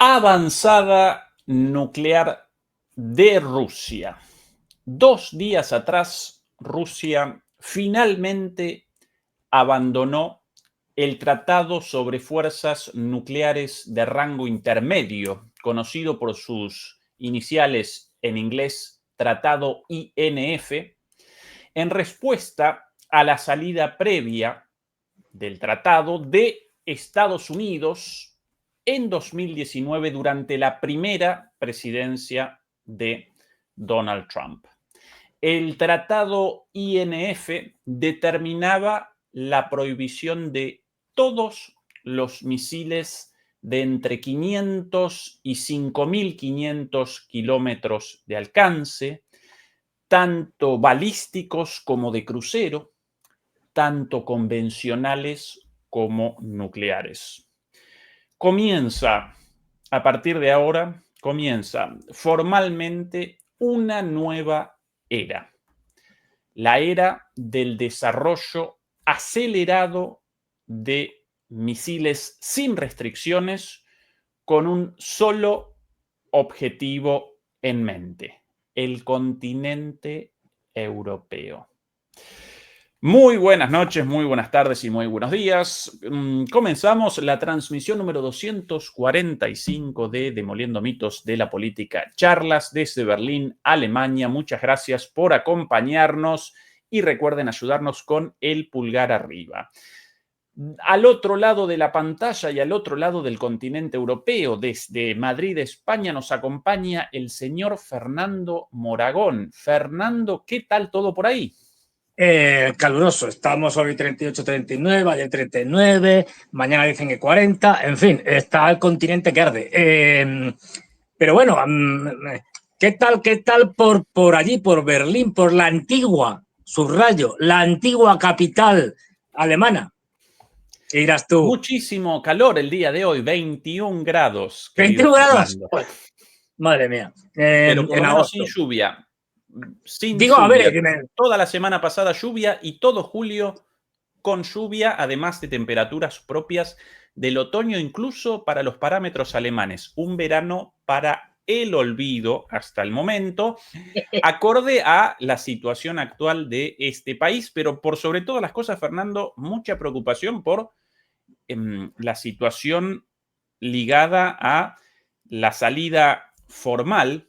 Avanzada nuclear de Rusia. 2 días atrás, Rusia finalmente abandonó el Tratado sobre Fuerzas Nucleares de Rango Intermedio, conocido por sus iniciales en inglés Tratado INF, en respuesta a la salida previa del tratado de Estados Unidos en 2019 durante la primera presidencia de Donald Trump. El tratado INF determinaba la prohibición de todos los misiles de entre 500 y 5.500 kilómetros de alcance, tanto balísticos como de crucero, tanto convencionales como nucleares. A partir de ahora, comienza formalmente una nueva era. La era del desarrollo acelerado de misiles sin restricciones con un solo objetivo en mente: el continente europeo. Muy buenas noches, muy buenas tardes y muy buenos días. Comenzamos la transmisión número 245 de Demoliendo Mitos de la Política, charlas desde Berlín, Alemania. Muchas gracias por acompañarnos y recuerden ayudarnos con el pulgar arriba. Al otro lado de la pantalla y al otro lado del continente europeo, desde Madrid, España, nos acompaña el señor Fernando Moragón. Fernando, ¿qué tal todo por ahí? Caluroso, estamos hoy 38, 39, ayer 39, mañana dicen que 40, en fin, está el continente que arde. Pero bueno, ¿qué tal por allí, por Berlín, por la antigua, subrayo, la antigua capital alemana? ¿Qué dirás tú? Muchísimo calor el día de hoy, 21 grados, querido 21 grados. Fernando. Madre mía. Pero por En lo menos sin agosto. lluvia. Sin Digo, a lluvia. ver, Toda la semana pasada lluvia y todo julio con lluvia, además de temperaturas propias del otoño, incluso para los parámetros alemanes. Un verano para el olvido hasta el momento, acorde a la situación actual de este país, pero por sobre todas las cosas, Fernando, mucha preocupación por la situación ligada a la salida formal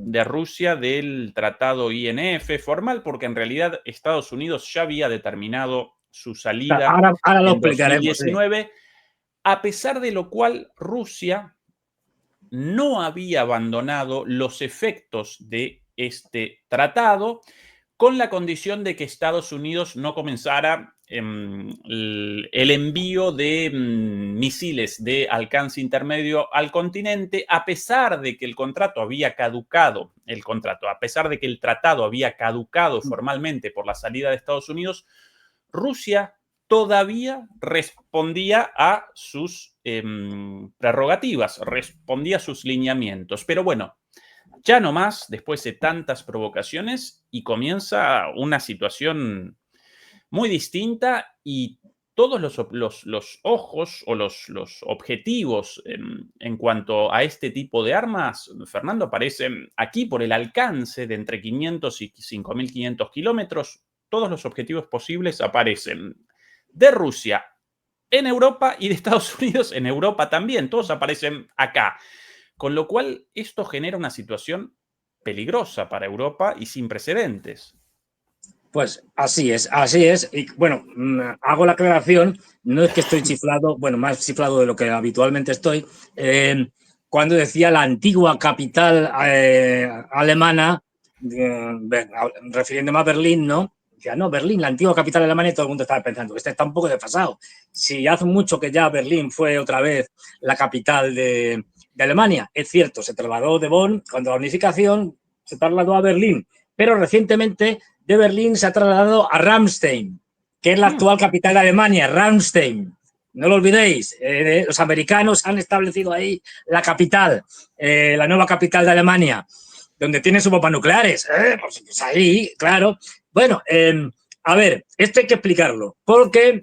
de Rusia del tratado INF, formal porque en realidad Estados Unidos ya había determinado su salida ahora lo en explicaremos. 2019, a pesar de lo cual Rusia no había abandonado los efectos de este tratado, con la condición de que Estados Unidos no comenzara el envío de misiles de alcance intermedio al continente, a pesar de que el contrato había caducado, a pesar de que el tratado había caducado formalmente por la salida de Estados Unidos. Rusia todavía respondía a sus prerrogativas, respondía a sus lineamientos. Pero bueno, ya no más, después de tantas provocaciones, y comienza una situación muy distinta y todos los ojos o los objetivos en cuanto a este tipo de armas, Fernando, aparecen aquí por el alcance de entre 500 y 5.500 kilómetros. Todos los objetivos posibles aparecen de Rusia en Europa y de Estados Unidos en Europa también. Todos aparecen acá. Con lo cual, esto genera una situación peligrosa para Europa y sin precedentes. Pues así es, así es. Y bueno, hago la aclaración, no es que estoy chiflado, bueno, más chiflado de lo que habitualmente estoy, cuando decía la antigua capital alemana, refiriéndome a Berlín, ¿no? Decía, no, Berlín, la antigua capital alemana, y todo el mundo estaba pensando, este está un poco desfasado. Si hace mucho que ya Berlín fue otra vez la capital de Alemania, es cierto, se trasladó de Bonn, cuando la unificación se trasladó a Berlín, pero recientemente de Berlín se ha trasladado a Ramstein, que es la actual capital de Alemania, Ramstein. No lo olvidéis, los americanos han establecido ahí la capital, la nueva capital de Alemania, donde tienen sus bombas nucleares. Pues ahí, claro. Bueno, a ver, esto hay que explicarlo, porque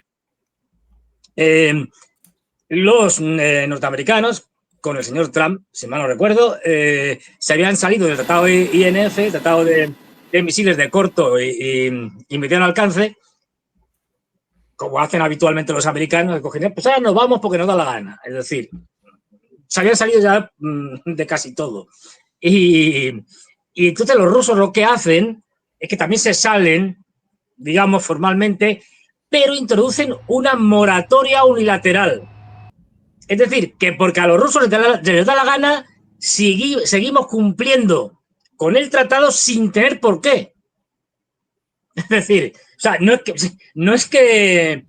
los norteamericanos, con el señor Trump, si mal no recuerdo, se habían salido del tratado INF, tratado de misiles de corto y mediano alcance, como hacen habitualmente los americanos, cogen, pues ahora nos vamos porque nos da la gana. Es decir, se habían salido ya de casi todo. Y entonces los rusos lo que hacen es que también se salen, digamos, formalmente, pero introducen una moratoria unilateral. Es decir, que porque a los rusos les da la gana, seguimos cumpliendo con el tratado sin tener por qué. Es decir, o sea, no es que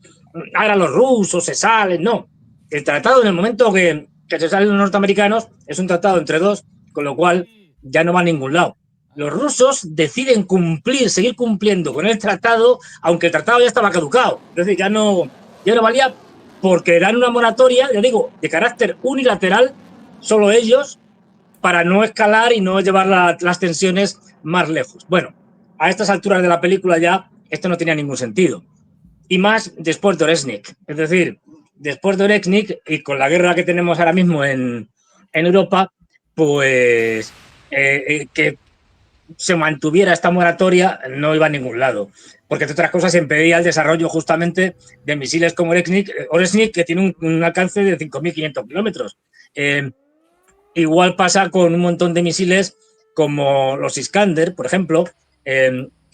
ahora los rusos se salen, no. El tratado, en el momento que se salen los norteamericanos, es un tratado entre dos, con lo cual ya no va a ningún lado. Los rusos deciden seguir cumpliendo con el tratado, aunque el tratado ya estaba caducado. Es decir, ya no valía, porque dan una moratoria, ya digo, de carácter unilateral, solo ellos, para no escalar y no llevar las tensiones más lejos. Bueno, a estas alturas de la película ya esto no tenía ningún sentido. Y más después de Oresnik. Es decir, después de Oresnik y con la guerra que tenemos ahora mismo en Europa, pues que se mantuviera esta moratoria no iba a ningún lado. Porque, entre otras cosas, se impedía el desarrollo justamente de misiles como Oresnik, que tiene un alcance de 5.500 kilómetros. Igual pasa con un montón de misiles como los Iskander, por ejemplo.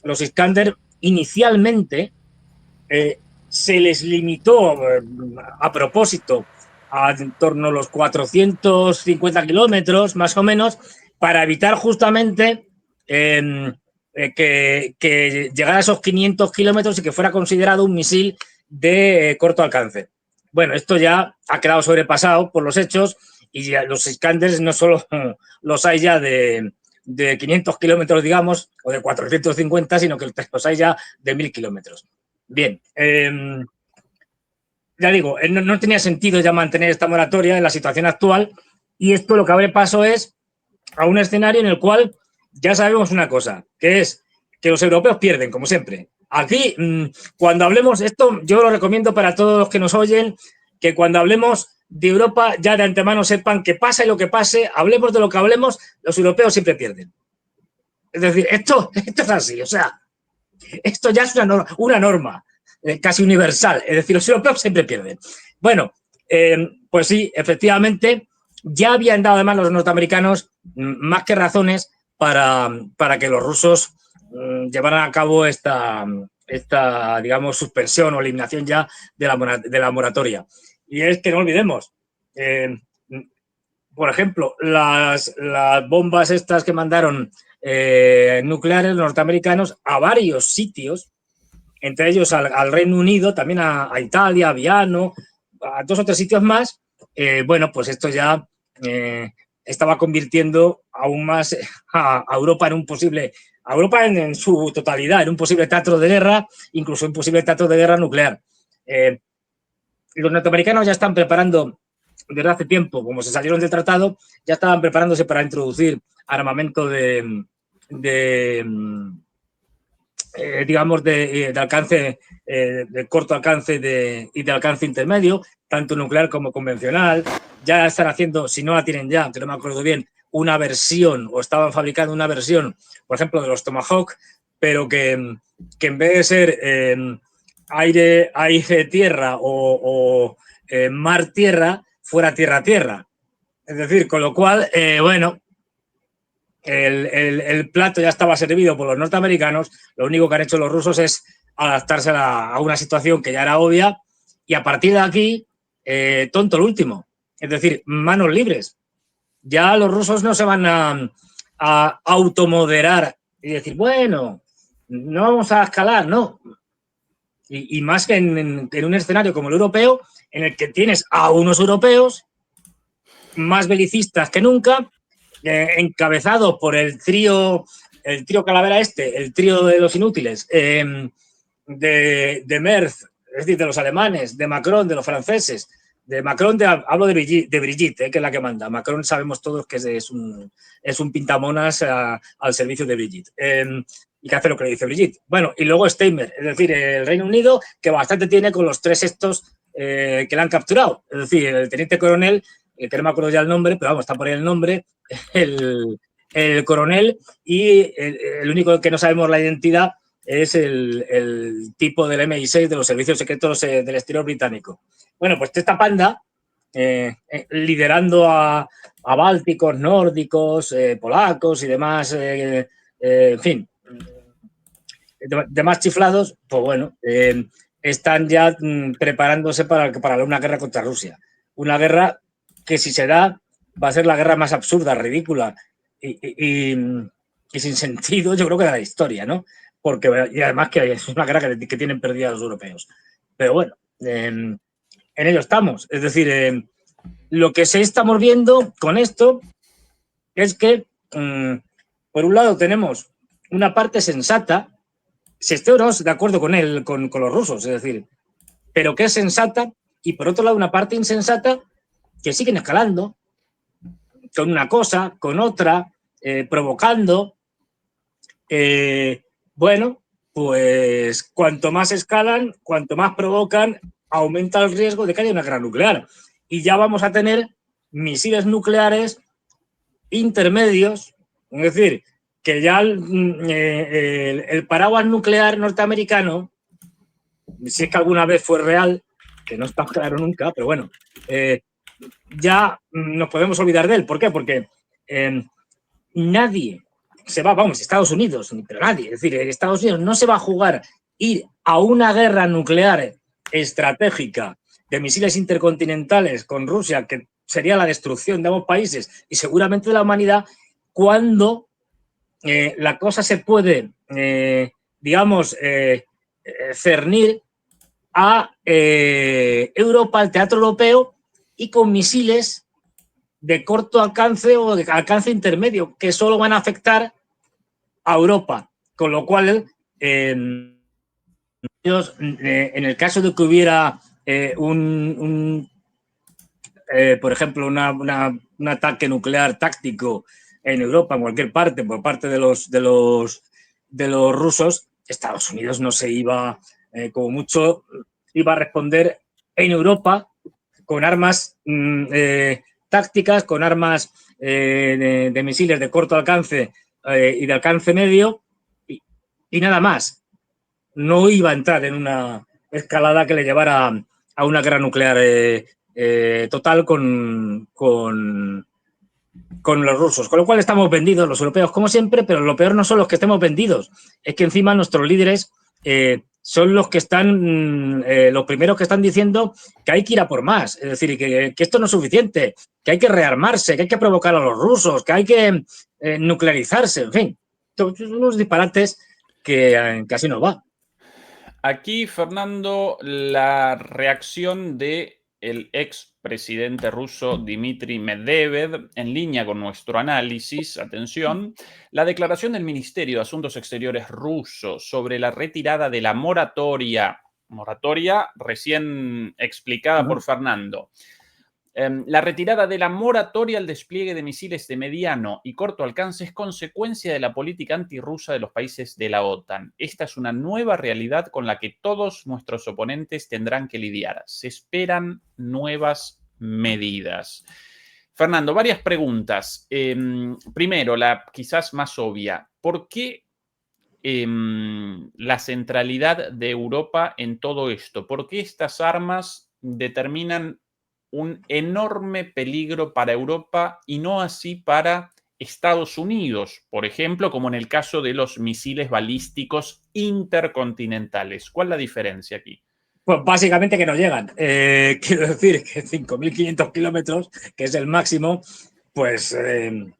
Los Iskander inicialmente se les limitó a propósito a en torno a los 450 kilómetros, más o menos, para evitar justamente que llegara a esos 500 kilómetros y que fuera considerado un misil de corto alcance. Bueno, esto ya ha quedado sobrepasado por los hechos y ya los Iskanders no solo los hay ya de 500 kilómetros, digamos, o de 450, sino que los hay ya de 1.000 kilómetros. Bien, ya digo, no tenía sentido ya mantener esta moratoria en la situación actual y esto lo que abre paso es a un escenario en el cual ya sabemos una cosa, que es que los europeos pierden, como siempre. Aquí, cuando hablemos, esto yo lo recomiendo para todos los que nos oyen, que cuando hablemos de Europa ya de antemano sepan que pase lo que pase, hablemos de lo que hablemos, los europeos siempre pierden. Es decir, esto es así, o sea, esto ya es una norma casi universal, es decir, los europeos siempre pierden. Bueno, pues sí, efectivamente, ya habían dado además los norteamericanos más que razones para que los rusos llevaran a cabo esta, digamos, suspensión o eliminación ya de la moratoria. Y es que no olvidemos, por ejemplo, las bombas estas que mandaron nucleares norteamericanos a varios sitios, entre ellos al Reino Unido, también a Italia, a Viano, a 2 o 3 sitios más. Bueno, pues esto ya estaba convirtiendo aún más a Europa en un posible, a Europa en su totalidad, en un posible teatro de guerra, incluso un posible teatro de guerra nuclear. Los norteamericanos ya están preparando, desde hace tiempo, como se salieron del tratado, ya estaban preparándose para introducir armamento digamos, de alcance, de corto alcance y de alcance intermedio, tanto nuclear como convencional. Ya están haciendo, si no la tienen ya, que no me acuerdo bien, una versión, o estaban fabricando una versión, por ejemplo, de los Tomahawk, pero que en vez de ser aire-tierra o mar-tierra, fuera tierra-tierra. Es decir, con lo cual, bueno, el plato ya estaba servido por los norteamericanos, lo único que han hecho los rusos es adaptarse a una situación que ya era obvia y a partir de aquí, tonto el último. Es decir, manos libres. Ya los rusos no se van a automoderar y decir, bueno, no vamos a escalar, no. Y más que en un escenario como el europeo, en el que tienes a unos europeos más belicistas que nunca, encabezado por el trío Calavera el trío de los inútiles, de Merz, es decir, de los alemanes, de Macron, de los franceses, de Macron, hablo de Brigitte, que es la que manda. Macron sabemos todos que es un pintamonas al servicio de Brigitte. Y que hace lo que le dice Brigitte. Bueno, y luego Steinmeier, es decir, el Reino Unido, que bastante tiene con los 3 estos que le han capturado. Es decir, el teniente coronel que no me acuerdo ya el nombre, pero vamos, está por ahí el nombre, el coronel, y el único que no sabemos la identidad es el tipo del MI6 de los servicios secretos del exterior británico. Bueno, pues esta panda, liderando a bálticos, nórdicos, polacos y demás, en fin, demás chiflados, pues bueno, están ya preparándose para una guerra contra Rusia. Una guerra que, si se da, va a ser la guerra más absurda, ridícula y sin sentido, yo creo, que de la historia, ¿no? Porque, y además que es una guerra que tienen perdida los europeos. Pero bueno, en ello estamos. Es decir, lo que se estamos viendo con esto es que, por un lado, tenemos una parte sensata, si esté o no de acuerdo con él, con los rusos, es decir, pero que es sensata, y por otro lado una parte insensata que siguen escalando con una cosa, con otra, provocando. Bueno, pues cuanto más escalan, cuanto más provocan, aumenta el riesgo de que haya una guerra nuclear. Y ya vamos a tener misiles nucleares intermedios, es decir, que ya el paraguas nuclear norteamericano, si es que alguna vez fue real, que no está claro nunca, pero bueno, ya nos podemos olvidar de él. ¿Por qué? Porque nadie se va, vamos, Estados Unidos, pero nadie, es decir, Estados Unidos no se va a jugar ir a una guerra nuclear estratégica de misiles intercontinentales con Rusia, que sería la destrucción de ambos países y seguramente de la humanidad, cuando la cosa se puede, digamos, cernir a Europa, al teatro europeo, y con misiles de corto alcance o de alcance intermedio, que solo van a afectar a Europa. Con lo cual, en el caso de que hubiera por ejemplo, un ataque nuclear táctico en Europa, en cualquier parte, por parte de los rusos, Estados Unidos no se iba, como mucho, iba a responder en Europa con armas tácticas, con armas de misiles de corto alcance y de alcance medio, y nada más. No iba a entrar en una escalada que le llevara a una guerra nuclear total con los rusos. Con lo cual estamos vendidos los europeos, como siempre, pero lo peor no son los que estemos vendidos, es que encima nuestros líderes son los que están, los primeros que están diciendo que hay que ir a por más, es decir, que esto no es suficiente, que hay que rearmarse, que hay que provocar a los rusos, que hay que nuclearizarse, en fin, todos unos disparates que casi no va. Aquí, Fernando, la reacción de el expresidente ruso Dmitry Medvedev, en línea con nuestro análisis, atención, la declaración del Ministerio de Asuntos Exteriores ruso sobre la retirada de la moratoria recién explicada por Fernando. La retirada de la moratoria al despliegue de misiles de mediano y corto alcance es consecuencia de la política antirrusa de los países de la OTAN. Esta es una nueva realidad con la que todos nuestros oponentes tendrán que lidiar. Se esperan nuevas medidas. Fernando, varias preguntas. Primero, la quizás más obvia. ¿Por qué la centralidad de Europa en todo esto? ¿Por qué estas armas determinan un enorme peligro para Europa y no así para Estados Unidos, por ejemplo, como en el caso de los misiles balísticos intercontinentales? ¿Cuál es la diferencia aquí? Pues básicamente que no llegan. Quiero decir que 5.500 kilómetros, que es el máximo, pues desde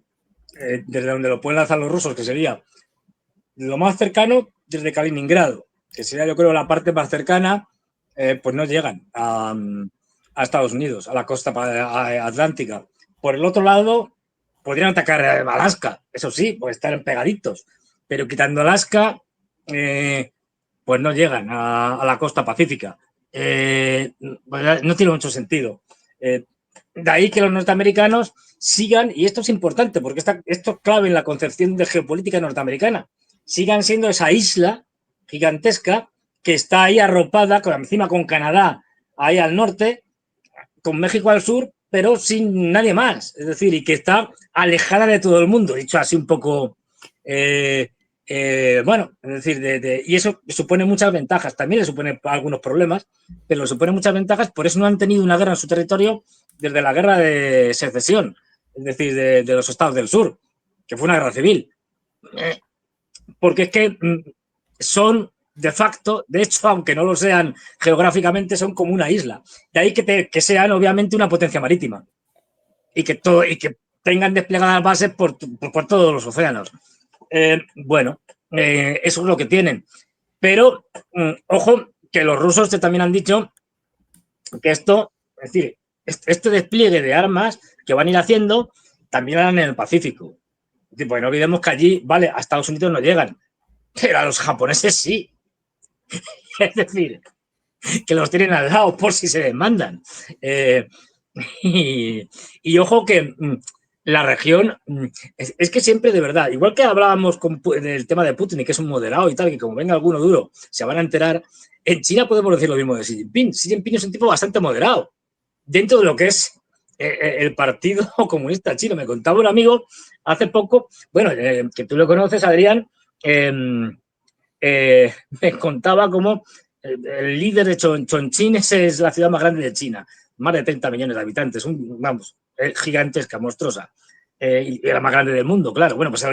donde lo pueden lanzar los rusos, que sería lo más cercano desde Kaliningrado, que sería, yo creo, la parte más cercana, pues no llegan a Estados Unidos, a la costa atlántica. Por el otro lado, podrían atacar Alaska, eso sí, pues están pegaditos, pero quitando Alaska, pues no llegan a la costa pacífica. No tiene mucho sentido. De ahí que los norteamericanos sigan, y esto es importante porque esto es clave en la concepción de geopolítica norteamericana, sigan siendo esa isla gigantesca que está ahí arropada, encima con Canadá ahí al norte, con México al sur, pero sin nadie más. Es decir, y que está alejada de todo el mundo, dicho así un poco... bueno, es decir, y eso supone muchas ventajas, también le supone algunos problemas, pero le supone muchas ventajas, por eso no han tenido una guerra en su territorio desde la guerra de secesión, es decir, de los estados del sur, que fue una guerra civil. Porque es que son de facto, de hecho, aunque no lo sean geográficamente, son como una isla. De ahí que sean obviamente una potencia marítima y que tengan desplegadas bases por todos los océanos. Bueno, eso es lo que tienen. Pero, ojo, que los rusos también han dicho que esto, es decir, este despliegue de armas que van a ir haciendo, también harán en el Pacífico. Porque no olvidemos que allí, vale, a Estados Unidos no llegan, pero a los japoneses sí. Es decir, que los tienen al lado por si se demandan. Y ojo que la región es que siempre de verdad, igual que hablábamos del tema de Putin y que es un moderado y tal, que como venga alguno duro se van a enterar, en China podemos decir lo mismo de Xi Jinping. Xi Jinping es un tipo bastante moderado dentro de lo que es el Partido Comunista Chino. Me contaba un amigo hace poco, bueno, que tú lo conoces, Adrián, me contaba cómo el líder de Chongqing es la ciudad más grande de China, más de 30 millones de habitantes, vamos, gigantesca, monstruosa, y la más grande del mundo, claro. Bueno, pues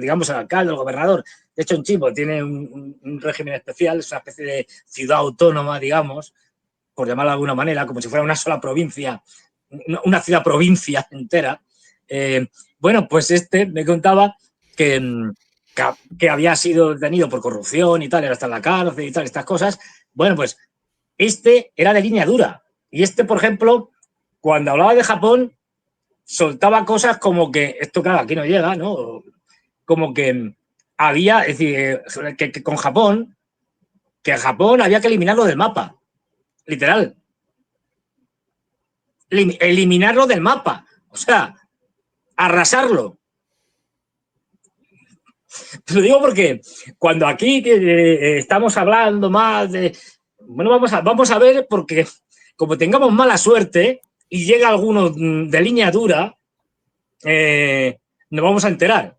digamos el alcalde, el gobernador de Chongqing pues, tiene un régimen especial, es una especie de ciudad autónoma, digamos, por llamarlo de alguna manera, como si fuera una sola provincia, una ciudad-provincia entera. Bueno, pues me contaba que había sido detenido por corrupción y tal, era hasta en la cárcel y tal, estas cosas. Bueno, pues era de línea dura. Y por ejemplo, cuando hablaba de Japón, soltaba cosas como que, esto claro, aquí no llega, ¿no? Como que había, es decir, que con Japón, que a Japón había que eliminarlo del mapa, literal. Eliminarlo del mapa, o sea, arrasarlo. Te lo digo porque cuando aquí estamos hablando más de... Bueno, vamos a ver, porque como tengamos mala suerte y llega alguno de línea dura, nos vamos a enterar.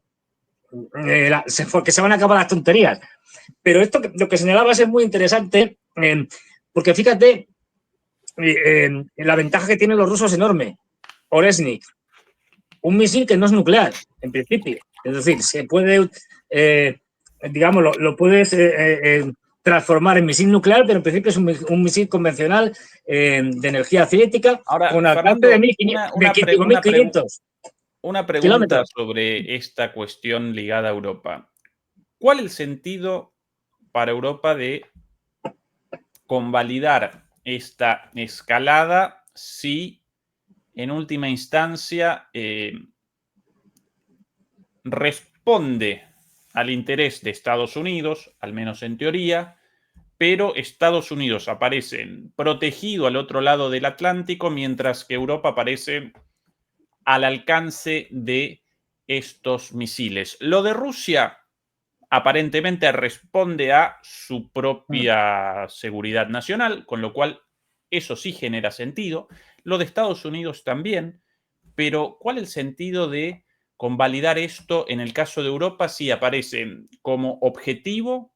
Porque se van a acabar las tonterías. Pero lo que señalabas es muy interesante, porque fíjate, la ventaja que tienen los rusos es enorme. Oresnik, un misil que no es nuclear, en principio. Es decir, se puede, digamos, lo puedes transformar en misil nuclear, pero en principio es un misil convencional de energía cinética con alcance de 1500 una pregunta kilómetros. sobre esta cuestión ligada a Europa. ¿Cuál es el sentido para Europa de convalidar esta escalada si en última instancia responde al interés de Estados Unidos, al menos en teoría, pero Estados Unidos aparece protegido al otro lado del Atlántico, mientras que Europa aparece al alcance de estos misiles? Lo de Rusia aparentemente responde a su propia seguridad nacional, con lo cual eso sí genera sentido. Lo de Estados Unidos también, pero ¿cuál es el sentido de convalidar esto en el caso de Europa si aparece como objetivo,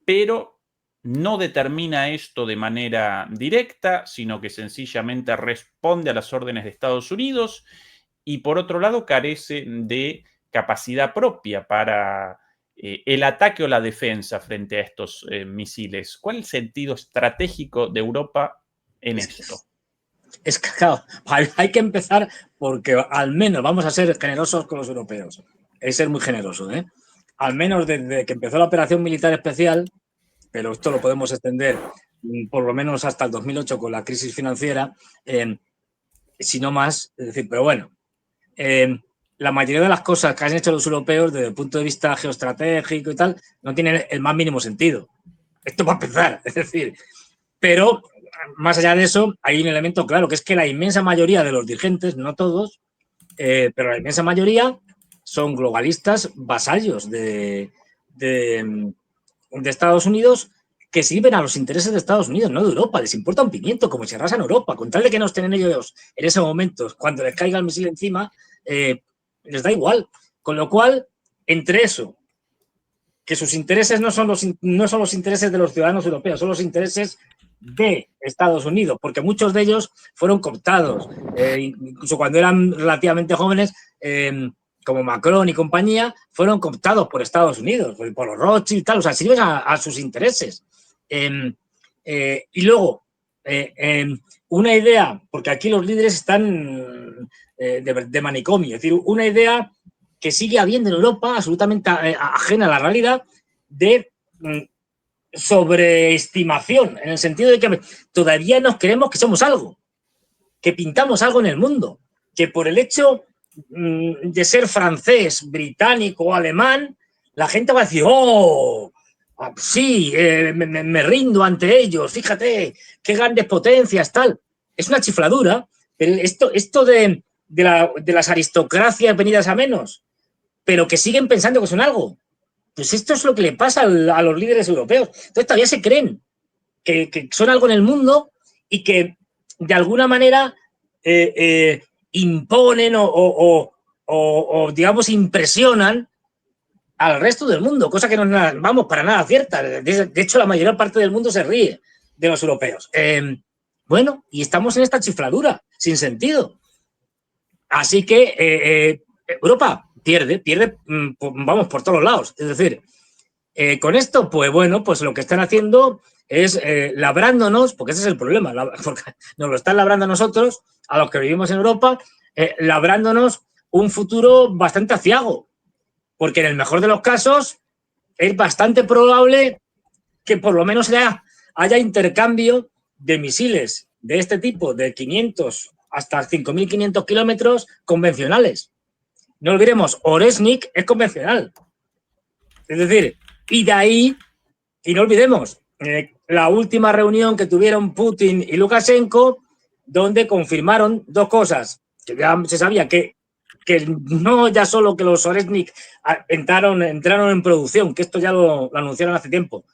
pero no determina esto de manera directa, sino que sencillamente responde a las órdenes de Estados Unidos y por otro lado carece de capacidad propia para el ataque o la defensa frente a estos misiles? ¿Cuál es el sentido estratégico de Europa en esto? Es que, claro, hay que empezar porque al menos vamos a ser generosos con los europeos. Es ser muy generoso, ¿eh? Al menos desde que empezó la operación militar especial, pero esto lo podemos extender por lo menos hasta el 2008 con la crisis financiera, si no más, es decir, pero bueno, la mayoría de las cosas que han hecho los europeos desde el punto de vista geoestratégico y tal, no tienen el más mínimo sentido. Esto va a empezar, es decir, pero más allá de eso, hay un elemento claro, que es que la inmensa mayoría de los dirigentes, no todos, pero la inmensa mayoría son globalistas vasallos de Estados Unidos que sirven a los intereses de Estados Unidos, no de Europa. Les importa un pimiento, como si arrasan Europa. Con tal de que no estén ellos en ese momento, cuando les caiga el misil encima, les da igual. Con lo cual, entre eso, que sus intereses no son los intereses de los ciudadanos europeos, son los intereses de Estados Unidos, porque muchos de ellos fueron cooptados, incluso cuando eran relativamente jóvenes, como Macron y compañía, fueron cooptados por Estados Unidos, por los Rothschild y tal, o sea, sirven a sus intereses. Y luego, una idea, porque aquí los líderes están de manicomio, es decir, una idea que sigue habiendo en Europa, absolutamente ajena a la realidad, de sobreestimación, en el sentido de que todavía nos creemos que somos algo, que pintamos algo en el mundo, que por el hecho de ser francés, británico o alemán, la gente va a decir, oh, sí, me rindo ante ellos, fíjate, qué grandes potencias, tal. Es una chifladura, pero esto de las aristocracias venidas a menos, pero que siguen pensando que son algo. Pues esto es lo que le pasa a los líderes europeos. Entonces todavía se creen que son algo en el mundo y que de alguna manera imponen o, digamos, impresionan al resto del mundo, cosa que no es, vamos, para nada cierta. De hecho, la mayor parte del mundo se ríe de los europeos. Bueno, y estamos en esta chifladura, sin sentido. Así que Europa pierde, vamos, por todos lados. Es decir, con esto, pues bueno, pues lo que están haciendo es labrándonos, porque ese es el problema, porque nos lo están labrando a nosotros, a los que vivimos en Europa, labrándonos un futuro bastante aciago, porque en el mejor de los casos es bastante probable que por lo menos haya intercambio de misiles de este tipo, de 500 hasta 5.500 kilómetros convencionales. No olvidemos, Oresnik es convencional. Es decir, y de ahí, y no olvidemos, la última reunión que tuvieron Putin y Lukashenko, donde confirmaron dos cosas, que ya se sabía que no ya solo que los Oresnik entraron en producción, que esto ya lo anunciaron hace tiempo,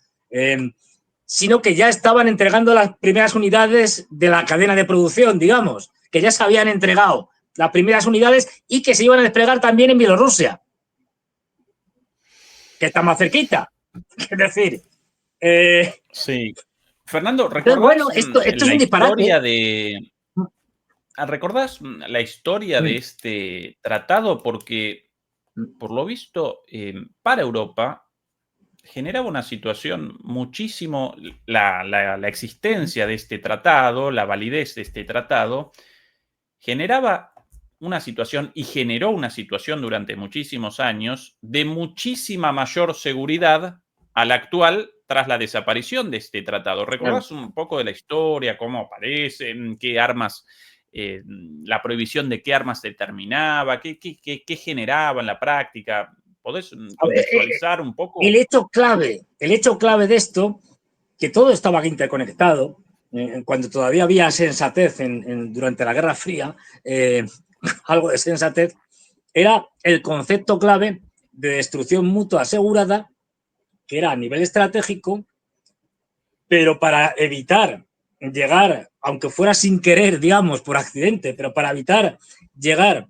sino que ya estaban entregando las primeras unidades de la cadena de producción, digamos, que ya se habían entregado las primeras unidades y que se iban a desplegar también en Bielorrusia, que está más cerquita. Es decir, sí. Fernando, ¿recordás bueno, esto es un disparate. ¿Recordás la historia de este tratado? Porque, por lo visto, para Europa generaba una situación muchísimo, la existencia de este tratado, la validez de este tratado, generaba una situación y generó una situación durante muchísimos años de muchísima mayor seguridad a la actual tras la desaparición de este tratado. ¿Recordás un poco de la historia, cómo aparecen, qué armas, la prohibición de qué armas determinaba, qué generaba en la práctica? ¿Podés contextualizar un poco? El hecho clave de esto, que todo estaba interconectado, cuando todavía había sensatez durante la Guerra Fría, algo de sensatez, era el concepto clave de destrucción mutua asegurada, que era a nivel estratégico, pero para evitar llegar, aunque fuera sin querer, digamos, por accidente, pero para evitar llegar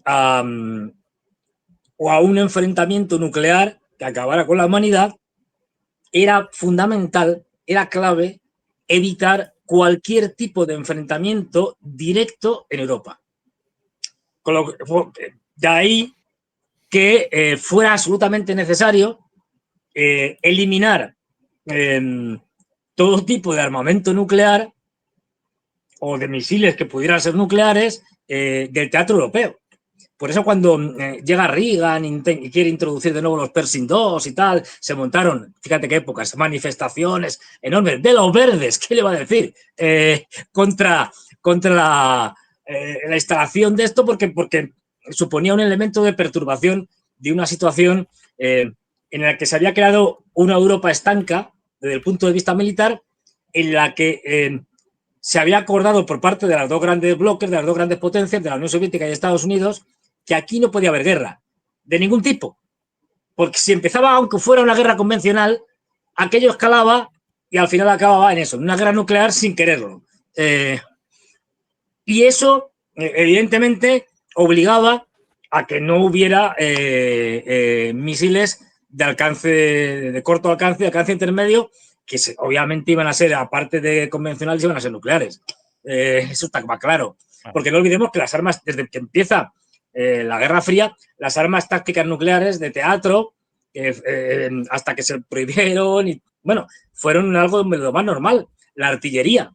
a un enfrentamiento nuclear que acabara con la humanidad, era fundamental, era clave evitar cualquier tipo de enfrentamiento directo en Europa. De ahí que fuera absolutamente necesario eliminar todo tipo de armamento nuclear o de misiles que pudieran ser nucleares del teatro europeo. Por eso cuando llega Reagan y quiere introducir de nuevo los Pershing II y tal, se montaron, fíjate qué épocas, manifestaciones enormes de los verdes, ¿qué le va a decir? Contra la instalación de esto porque suponía un elemento de perturbación de una situación en la que se había creado una Europa estanca desde el punto de vista militar, en la que se había acordado por parte de las dos grandes bloques, de las dos grandes potencias, de la Unión Soviética y Estados Unidos, que aquí no podía haber guerra, de ningún tipo. Porque si empezaba, aunque fuera una guerra convencional, aquello escalaba y al final acababa en eso, en una guerra nuclear sin quererlo. Y eso, evidentemente, obligaba a que no hubiera misiles de alcance, de corto alcance, de alcance intermedio, que obviamente iban a ser, aparte de convencionales, iban a ser nucleares. Eso está más claro. Porque no olvidemos que las armas, desde que empieza la Guerra Fría, las armas tácticas nucleares de teatro, hasta que se prohibieron, y bueno, fueron algo de lo más normal. La artillería,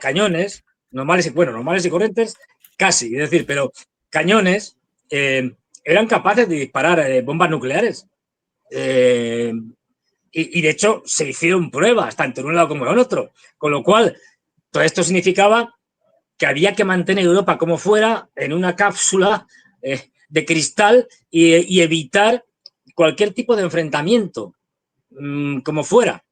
cañones, normales y corrientes, casi, es decir, pero cañones eran capaces de disparar bombas nucleares. Y de hecho se hicieron pruebas, tanto en un lado como en otro, con lo cual todo esto significaba que había que mantener Europa como fuera, en una cápsula de cristal y evitar cualquier tipo de enfrentamiento, como fuera.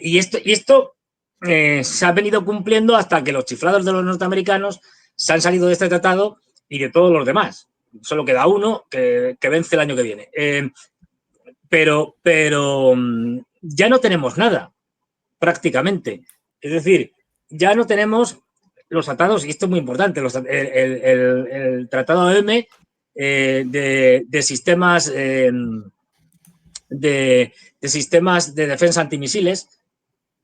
Y esto se ha venido cumpliendo hasta que los chiflados de los norteamericanos se han salido de este tratado y de todos los demás. Solo queda uno que vence el año que viene. Pero ya no tenemos nada, prácticamente. Es decir, ya no tenemos los tratados, y esto es muy importante, el tratado M de sistemas de sistemas de defensa antimisiles.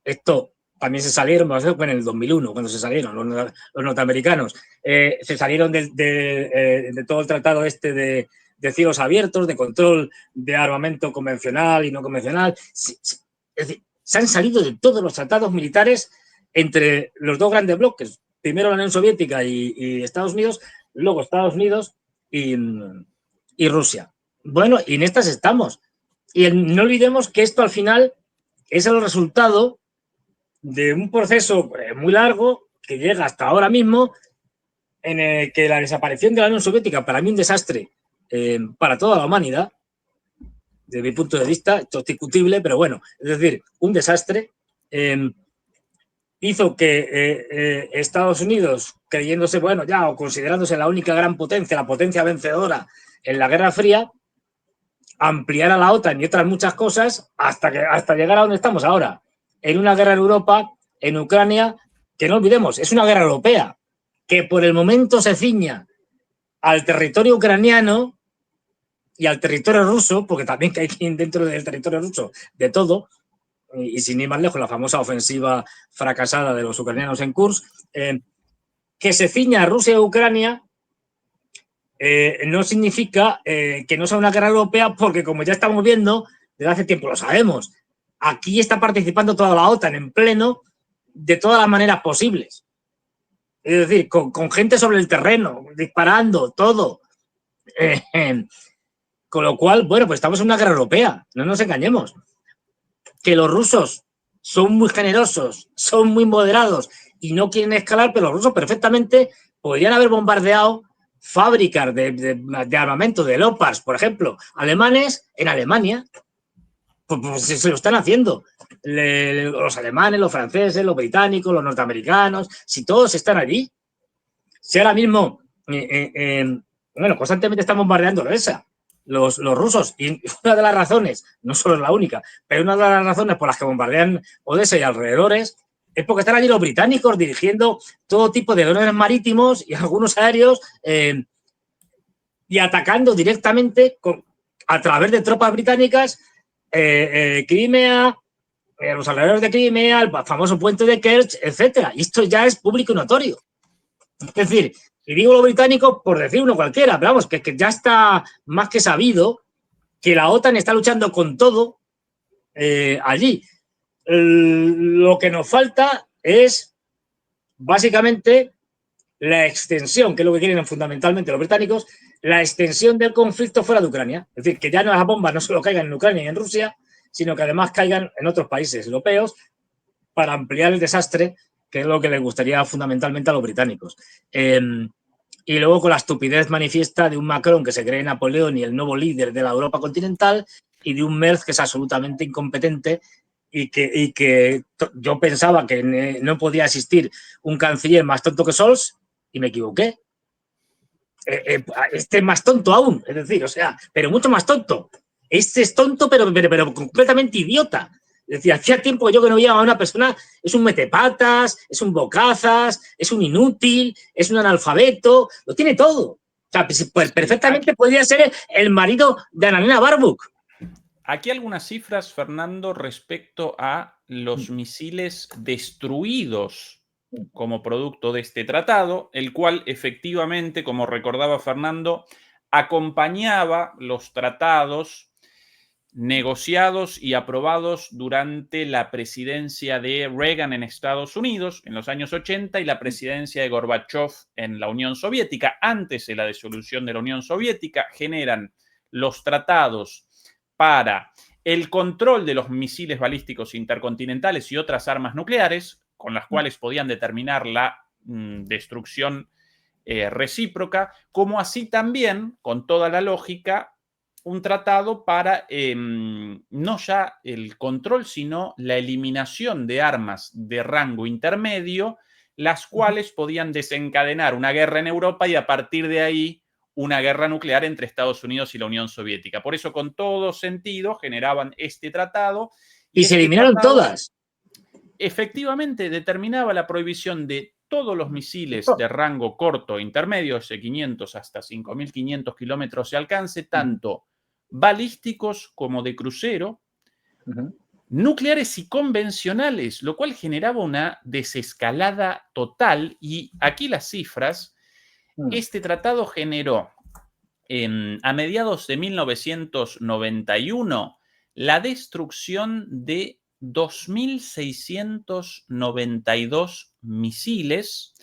Esto también se salieron, en el 2001, cuando se salieron los norteamericanos. Se salieron de todo el tratado este de cielos abiertos, de control de armamento convencional y no convencional. Es decir, se han salido de todos los tratados militares entre los dos grandes bloques, primero la Unión Soviética y Estados Unidos, luego Estados Unidos y Rusia. Bueno, y en estas estamos. Y no olvidemos que esto al final es el resultado de un proceso muy largo que llega hasta ahora mismo, en el que la desaparición de la Unión Soviética, para mí un desastre para toda la humanidad, desde mi punto de vista, esto es discutible, pero bueno, es decir, un desastre, hizo que Estados Unidos, creyéndose, bueno, ya, o considerándose la única gran potencia, la potencia vencedora en la Guerra Fría, ampliara la OTAN y otras muchas cosas hasta llegar a donde estamos ahora, en una guerra en Europa, en Ucrania, que no olvidemos, es una guerra europea, que por el momento se ciña al territorio ucraniano y al territorio ruso, porque también hay dentro del territorio ruso de todo, y sin ir más lejos, la famosa ofensiva fracasada de los ucranianos en Kursk, que se ciña a Rusia y Ucrania, no significa que no sea una guerra europea, porque como ya estamos viendo, desde hace tiempo lo sabemos, aquí está participando toda la OTAN en pleno, de todas las maneras posibles. Es decir, con gente sobre el terreno, disparando, todo. Con lo cual, bueno, pues estamos en una guerra europea, no nos engañemos. Que los rusos son muy generosos, son muy moderados y no quieren escalar, pero los rusos perfectamente podrían haber bombardeado fábricas de armamento, de Leopards, por ejemplo, alemanes en Alemania. Pues se lo están haciendo. Los alemanes, los franceses, los británicos, los norteamericanos, si todos están allí. Si ahora mismo, bueno, constantemente están bombardeando esa. Los rusos, y una de las razones, no solo es la única, pero una de las razones por las que bombardean Odessa y alrededores es porque están allí los británicos dirigiendo todo tipo de drones marítimos y algunos aéreos y atacando directamente a través de tropas británicas Crimea, los alrededores de Crimea, el famoso puente de Kerch, etcétera. Y esto ya es público y notorio. Es decir, y digo lo británico por decir uno cualquiera, pero vamos, que ya está más que sabido que la OTAN está luchando con todo allí. Lo que nos falta es básicamente la extensión, que es lo que quieren fundamentalmente los británicos, la extensión del conflicto fuera de Ucrania. Es decir, que ya las bombas no solo caigan en Ucrania y en Rusia, sino que además caigan en otros países europeos para ampliar el desastre, que es lo que les gustaría fundamentalmente a los británicos. Y luego con la estupidez manifiesta de un Macron que se cree Napoleón y el nuevo líder de la Europa continental, y de un Merz que es absolutamente incompetente y que yo pensaba que no podía existir un canciller más tonto que Scholz, y me equivoqué. Este es más tonto aún, es decir, o sea, pero mucho más tonto. Este es tonto, pero completamente idiota. Decía, hacía tiempo yo que no veía a una persona, es un metepatas, es un bocazas, es un inútil, es un analfabeto, lo tiene todo. O sea, perfectamente podría ser el marido de Annalena Baerbock. Aquí algunas cifras, Fernando, respecto a los misiles destruidos como producto de este tratado, el cual efectivamente, como recordaba Fernando, acompañaba los tratados negociados y aprobados durante la presidencia de Reagan en Estados Unidos en los años 80 y la presidencia de Gorbachev en la Unión Soviética. Antes de la disolución de la Unión Soviética, generan los tratados para el control de los misiles balísticos intercontinentales y otras armas nucleares, con las cuales podían determinar la destrucción recíproca, como así también, con toda la lógica, un tratado para no ya el control, sino la eliminación de armas de rango intermedio, las cuales podían desencadenar una guerra en Europa y a partir de ahí una guerra nuclear entre Estados Unidos y la Unión Soviética. Por eso, con todo sentido, generaban este tratado. Y se eliminaron todas. Efectivamente, determinaba la prohibición de todos los misiles de rango corto e intermedio, de 500 hasta 5.500 kilómetros de alcance, tanto balísticos como de crucero, nucleares y convencionales, lo cual generaba una desescalada total. Y aquí las cifras, este tratado generó a mediados de 1991 la destrucción de 2.692 misiles,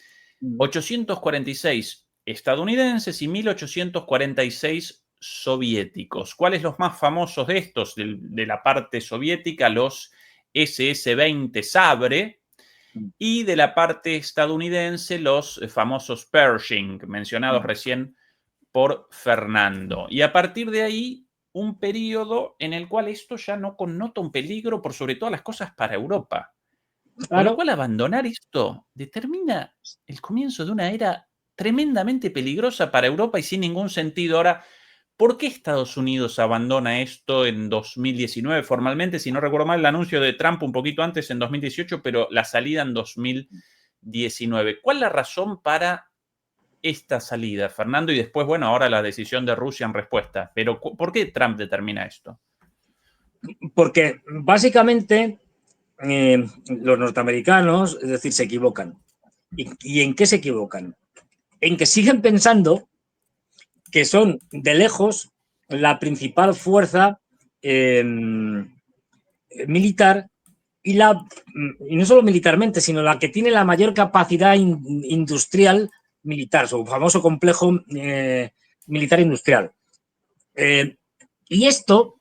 846 estadounidenses y 1.846 soviéticos. ¿Cuáles los más famosos de estos? De la parte soviética, los SS-20 Sabre, y de la parte estadounidense, los famosos Pershing, mencionados recién por Fernando. Y a partir de ahí, un periodo en el cual esto ya no connota un peligro por sobre todas las cosas para Europa. Claro. Con lo cual, abandonar esto determina el comienzo de una era tremendamente peligrosa para Europa y sin ningún sentido. Ahora, ¿por qué Estados Unidos abandona esto en 2019 formalmente? Si no recuerdo mal, el anuncio de Trump un poquito antes, en 2018, pero la salida en 2019. ¿Cuál es la razón para esta salida, Fernando? Y después, bueno, ahora la decisión de Rusia en respuesta. Pero ¿por qué Trump determina esto? Porque básicamente los norteamericanos, es decir, se equivocan. ¿Y en qué se equivocan? En que siguen pensando que son de lejos la principal fuerza militar y no solo militarmente, sino la que tiene la mayor capacidad industrial militar, su famoso complejo militar industrial. Y esto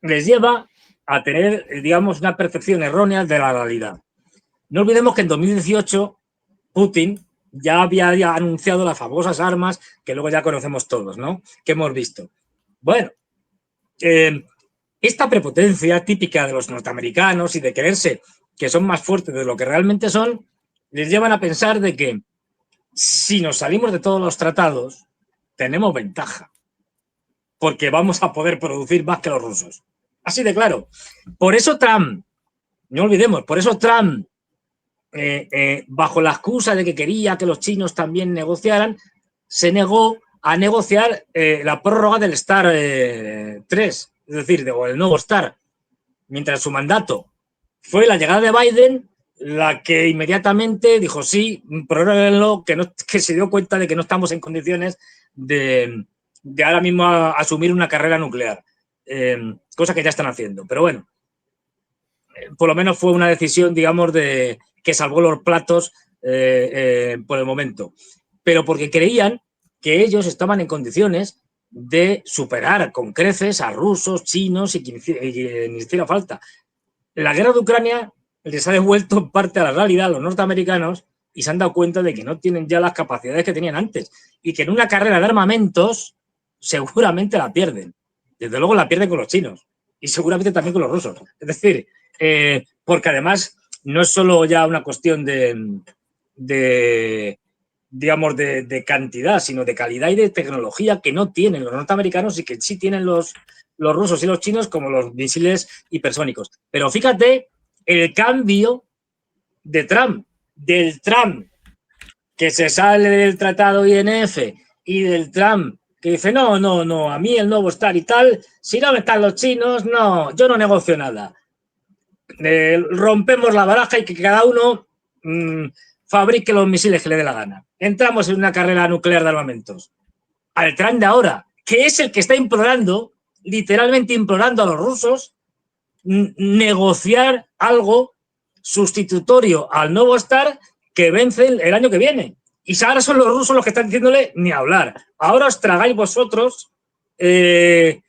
les lleva a tener, digamos, una percepción errónea de la realidad. No olvidemos que en 2018 Putin ya había anunciado las famosas armas que luego ya conocemos todos, ¿no? Que hemos visto. Bueno, esta prepotencia típica de los norteamericanos y de creerse que son más fuertes de lo que realmente son, les llevan a pensar de que si nos salimos de todos los tratados, tenemos ventaja, porque vamos a poder producir más que los rusos. Así de claro. Por eso Trump, no olvidemos, por eso Trump, bajo la excusa de que quería que los chinos también negociaran, se negó a negociar la prórroga del START 3, es decir, el nuevo START, mientras su mandato fue la llegada de Biden la que inmediatamente dijo sí, prórroguenlo, que se dio cuenta de que no estamos en condiciones de ahora mismo asumir una carrera nuclear, cosa que ya están haciendo. Pero bueno, por lo menos fue una decisión, digamos, que salvó los platos por el momento. Pero porque creían que ellos estaban en condiciones de superar con creces a rusos, chinos y quien hiciera falta. La guerra de Ucrania les ha devuelto en parte a la realidad a los norteamericanos y se han dado cuenta de que no tienen ya las capacidades que tenían antes y que en una carrera de armamentos seguramente la pierden. Desde luego la pierden con los chinos y seguramente también con los rusos. Es decir, porque además no es solo ya una cuestión de digamos, de cantidad, sino de calidad y de tecnología que no tienen los norteamericanos y que sí tienen los rusos y los chinos, como los misiles hipersónicos. Pero fíjate el cambio de Trump, del Trump que se sale del tratado INF y del Trump que dice, no, a mí el nuevo START y tal, si no están los chinos, no, yo no negocio nada. Rompemos la baraja y que cada uno fabrique los misiles que le dé la gana. Entramos en una carrera nuclear de armamentos. Al Trump de ahora, que es el que está implorando, literalmente implorando a los rusos, negociar algo sustitutorio al nuevo START que vence el año que viene. Y ahora son los rusos los que están diciéndole ni hablar. Ahora os tragáis vosotros el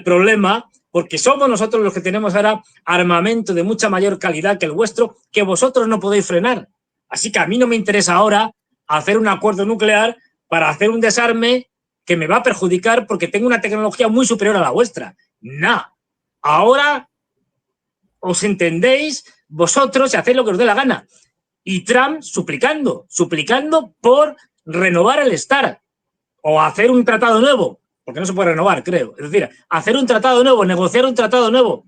problema, porque somos nosotros los que tenemos ahora armamento de mucha mayor calidad que el vuestro, que vosotros no podéis frenar. Así que a mí no me interesa ahora hacer un acuerdo nuclear para hacer un desarme que me va a perjudicar porque tengo una tecnología muy superior a la vuestra. No. Ahora os entendéis vosotros y hacéis lo que os dé la gana. Y Trump suplicando por renovar el START o hacer un tratado nuevo, porque no se puede renovar, creo. Es decir, hacer un tratado nuevo, negociar un tratado nuevo.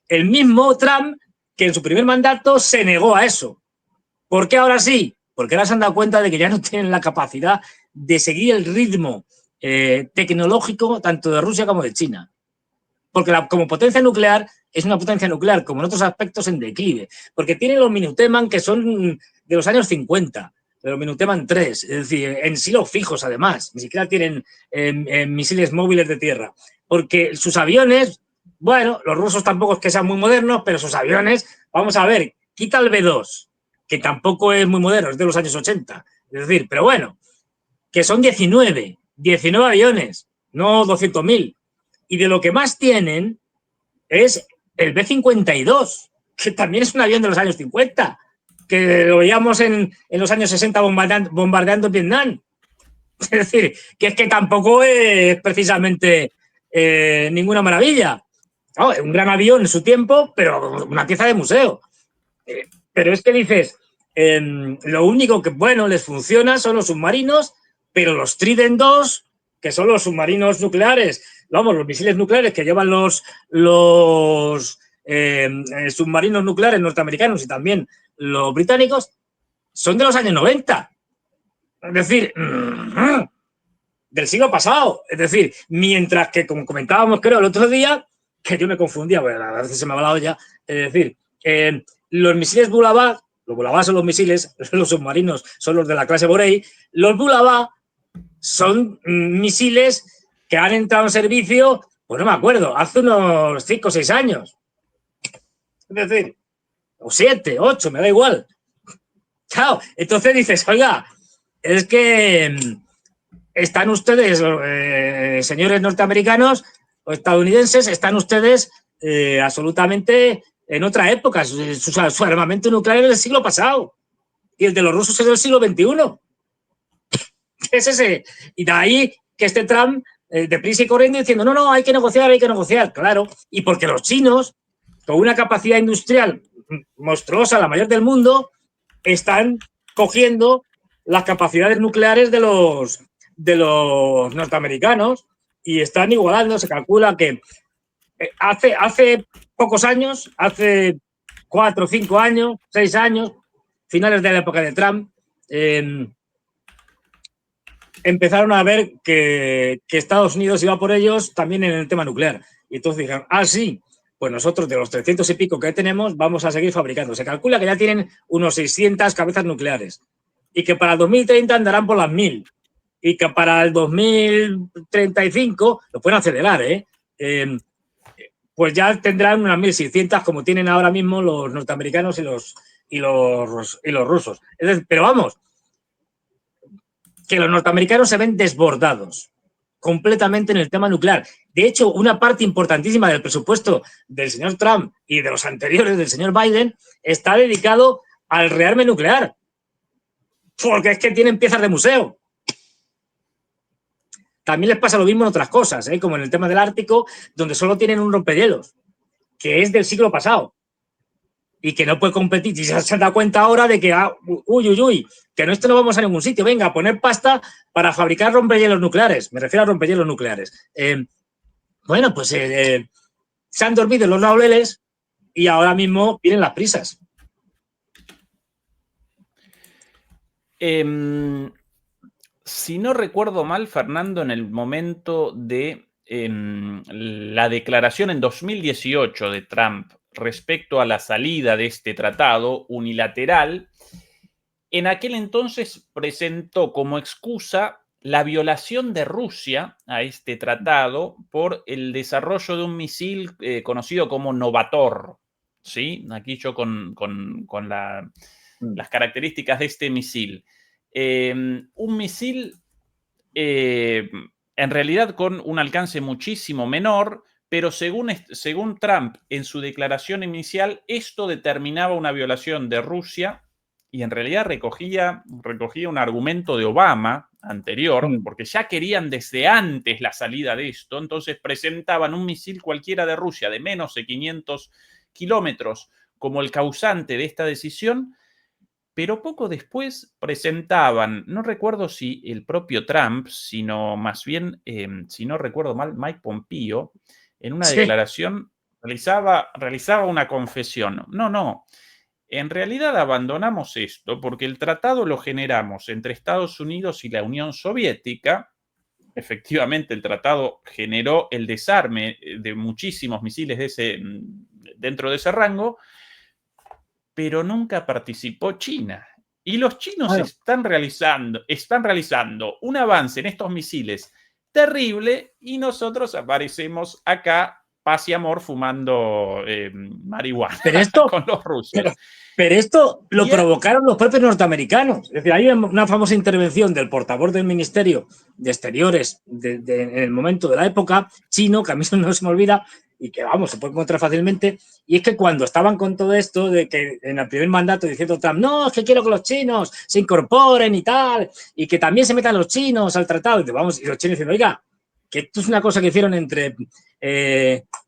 El mismo Trump que en su primer mandato se negó a eso. ¿Por qué ahora sí? Porque ahora se han dado cuenta de que ya no tienen la capacidad de seguir el ritmo tecnológico tanto de Rusia como de China. Porque como potencia nuclear es una potencia nuclear, como en otros aspectos, en declive. Porque tienen los Minuteman que son de los años 50, de los Minuteman 3, es decir, en silos fijos además, ni siquiera tienen misiles móviles de tierra. Porque sus aviones, bueno, los rusos tampoco es que sean muy modernos, pero sus aviones, vamos a ver, quita el B2, que tampoco es muy moderno, es de los años 80. Es decir, pero bueno, que son 19 aviones, no 200.000. Y de lo que más tienen es el B-52, que también es un avión de los años 50, que lo veíamos en los años 60 bombardeando Vietnam. Es decir, que es que tampoco es precisamente ninguna maravilla. No, es un gran avión en su tiempo, pero una pieza de museo. Pero es que dices, lo único que, bueno, les funciona son los submarinos, pero los Trident 2, que son los submarinos nucleares, vamos, los misiles nucleares que llevan los submarinos nucleares norteamericanos y también los británicos, son de los años 90. Es decir, del siglo pasado. Es decir, mientras que, como comentábamos, creo, el otro día, que yo me confundía, porque a veces se me va la olla, es decir, los misiles Bulava, los Bulava son los misiles, los submarinos son los de la clase Borei, los Bulava son misiles que han entrado en servicio, pues no me acuerdo, hace unos 5 o 6 años. Es decir, o 7, 8, me da igual. Claro, entonces dices, oiga, es que están ustedes, señores norteamericanos o estadounidenses, están ustedes absolutamente en otra época. Su armamento nuclear es del siglo pasado y el de los rusos es del siglo XXI. Es ese. Y de ahí que este Trump deprisa y corriendo diciendo, no, hay que negociar, claro. Y porque los chinos, con una capacidad industrial monstruosa, la mayor del mundo, están cogiendo las capacidades nucleares de los norteamericanos y están igualando. Se calcula que hace pocos años, hace 4, 5 años, 6 años, finales de la época de Trump, empezaron a ver que Estados Unidos iba por ellos también en el tema nuclear. Y entonces dijeron, sí, pues nosotros de los 300 y pico que tenemos vamos a seguir fabricando. Se calcula que ya tienen unos 600 cabezas nucleares y que para el 2030 andarán por las 1000 y que para el 2035 lo pueden acelerar, pues ya tendrán unas 1600 como tienen ahora mismo los norteamericanos y los rusos. Es decir, pero vamos, que los norteamericanos se ven desbordados completamente en el tema nuclear. De hecho, una parte importantísima del presupuesto del señor Trump y de los anteriores del señor Biden está dedicado al rearme nuclear, porque es que tienen piezas de museo. También les pasa lo mismo en otras cosas, como en el tema del Ártico, donde solo tienen un rompehielos, que es del siglo pasado. y que no puede competir. Y se da cuenta ahora de que, uy, que no, esto no vamos a ningún sitio. Venga, a poner pasta para fabricar rompehielos nucleares. Me refiero a rompehielos nucleares. Bueno, pues se han dormido los laureles y ahora mismo vienen las prisas. Si no recuerdo mal, Fernando, en el momento de la declaración en 2018 de Trump respecto a la salida de este tratado unilateral, en aquel entonces presentó como excusa la violación de Rusia a este tratado por el desarrollo de un misil conocido como Novator. ¿Sí? Aquí yo con las características de este misil. Un misil en realidad con un alcance muchísimo menor, pero según Trump en su declaración inicial, esto determinaba una violación de Rusia y en realidad recogía un argumento de Obama anterior, porque ya querían desde antes la salida de esto, entonces presentaban un misil cualquiera de Rusia de menos de 500 kilómetros como el causante de esta decisión, pero poco después presentaban, no recuerdo si el propio Trump, sino más bien, si no recuerdo mal, Mike Pompeo, en una declaración realizaba una confesión. No, en realidad abandonamos esto porque el tratado lo generamos entre Estados Unidos y la Unión Soviética. Efectivamente, el tratado generó el desarme de muchísimos misiles dentro de ese rango, pero nunca participó China. Y los chinos están realizando un avance en estos misiles terrible y nosotros aparecemos acá, paz y amor, fumando marihuana con los rusos. Pero esto lo provocaron los propios norteamericanos. Es decir, hay una famosa intervención del portavoz del Ministerio de Exteriores en el momento de la época, chino, que a mí no se me olvida, y que, vamos, se puede encontrar fácilmente, y es que cuando estaban con todo esto de que en el primer mandato diciendo Trump, no, es que quiero que los chinos se incorporen y tal, y que también se metan los chinos al tratado, y los chinos diciendo, oiga, que esto es una cosa que hicieron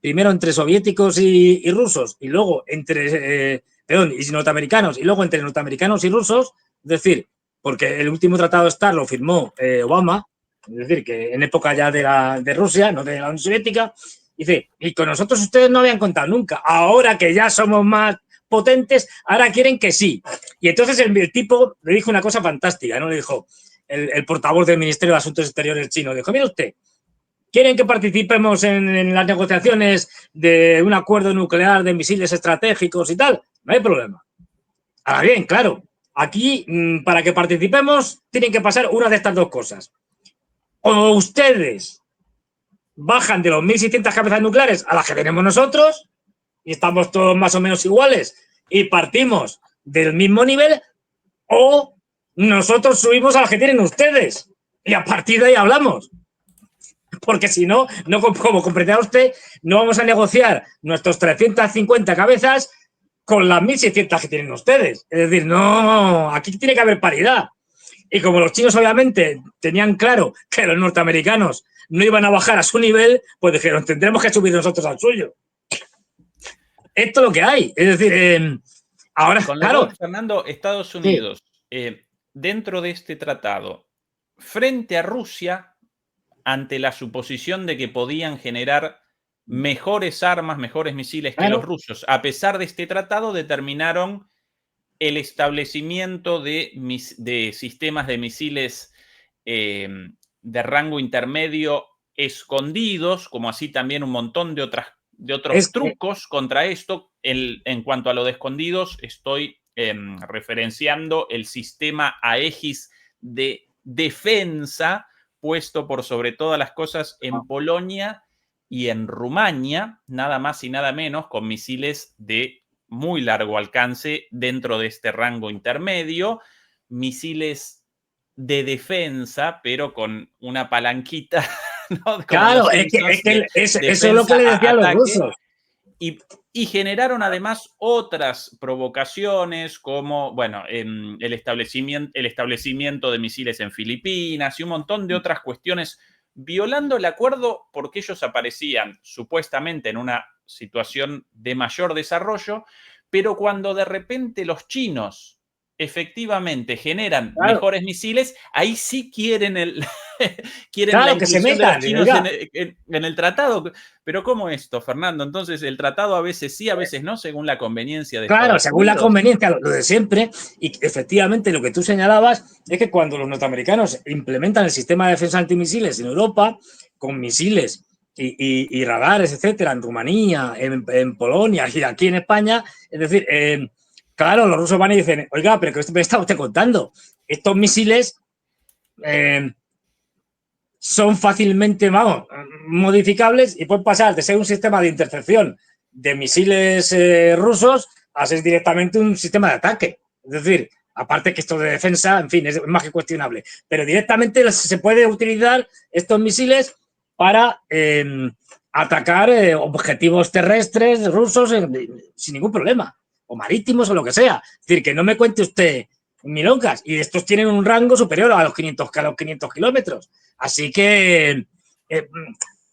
primero entre soviéticos y rusos, y luego entre, y norteamericanos, y luego entre norteamericanos y rusos, es decir, porque el último tratado START lo firmó Obama, es decir, que en época ya de Rusia, no de la Unión Soviética, dice, y con nosotros ustedes no habían contado nunca, ahora que ya somos más potentes, ahora quieren que sí. Y entonces el tipo le dijo una cosa fantástica, ¿no? Le dijo el portavoz del Ministerio de Asuntos Exteriores chino, dijo, mire usted, ¿quieren que participemos en las negociaciones de un acuerdo nuclear de misiles estratégicos y tal? No hay problema. Ahora bien, claro, aquí para que participemos tienen que pasar una de estas dos cosas. O ustedes bajan de los 1.600 cabezas nucleares a las que tenemos nosotros y estamos todos más o menos iguales y partimos del mismo nivel, o nosotros subimos a las que tienen ustedes y a partir de ahí hablamos. Porque si no, como comprenderá usted, no vamos a negociar nuestros 350 cabezas con las 1.600 que tienen ustedes. Es decir, no, aquí tiene que haber paridad. Y como los chinos obviamente tenían claro que los norteamericanos no iban a bajar a su nivel, pues dijeron, tendremos que subir nosotros al suyo. Esto es lo que hay. Es decir, ahora, con claro. Cual, Fernando, Estados Unidos, dentro de este tratado, frente a Rusia, ante la suposición de que podían generar mejores armas, mejores misiles que los rusos, a pesar de este tratado, determinaron el establecimiento de sistemas de misiles de rango intermedio escondidos, como así también un montón de otros trucos contra esto. En cuanto a lo de escondidos, estoy referenciando el sistema Aegis de defensa puesto por sobre todas las cosas en Polonia y en Rumania, nada más y nada menos, con misiles de muy largo alcance dentro de este rango intermedio, misiles de defensa, pero con una palanquita, ¿no? Claro, eso es lo que le decían los rusos. Y generaron además otras provocaciones como, bueno, el establecimiento de misiles en Filipinas y un montón de otras cuestiones, violando el acuerdo porque ellos aparecían supuestamente en una situación de mayor desarrollo, pero cuando de repente los chinos efectivamente generan Claro, mejores misiles, ahí sí quieren, quieren la claro, que se inclusión de los metan. chinos Oiga, en el tratado. Pero ¿cómo esto, Fernando? Entonces, el tratado a veces sí, a veces no, según la conveniencia de claro, Estados según la Unidos. conveniencia, lo de siempre, y efectivamente lo que tú señalabas es que cuando los norteamericanos implementan el sistema de defensa antimisiles en Europa, con misiles y radares, etcétera, en Rumanía, en Polonia y aquí en España, es decir, claro, los rusos van y dicen, oiga, pero ¿qué me está usted contando? Estos misiles son fácilmente, vamos, modificables y pueden pasar de ser un sistema de intercepción de misiles rusos a ser directamente un sistema de ataque. Es decir, aparte que esto de defensa, en fin, es más que cuestionable, pero directamente se puede utilizar estos misiles para atacar objetivos terrestres rusos sin ningún problema, o marítimos o lo que sea. Es decir, que no me cuente usted milongas, y estos tienen un rango superior a los 500 kilómetros. Así que, o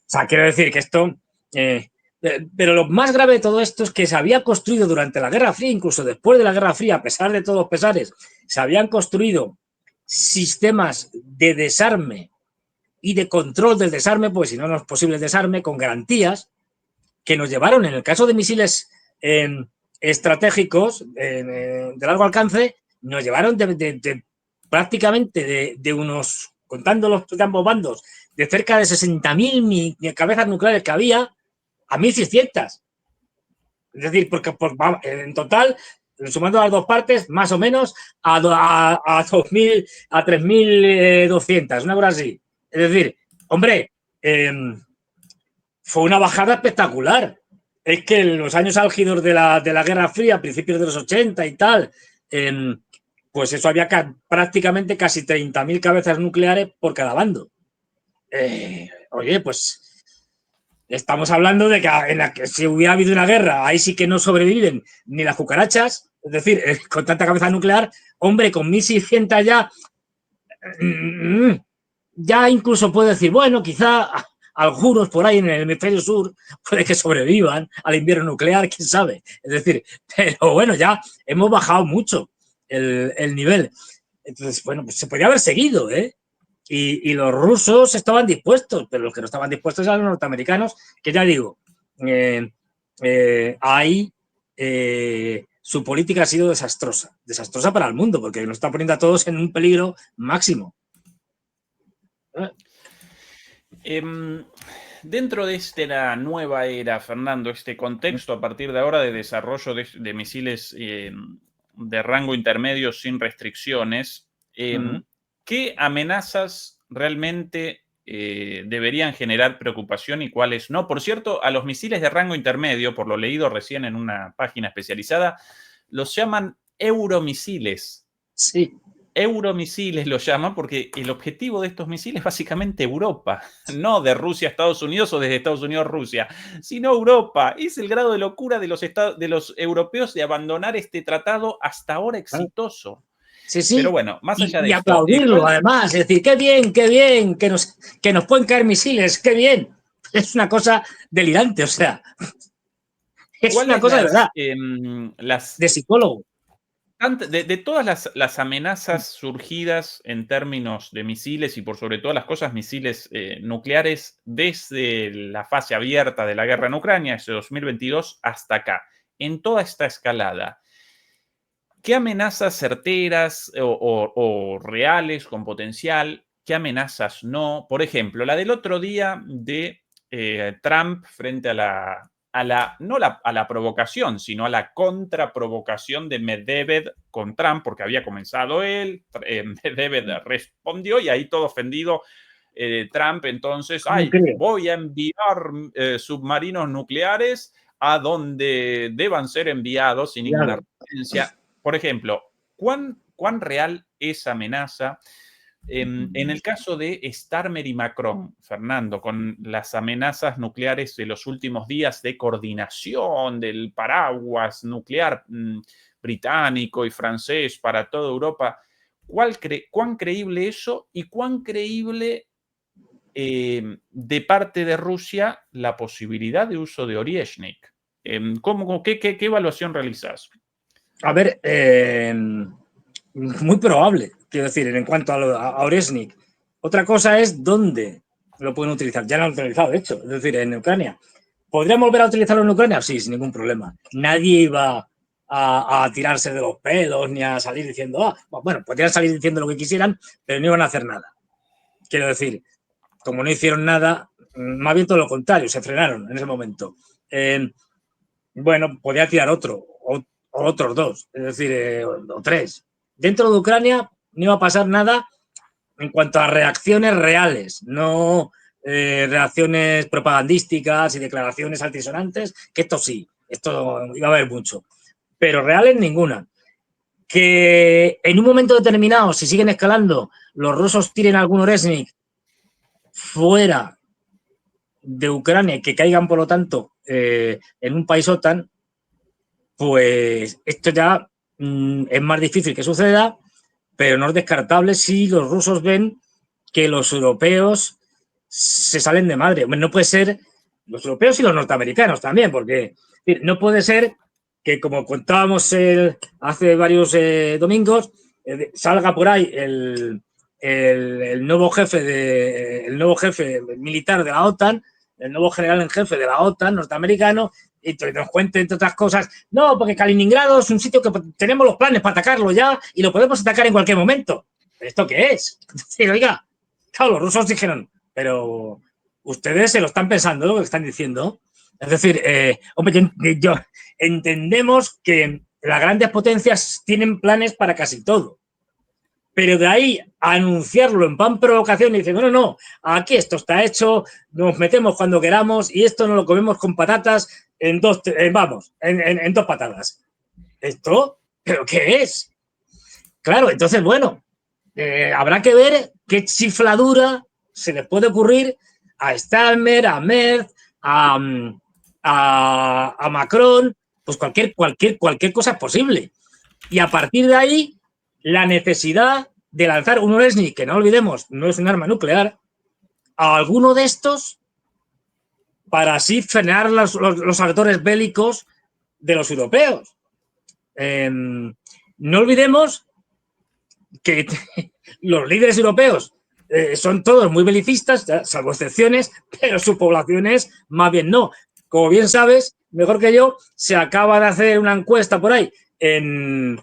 sea, quiero decir que esto, pero lo más grave de todo esto es que se había construido durante la Guerra Fría, incluso después de la Guerra Fría, a pesar de todos los pesares, se habían construido sistemas de desarme y de control del desarme, pues si no, no es posible el desarme, con garantías que nos llevaron, en el caso de misiles estratégicos de largo alcance, nos llevaron prácticamente de unos, contando los de ambos bandos, de cerca de 60.000 cabezas nucleares que había a 1.600. Es decir, porque en total, sumando las dos partes, más o menos a 2.000, a 3.200, una cosa así. Es decir, hombre, fue una bajada espectacular. Es que en los años álgidos de la Guerra Fría, a principios de los 80 y tal, pues eso había prácticamente casi 30.000 cabezas nucleares por cada bando. Oye, pues estamos hablando de que en la que si hubiera habido una guerra, ahí sí que no sobreviven ni las cucarachas, es decir, con tanta cabeza nuclear, hombre, con 1.600 ya, ya incluso puedo decir, bueno, quizá algunos por ahí en el hemisferio sur puede que sobrevivan al invierno nuclear, quién sabe. Es decir, pero bueno, ya hemos bajado mucho el nivel. Entonces, bueno, pues se podría haber seguido, ¿eh? Y los rusos estaban dispuestos, pero los que no estaban dispuestos eran los norteamericanos, que ya digo, ahí su política ha sido desastrosa, desastrosa para el mundo, porque nos está poniendo a todos en un peligro máximo. Dentro de esta nueva era, Fernando, este contexto a partir de ahora de desarrollo de misiles de rango intermedio sin restricciones, ¿qué amenazas realmente deberían generar preocupación y cuáles no? Por cierto, a los misiles de rango intermedio, por lo leído recién en una página especializada, los llaman euromisiles. Sí. Euromisiles lo llaman porque el objetivo de estos misiles es básicamente Europa, no de Rusia a Estados Unidos o desde Estados Unidos a Rusia, sino Europa. Es el grado de locura de los europeos de abandonar este tratado hasta ahora exitoso. Sí, Pero sí. bueno, más allá de Y esto, aplaudirlo, además. Es decir, qué bien, que nos pueden caer misiles, qué bien. Es una cosa delirante, o sea, es una ¿cuáles cosa de verdad, las de psicólogo. de todas las amenazas surgidas en términos de misiles y por sobre todas las cosas misiles nucleares desde la fase abierta de la guerra en Ucrania, ese 2022, hasta acá, en toda esta escalada, ¿qué amenazas certeras o reales con potencial? ¿Qué amenazas no? Por ejemplo, la del otro día de Trump frente a la provocación, sino a la contraprovocación de Medvedev con Trump, porque había comenzado él, Medvedev respondió y ahí todo ofendido. Trump entonces, ay, voy a enviar submarinos nucleares a donde deban ser enviados sin ninguna referencia. Por ejemplo, ¿cuán real es amenaza? En el caso de Starmer y Macron, Fernando, con las amenazas nucleares de los últimos días de coordinación del paraguas nuclear británico y francés para toda Europa, ¿cuán creíble eso y cuán creíble de parte de Rusia la posibilidad de uso de Oryezhnik? ¿Qué evaluación realizás? A ver, muy probable, quiero decir, en cuanto a Oresnik. Otra cosa es dónde lo pueden utilizar. Ya lo han utilizado, de hecho, es decir, en Ucrania. ¿Podrían volver a utilizarlo en Ucrania? Sí, sin ningún problema. Nadie iba a tirarse de los pelos ni a salir diciendo, bueno, podrían salir diciendo lo que quisieran, pero no iban a hacer nada. Quiero decir, como no hicieron nada, más bien todo lo contrario, se frenaron en ese momento. Bueno, podría tirar otro, o otros dos, es decir, o tres. Dentro de Ucrania no iba a pasar nada en cuanto a reacciones reales, no reacciones propagandísticas y declaraciones altisonantes, que esto sí, esto iba a haber mucho, pero reales ninguna. Que en un momento determinado, si siguen escalando, los rusos tiren algún Oresnik fuera de Ucrania y que caigan, por lo tanto, en un país OTAN, pues esto ya es más difícil que suceda, pero no es descartable si los rusos ven que los europeos se salen de madre. No puede ser los europeos y los norteamericanos también, porque no puede ser que, como contábamos hace varios domingos, salga por ahí el nuevo jefe el nuevo jefe militar de la OTAN, el nuevo general en jefe de la OTAN norteamericano, y nos cuente, entre otras cosas, no, porque Kaliningrado es un sitio que tenemos los planes para atacarlo ya y lo podemos atacar en cualquier momento. ¿Esto qué es? Sí, oiga, claro, los rusos dijeron, pero ustedes se lo están pensando lo que están diciendo. Es decir, hombre, yo entendemos que las grandes potencias tienen planes para casi todo. Pero de ahí a anunciarlo en plan provocación y diciendo, no, aquí esto está hecho, nos metemos cuando queramos y esto no lo comemos con patatas en dos patadas. ¿Esto? ¿Pero qué es? Claro, entonces, bueno, habrá que ver qué chifladura se les puede ocurrir a Steinmeier, a Merz, a Macron, pues cualquier cosa es posible. Y a partir de ahí, la necesidad de lanzar un Oresnik, que no olvidemos, no es un arma nuclear, a alguno de estos para así frenar los actores bélicos de los europeos. No olvidemos que los líderes europeos son todos muy belicistas, salvo excepciones, pero su población es más bien no. Como bien sabes, mejor que yo, se acaba de hacer una encuesta por ahí en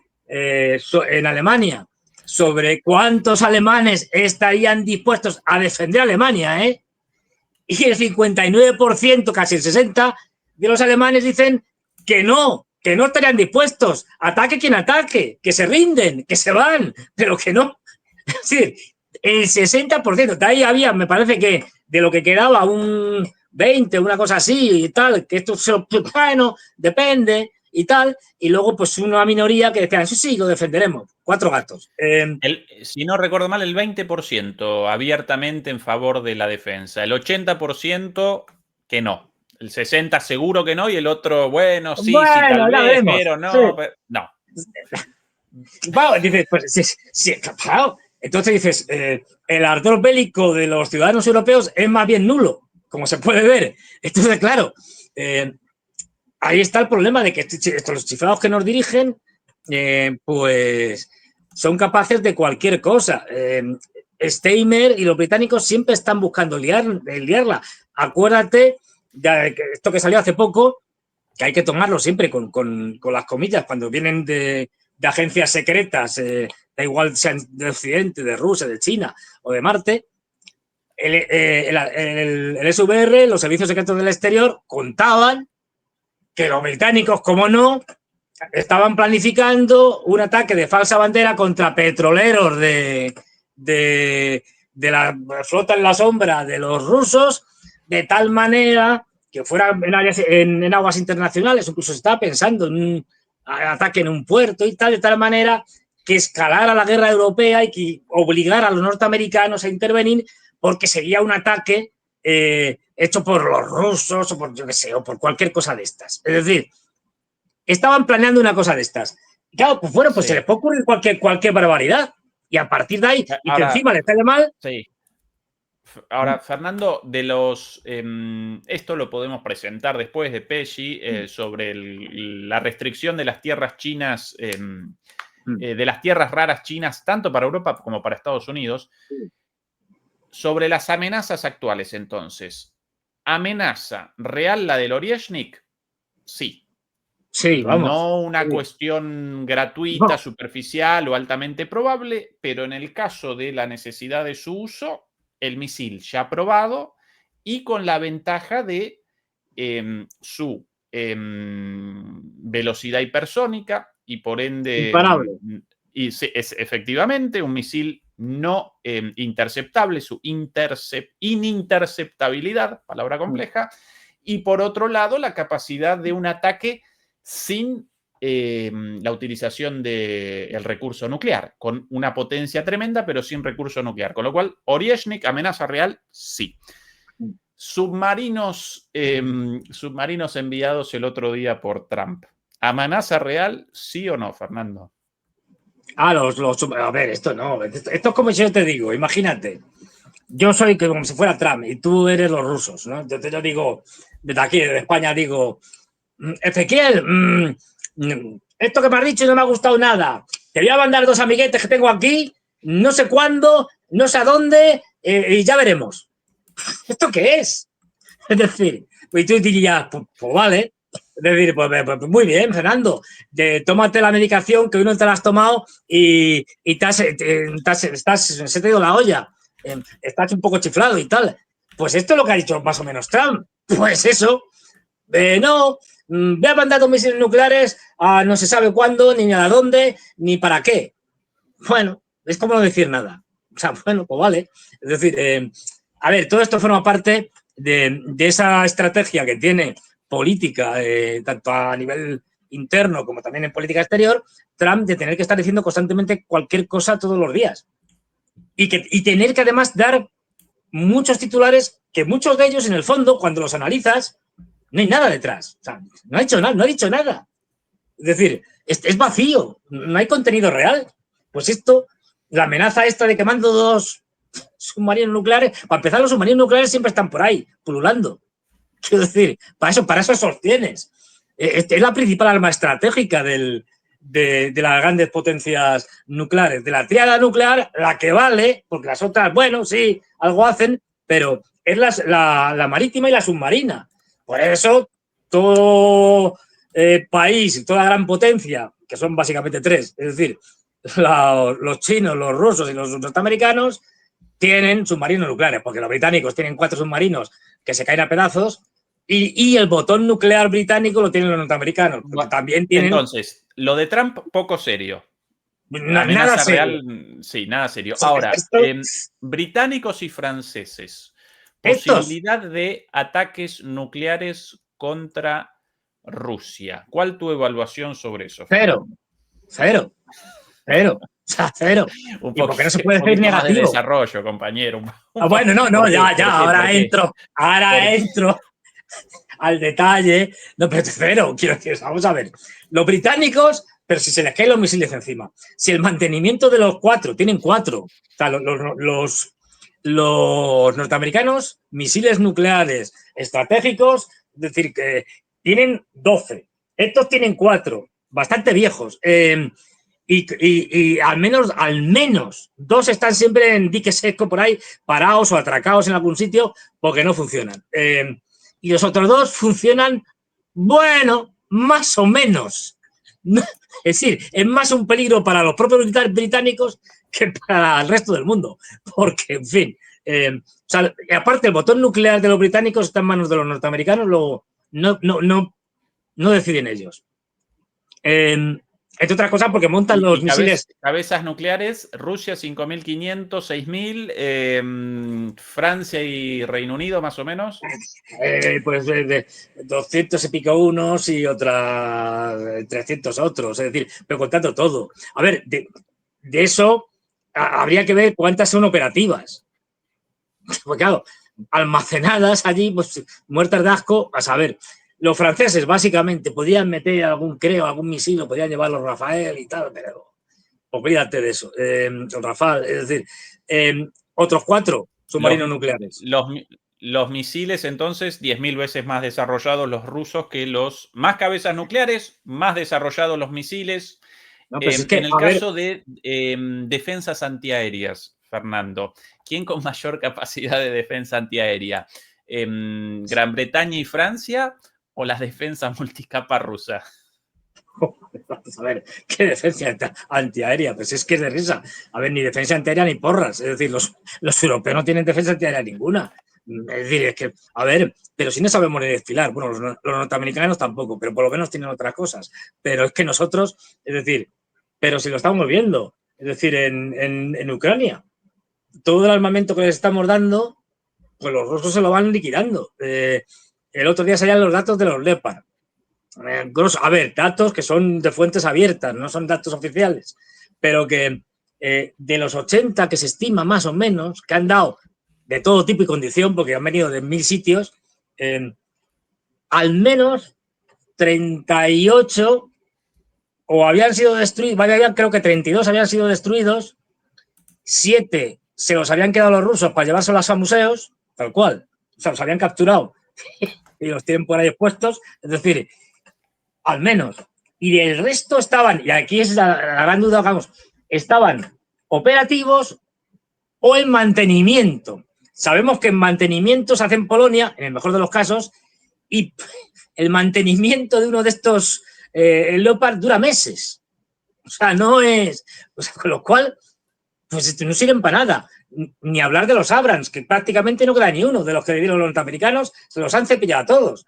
Alemania sobre cuántos alemanes estarían dispuestos a defender a Alemania, ¿eh? Y el 59%, casi el 60%, de los alemanes dicen que no estarían dispuestos. Ataque quien ataque, que se rinden, que se van, pero que no. Es decir, el 60%, de ahí había, me parece que de lo que quedaba un 20, una cosa así y tal, que esto bueno, depende y tal, y luego pues una minoría que decían, sí, lo defenderemos, 4 gatos. Si no recuerdo mal, el 20% abiertamente en favor de la defensa, el 80% que no, el 60% seguro que no y el otro, bueno, sí, tal vez, pero no, sí. No. Bueno, dices, pues sí, claro. Entonces dices, el ardor bélico de los ciudadanos europeos es más bien nulo, como se puede ver. Entonces, claro, ahí está el problema de que los chiflados que nos dirigen, pues son capaces de cualquier cosa. Steinmeier y los británicos siempre están buscando liarla. Acuérdate de esto que salió hace poco, que hay que tomarlo siempre con las comillas, cuando vienen de agencias secretas, da igual sean de Occidente, de Rusia, de China o de Marte. El SVR, los servicios secretos del exterior, contaban que los británicos, como no, estaban planificando un ataque de falsa bandera contra petroleros de la flota en la sombra de los rusos, de tal manera que fuera en aguas internacionales, incluso se estaba pensando en un ataque en un puerto y tal, de tal manera que escalara la guerra europea y que obligara a los norteamericanos a intervenir porque sería un ataque hecho por los rusos o por, yo qué sé, o por cualquier cosa de estas. Es decir, estaban planeando una cosa de estas. Claro, pues bueno, pues sí, se les puede ocurrir cualquier barbaridad. Y a partir de ahí, y ahora, que encima les sale mal, sí. Ahora, Fernando, de los esto lo podemos presentar después de Pesci sobre la restricción de las tierras chinas, de las tierras raras chinas, tanto para Europa como para Estados Unidos. Sobre las amenazas actuales, entonces, ¿amenaza real la del Orieshnik? Sí. Sí, vamos. No una Sí. cuestión gratuita, No. superficial o altamente probable, pero en el caso de la necesidad de su uso, el misil ya aprobado y con la ventaja de su velocidad hipersónica y por ende, Imparable. y es efectivamente un misil no interceptable, su ininterceptabilidad, palabra compleja, y por otro lado la capacidad de un ataque sin la utilización del recurso nuclear, con una potencia tremenda, pero sin recurso nuclear. Con lo cual, Orieshnik, amenaza real, sí. Submarinos enviados el otro día por Trump. ¿Amenaza real, sí o no, Fernando? A ver, esto no. Esto es como si yo te digo, imagínate. Yo soy como si fuera Trump y tú eres los rusos, ¿no? Entonces yo digo, desde aquí, desde España, digo, Ezequiel, esto que me has dicho no me ha gustado nada. Te voy a mandar 2 amiguetes que tengo aquí, no sé cuándo, no sé a dónde, y ya veremos. ¿Esto qué es? Es decir, pues tú dirías, pues vale. Es decir, pues muy bien, Fernando. Tómate la medicación que hoy no te la has tomado y se te ha ido la olla. Estás un poco chiflado y tal. Pues esto es lo que ha dicho más o menos Trump. Pues eso. No, voy a mandar 2 misiles nucleares a no se sabe cuándo, ni a dónde, ni para qué. Bueno, es como no decir nada. O sea, bueno, pues vale. Es decir, a ver, todo esto forma parte de esa estrategia que tiene política, tanto a nivel interno como también en política exterior, Trump, de tener que estar diciendo constantemente cualquier cosa todos los días. Y tener que además dar muchos titulares que muchos de ellos, en el fondo, cuando los analizas, no hay nada detrás. O sea, no ha hecho nada, no ha dicho nada. Es decir, es vacío, no hay contenido real. Pues esto, la amenaza esta de que mando 2 submarinos nucleares, para empezar, los submarinos nucleares siempre están por ahí, pululando. Quiero decir, para eso sostienes. Es la principal arma estratégica de las grandes potencias nucleares. De la tríada nuclear, la que vale, porque las otras, bueno, sí, algo hacen, pero es la marítima y la submarina. Por eso, todo país, toda gran potencia, que son básicamente 3, es decir, los chinos, los rusos y los norteamericanos, tienen submarinos nucleares, porque los británicos tienen 4 submarinos que se caen a pedazos y el botón nuclear británico lo tienen los norteamericanos, porque también tienen... Entonces, lo de Trump, poco serio. Nada Amenaza serio. real, sí, nada serio. Ahora, británicos y franceses, Estos, posibilidad de ataques nucleares contra Rusia. ¿Cuál tu evaluación sobre eso, cero, Fernando? cero, cero, o sea, cero. Un Y porque no se puede un decir poquito más de negativo. desarrollo, compañero. Bueno, no, ¿Por qué? ya, ¿Por qué? ¿Por qué? ahora ¿Por qué? entro al detalle. No, pero cero, quiero decir, vamos a ver. Los británicos, pero si se les caen los misiles encima, si el mantenimiento de los 4, tienen 4, o sea, los norteamericanos, misiles nucleares estratégicos, es decir, que tienen 12. Estos tienen 4, bastante viejos. Y al menos 2 están siempre en dique seco por ahí, parados o atracados en algún sitio porque no funcionan. Y los otros 2 funcionan, bueno, más o menos. Es decir, es más un peligro para los propios británicos que para el resto del mundo. Porque, en fin, o sea, aparte el botón nuclear de los británicos está en manos de los norteamericanos, no deciden ellos. Entre otras cosas porque montan los misiles. Cabezas nucleares, Rusia 5.500, 6.000, Francia y Reino Unido más o menos. Pues de 200 y pico unos y otras 300 otros, es decir, pero contando todo. A ver, de eso habría que ver cuántas son operativas. Pues claro, almacenadas allí, pues muertas de asco, a saber. Los franceses, básicamente, podían meter algún misil, o podían llevar los Rafael y tal, pero olvídate de eso. Los Rafale, es decir, otros 4 submarinos nucleares. Los misiles, entonces, 10.000 veces más desarrollados los rusos que los... Más cabezas nucleares, más desarrollados los misiles. No, pues es que, en el caso de defensas antiaéreas, Fernando, ¿quién con mayor capacidad de defensa antiaérea? ¿Gran Bretaña y Francia o las defensas multicapa rusas? Vamos a ver, ¿qué defensa antiaérea? Pues es que es de risa. A ver, ni defensa antiaérea ni porras. Es decir, los europeos no tienen defensa antiaérea ninguna. Es decir, es que, a ver, pero si no sabemos ni desfilar. Bueno, los norteamericanos tampoco, pero por lo menos tienen otras cosas. Pero es que nosotros, es decir, pero si lo estamos viendo, es decir, en Ucrania, todo el armamento que les estamos dando, pues los rusos se lo van liquidando. El otro día salían los datos de los Leopard. A ver, datos que son de fuentes abiertas, no son datos oficiales, pero que de los 80 que se estima más o menos, que han dado de todo tipo y condición, porque han venido de 1000 sitios, al menos 38 o habían sido destruidos, creo que 32 habían sido destruidos, 7 se los habían quedado los rusos para llevárselos a museos, tal cual, o sea, los habían capturado y los tienen por ahí expuestos, es decir, al menos. Y del resto estaban, y aquí es la gran duda, vamos, estaban operativos o en mantenimiento. Sabemos que en mantenimiento se hace en Polonia, en el mejor de los casos, y el mantenimiento de uno de estos Leopard dura meses. O sea, no es... O sea, con lo cual, pues no sirven para nada. Ni hablar de los Abrams, que prácticamente no queda ni uno de los que le dieron los norteamericanos, se los han cepillado a todos.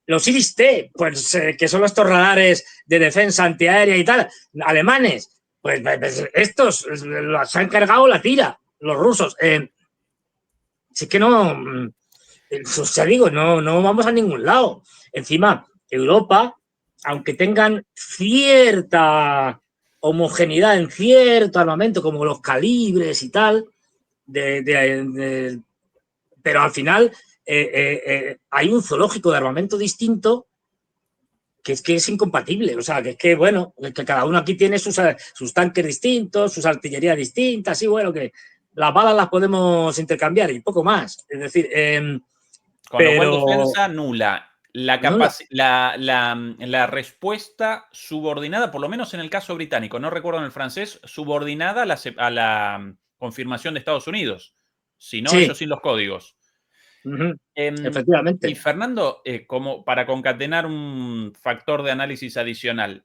Los Iris-T, pues que son estos radares de defensa antiaérea y tal, alemanes, pues estos los han cargado la tira, los rusos. Si es que no, pues ya digo, no vamos a ningún lado. Encima, Europa, aunque tengan cierta homogeneidad en cierto armamento, como los calibres y tal, pero al final hay un zoológico de armamento distinto que es incompatible. O sea, que es que, bueno, que cada uno aquí tiene sus tanques distintos, sus artillerías distintas, y bueno, que las balas las podemos intercambiar y poco más. Es decir, con lo cual, defensa nula. La respuesta subordinada, por lo menos en el caso británico, no recuerdo en el francés, subordinada a la confirmación de Estados Unidos. Si no, sí, ellos sin los códigos. Efectivamente. Y Fernando, como para concatenar un factor de análisis adicional,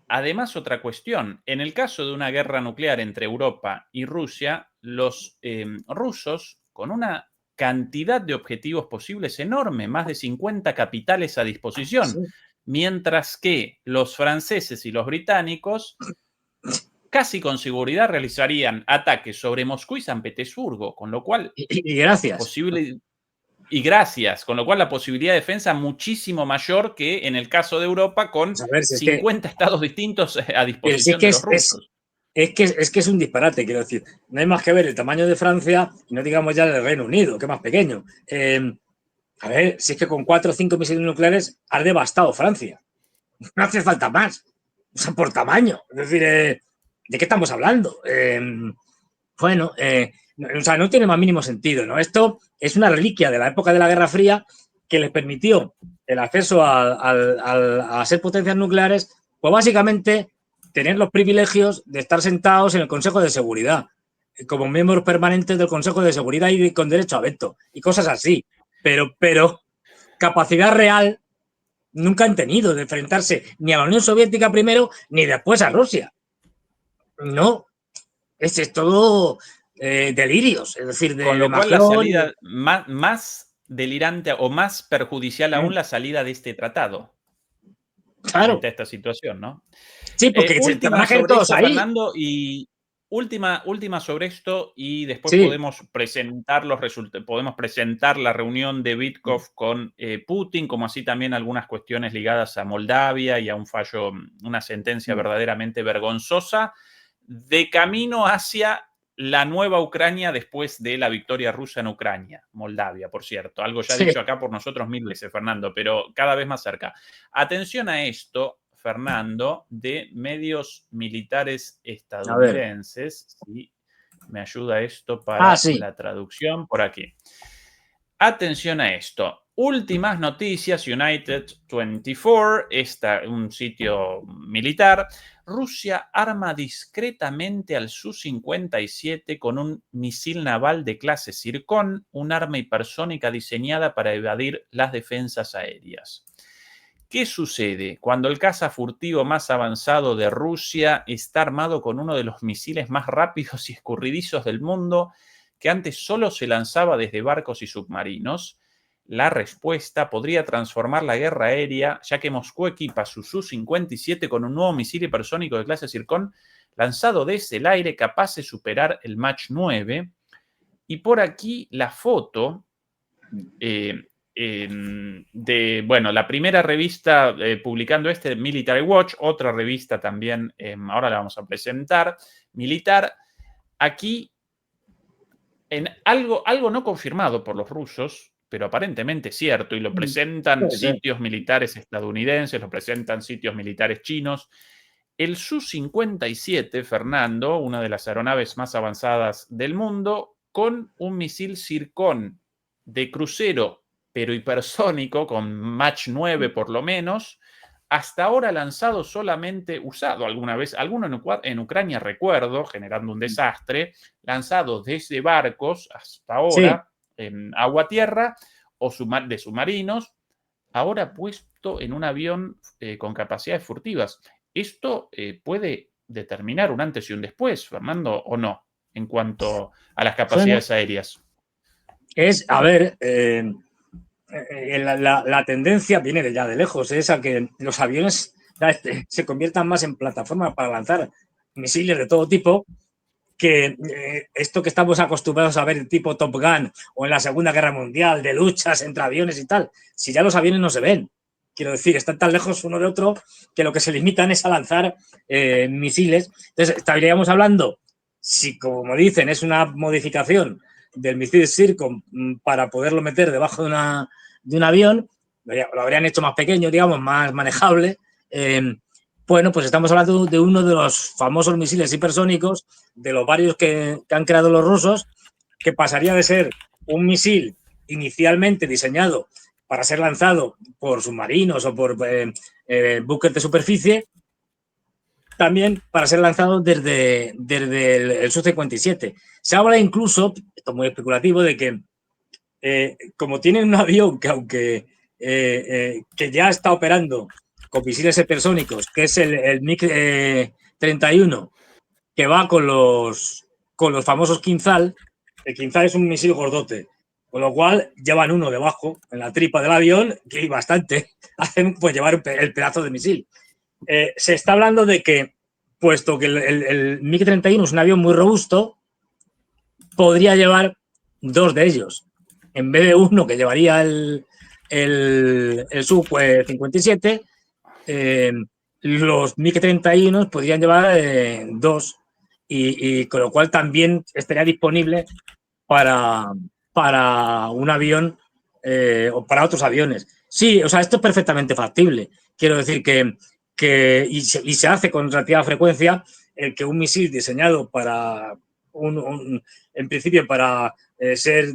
además otra cuestión, en el caso de una guerra nuclear entre Europa y Rusia, los rusos, con una cantidad de objetivos posibles enorme, más de 50 capitales a disposición, sí, mientras que los franceses y los británicos casi con seguridad realizarían ataques sobre Moscú y San Petersburgo, con lo cual... Y gracias. Con lo cual la posibilidad de defensa muchísimo mayor que en el caso de Europa con 50 estados distintos a disposición de los rusos. Es que es un disparate, quiero decir. No hay más que ver el tamaño de Francia y no digamos ya del Reino Unido, que es más pequeño. A ver, si es que con 4 o 5 misiles nucleares has devastado Francia. No hace falta más. O sea, por tamaño. Es decir, ¿de qué estamos hablando? Bueno, o sea, no tiene más mínimo sentido, ¿no? Esto es una reliquia de la época de la Guerra Fría que les permitió el acceso a ser potencias nucleares, pues básicamente tener los privilegios de estar sentados en el Consejo de Seguridad, como miembros permanentes del Consejo de Seguridad y con derecho a veto, y cosas así. Pero capacidad real nunca han tenido de enfrentarse ni a la Unión Soviética primero, ni después a Rusia. No, es todo delirios, es decir, con lo cual la salida más delirante o más perjudicial aún la salida de este tratado. Claro. Ante esta situación, ¿no? Sí, porque se van a caer todos ahí. Fernando, y última sobre esto, y después podemos presentar los resultados, podemos presentar la reunión de Witkoff con Putin, como así también algunas cuestiones ligadas a Moldavia y a un fallo, una sentencia verdaderamente vergonzosa, de camino hacia la nueva Ucrania después de la victoria rusa en Ucrania, Moldavia, por cierto. Algo ya dicho acá por nosotros 1000 veces, Fernando, pero cada vez más cerca. Atención a esto, Fernando, de medios militares estadounidenses, ¿sí? me ayuda esto para Sí. la traducción por aquí. Atención a esto. Últimas noticias, United 24, un sitio militar. Rusia arma discretamente al Su-57 con un misil naval de clase Zircon, un arma hipersónica diseñada para evadir las defensas aéreas. ¿Qué sucede cuando el caza furtivo más avanzado de Rusia está armado con uno de los misiles más rápidos y escurridizos del mundo, que antes solo se lanzaba desde barcos y submarinos? La respuesta podría transformar la guerra aérea, ya que Moscú equipa su Su-57 con un nuevo misil hipersónico de clase Zircon lanzado desde el aire capaz de superar el Mach 9. Y por aquí la foto la primera revista publicando Military Watch, otra revista también, ahora la vamos a presentar, militar. Aquí, en algo no confirmado por los rusos, pero aparentemente cierto, y lo presentan sitios militares estadounidenses, lo presentan sitios militares chinos. El Su-57, Fernando, una de las aeronaves más avanzadas del mundo, con un misil Zircon de crucero, pero hipersónico, con Mach 9 por lo menos, hasta ahora lanzado solamente, usado alguna vez, alguno en Ucrania recuerdo, generando un desastre, lanzado desde barcos hasta ahora, en agua-tierra, o de submarinos, ahora puesto en un avión con capacidades furtivas. ¿Esto puede determinar un antes y un después, Fernando, o no, en cuanto a las capacidades aéreas? La tendencia viene ya de lejos, es a que los aviones se conviertan más en plataforma para lanzar misiles de todo tipo, que esto que estamos acostumbrados a ver tipo Top Gun o en la Segunda Guerra Mundial, de luchas entre aviones y tal, si ya los aviones no se ven. Quiero decir, están tan lejos uno de otro que lo que se limitan es a lanzar misiles. Entonces, estaríamos hablando, si como dicen, es una modificación del misil Zircon para poderlo meter debajo de un avión, lo habrían hecho más pequeño, digamos, más manejable. Bueno, pues estamos hablando de uno de los famosos misiles hipersónicos, de los varios que han creado los rusos, que pasaría de ser un misil inicialmente diseñado para ser lanzado por submarinos o por buques de superficie, también para ser lanzado desde el Su-57. Se habla incluso, esto es muy especulativo, de que como tienen un avión que aunque que ya está operando con misiles hipersónicos, que es el MiG-31, que va con los famosos Kinzhal. El Kinzhal es un misil gordote, con lo cual llevan uno debajo, en la tripa del avión, que hay bastante, hacen pues llevar el pedazo de misil. Se está hablando de que, puesto que el MiG-31 es un avión muy robusto, podría llevar dos de ellos, en vez de uno que llevaría el Su-57, los MiG-31 podrían llevar dos, y con lo cual también estaría disponible para un avión o para otros aviones. Sí, o sea, esto es perfectamente factible. Quiero decir y se hace con relativa frecuencia el que un misil diseñado para en principio para ser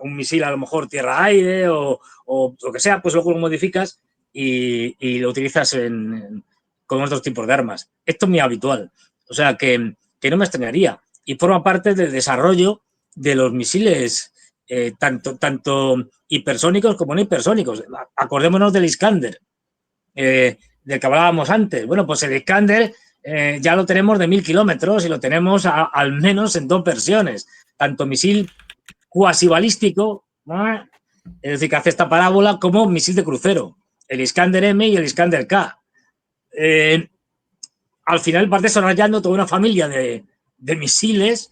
un misil a lo mejor tierra-aire o lo que sea, pues luego lo modificas y lo utilizas con otros tipos de armas. Esto es muy habitual. O sea, que no me extrañaría. Y forma parte del desarrollo de los misiles, tanto hipersónicos como no hipersónicos. Acordémonos del Iskander, del que hablábamos antes. Bueno, pues el Iskander ya lo tenemos de 1000 kilómetros y lo tenemos al menos en dos versiones. Tanto misil cuasi balístico, es decir, que hace esta parábola, como misil de crucero. El Iskander M y el Iskander K. Al final parte desarrollando toda una familia de misiles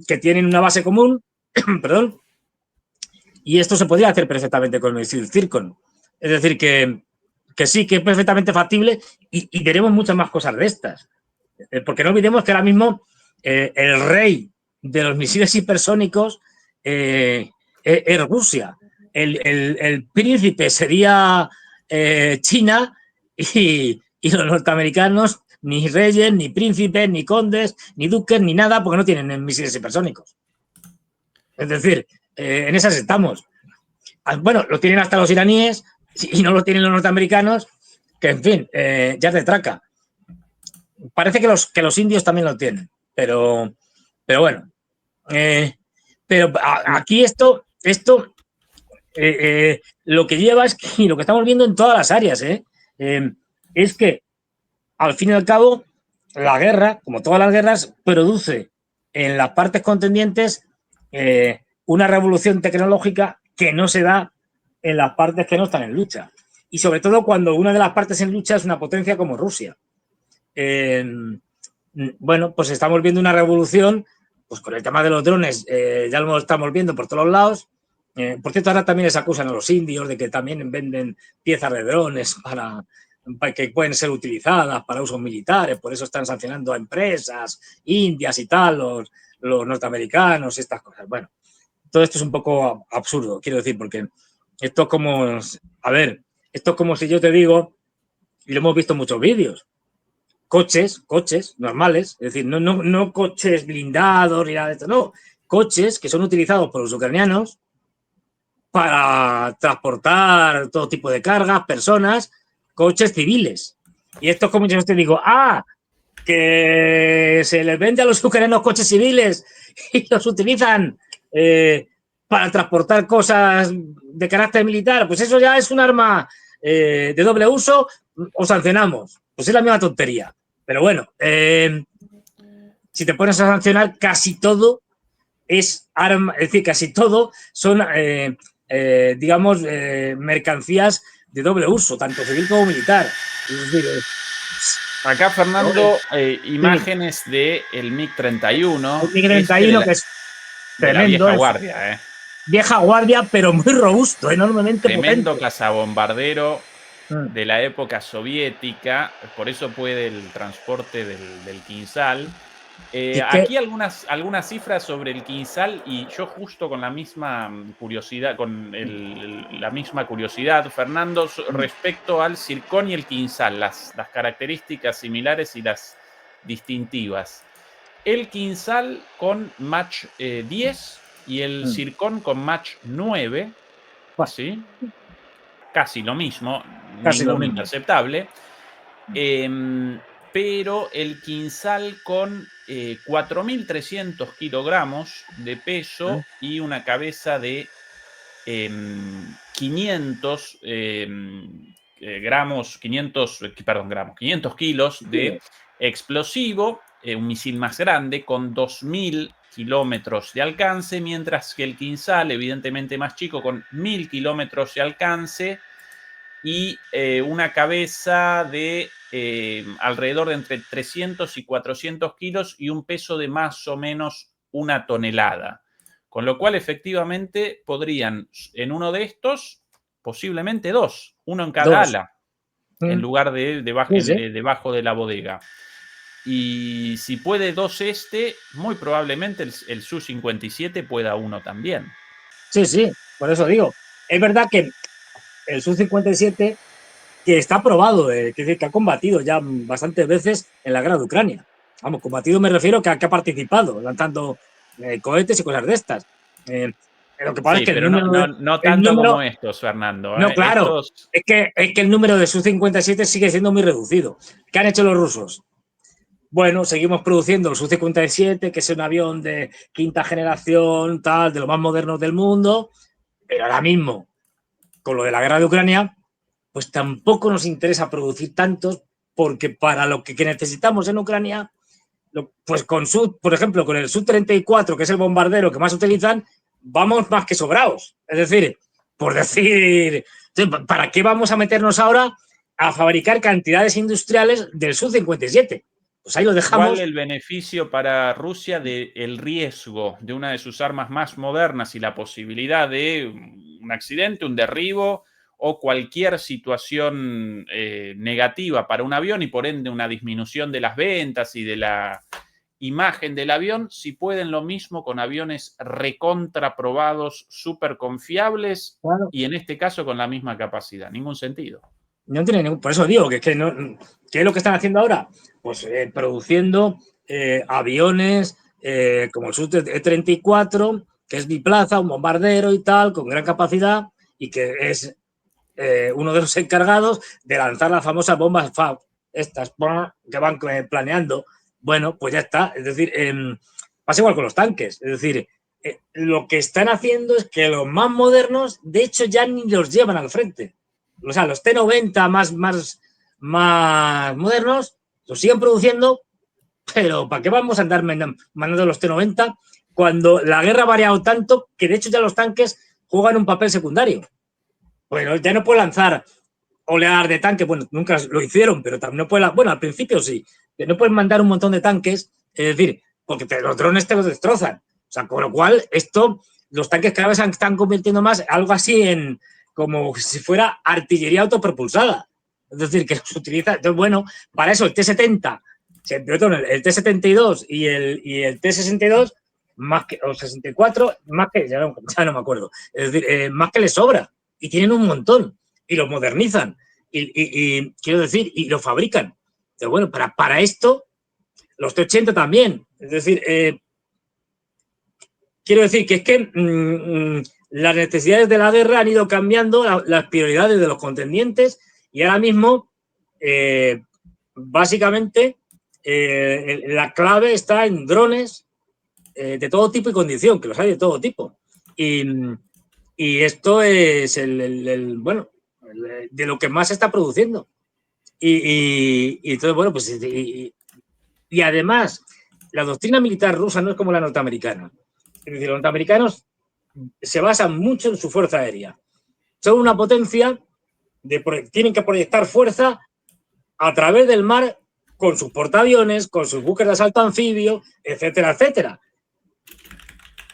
que tienen una base común, perdón, y esto se podría hacer perfectamente con el misil Zircon. Es decir, que sí, que es perfectamente factible y veremos muchas más cosas de estas. Porque no olvidemos que ahora mismo el rey de los misiles hipersónicos es Rusia. El príncipe sería China y los norteamericanos ni reyes, ni príncipes, ni condes, ni duques, ni nada, porque no tienen misiles hipersónicos. Es decir, en esas estamos. Bueno, lo tienen hasta los iraníes y no lo tienen los norteamericanos, que en fin, ya te traca. Parece que los indios también lo tienen, pero bueno. Pero aquí esto lo que lleva es que, y lo que estamos viendo en todas las áreas, es que al fin y al cabo la guerra, como todas las guerras, produce en las partes contendientes una revolución tecnológica que no se da en las partes que no están en lucha. Y sobre todo cuando una de las partes en lucha es una potencia como Rusia. Bueno, pues estamos viendo una revolución, pues con el tema de los drones, ya lo estamos viendo por todos los lados. Por cierto, ahora también les acusan a los indios de que también venden piezas de drones para que pueden ser utilizadas para usos militares, por eso están sancionando a empresas indias y tal, los norteamericanos y estas cosas. Bueno, todo esto es un poco absurdo, quiero decir, porque esto es como, a ver, esto es como si yo te digo, y lo hemos visto en muchos vídeos, coches normales, es decir, no coches blindados ni nada de esto, no, coches que son utilizados por los ucranianos para transportar todo tipo de cargas, personas, coches civiles. Y esto es como yo te digo, que se les vende a los ucranianos coches civiles y los utilizan para transportar cosas de carácter militar, pues eso ya es un arma de doble uso, o sancionamos. Pues es la misma tontería. Pero bueno, si te pones a sancionar, casi todo es arma, es decir, casi todo son, digamos, mercancías de doble uso, tanto civil como militar. Es decir, acá, Fernando, imágenes del MiG-31. el MiG-31, que es de la tremendo, vieja guardia, vieja guardia, pero muy robusto, enormemente tremendo potente. cazabombardero de la época soviética, por eso puede el transporte del Kinzhal. Aquí algunas cifras sobre el Kinzhal, y yo justo con la misma curiosidad, Fernando, respecto al Zircón y el Kinzhal, las características similares y las distintivas. El Kinzhal con Mach 10 y el Zircón con Mach 9, ¿sí? Casi lo mismo, Casi lo ninguno mismo. interceptable. Pero el Kinzhal con 4.300 kilogramos de peso y una cabeza de 500 kilos de explosivo, un misil más grande con 2.000 kilómetros de alcance, mientras que el Kinzhal, evidentemente más chico, con 1.000 kilómetros de alcance y una cabeza de alrededor de entre 300 y 400 kilos y un peso de más o menos 1 tonelada. Con lo cual, efectivamente, podrían en uno de estos, posiblemente dos, uno en cada ala, en lugar de debajo de la bodega. Y si puede dos muy probablemente el Su-57 pueda uno también. Sí, por eso digo. Es verdad que el Su-57, que está probado, que ha combatido ya bastantes veces en la guerra de Ucrania. Vamos, combatido me refiero que ha participado lanzando cohetes y cosas de estas. Lo que pasa es que pero no tanto como estos, Fernando. No, claro. Estos... Es que el número de Su-57 sigue siendo muy reducido. ¿Qué han hecho los rusos? Bueno, seguimos produciendo el Su-57, que es un avión de quinta generación, tal, de lo más modernos del mundo, pero ahora mismo, con lo de la guerra de Ucrania, pues tampoco nos interesa producir tantos, porque para lo que necesitamos en Ucrania, pues por ejemplo, con el Su-34, que es el bombardero que más utilizan, vamos más que sobrados. Es decir, por decir, ¿para qué vamos a meternos ahora a fabricar cantidades industriales del Su-57? Pues ahí lo dejamos. ¿Cuál el beneficio para Rusia del riesgo de una de sus armas más modernas y la posibilidad de un accidente, un derribo o cualquier situación negativa para un avión y por ende una disminución de las ventas y de la imagen del avión, si pueden lo mismo con aviones recontraprobados, súper confiables y en este caso con la misma capacidad? Ningún sentido. No tiene ningún, por eso digo que es que no, ¿qué es lo que están haciendo ahora? Pues produciendo aviones como el Su-34, que es biplaza, un bombardero y tal, con gran capacidad y que es uno de los encargados de lanzar las famosas bombas FAB, estas que van planeando. Bueno, pues ya está. Es decir, pasa igual con los tanques. Es decir, lo que están haciendo es que los más modernos, de hecho, ya ni los llevan al frente. O sea, los T-90 más modernos los siguen produciendo, pero ¿para qué vamos a andar mandando los T-90 cuando la guerra ha variado tanto que de hecho ya los tanques juegan un papel secundario? Bueno, ya no puede lanzar oleadas de tanques, bueno, nunca lo hicieron, pero también no puede, bueno, al principio sí, no puedes mandar un montón de tanques, es decir, porque los drones te los destrozan. O sea, con lo cual, los tanques cada vez se están convirtiendo más algo así en como si fuera artillería autopropulsada. Es decir, que se utiliza, entonces, bueno, para eso el T-70, el T-72 y el T-62, más que, o 64, más que, ya no me acuerdo, es decir, más que les sobra, y tienen un montón, y los modernizan, y quiero decir, y lo fabrican. Pero bueno, para esto, los T-80 también, es decir, quiero decir que es que las necesidades de la guerra han ido cambiando las prioridades de los contendientes y ahora mismo, básicamente, la clave está en drones de todo tipo y condición, que los hay de todo tipo. Y esto es bueno, de lo que más se está produciendo. Y entonces, bueno, pues y además, la doctrina militar rusa no es como la norteamericana. Es decir, los norteamericanos se basan mucho en su fuerza aérea. Son una potencia, tienen que proyectar fuerza a través del mar con sus portaaviones, con sus buques de asalto anfibio, etcétera, etcétera.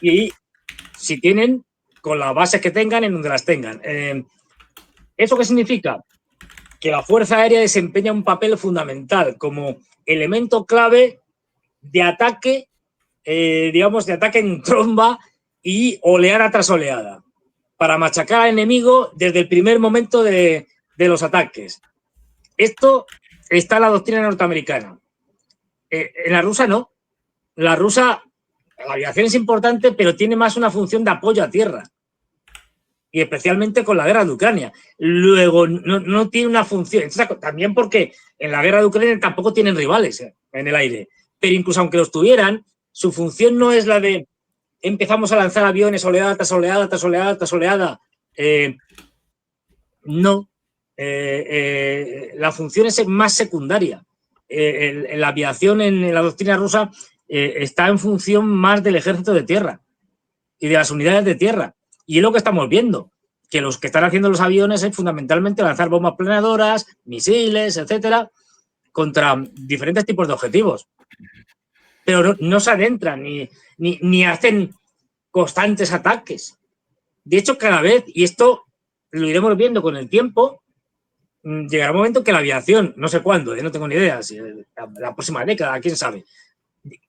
Y si tienen, con las bases que tengan, en donde las tengan. ¿Eso qué significa? Que la Fuerza Aérea desempeña un papel fundamental como elemento clave de ataque, digamos, de ataque en tromba y oleada tras oleada, para machacar al enemigo desde el primer momento de los ataques. Esto está en la doctrina norteamericana. En la rusa no. La rusa, la aviación es importante, pero tiene más una función de apoyo a tierra. Y especialmente con la guerra de Ucrania. Luego, no tiene una función. Entonces, también porque en la guerra de Ucrania tampoco tienen rivales en el aire. Pero incluso aunque los tuvieran, su función no es la de empezamos a lanzar aviones oleada tras oleada, tras oleada, tras oleada. No. La función es más secundaria. La aviación en la doctrina rusa está en función más del ejército de tierra y de las unidades de tierra. Y es lo que estamos viendo, que los que están haciendo los aviones es fundamentalmente lanzar bombas planeadoras, misiles, etcétera, contra diferentes tipos de objetivos. Pero no se adentran ni hacen constantes ataques. De hecho, cada vez, y esto lo iremos viendo con el tiempo, llegará un momento que la aviación, no sé cuándo, no tengo ni idea, si la próxima década, quién sabe,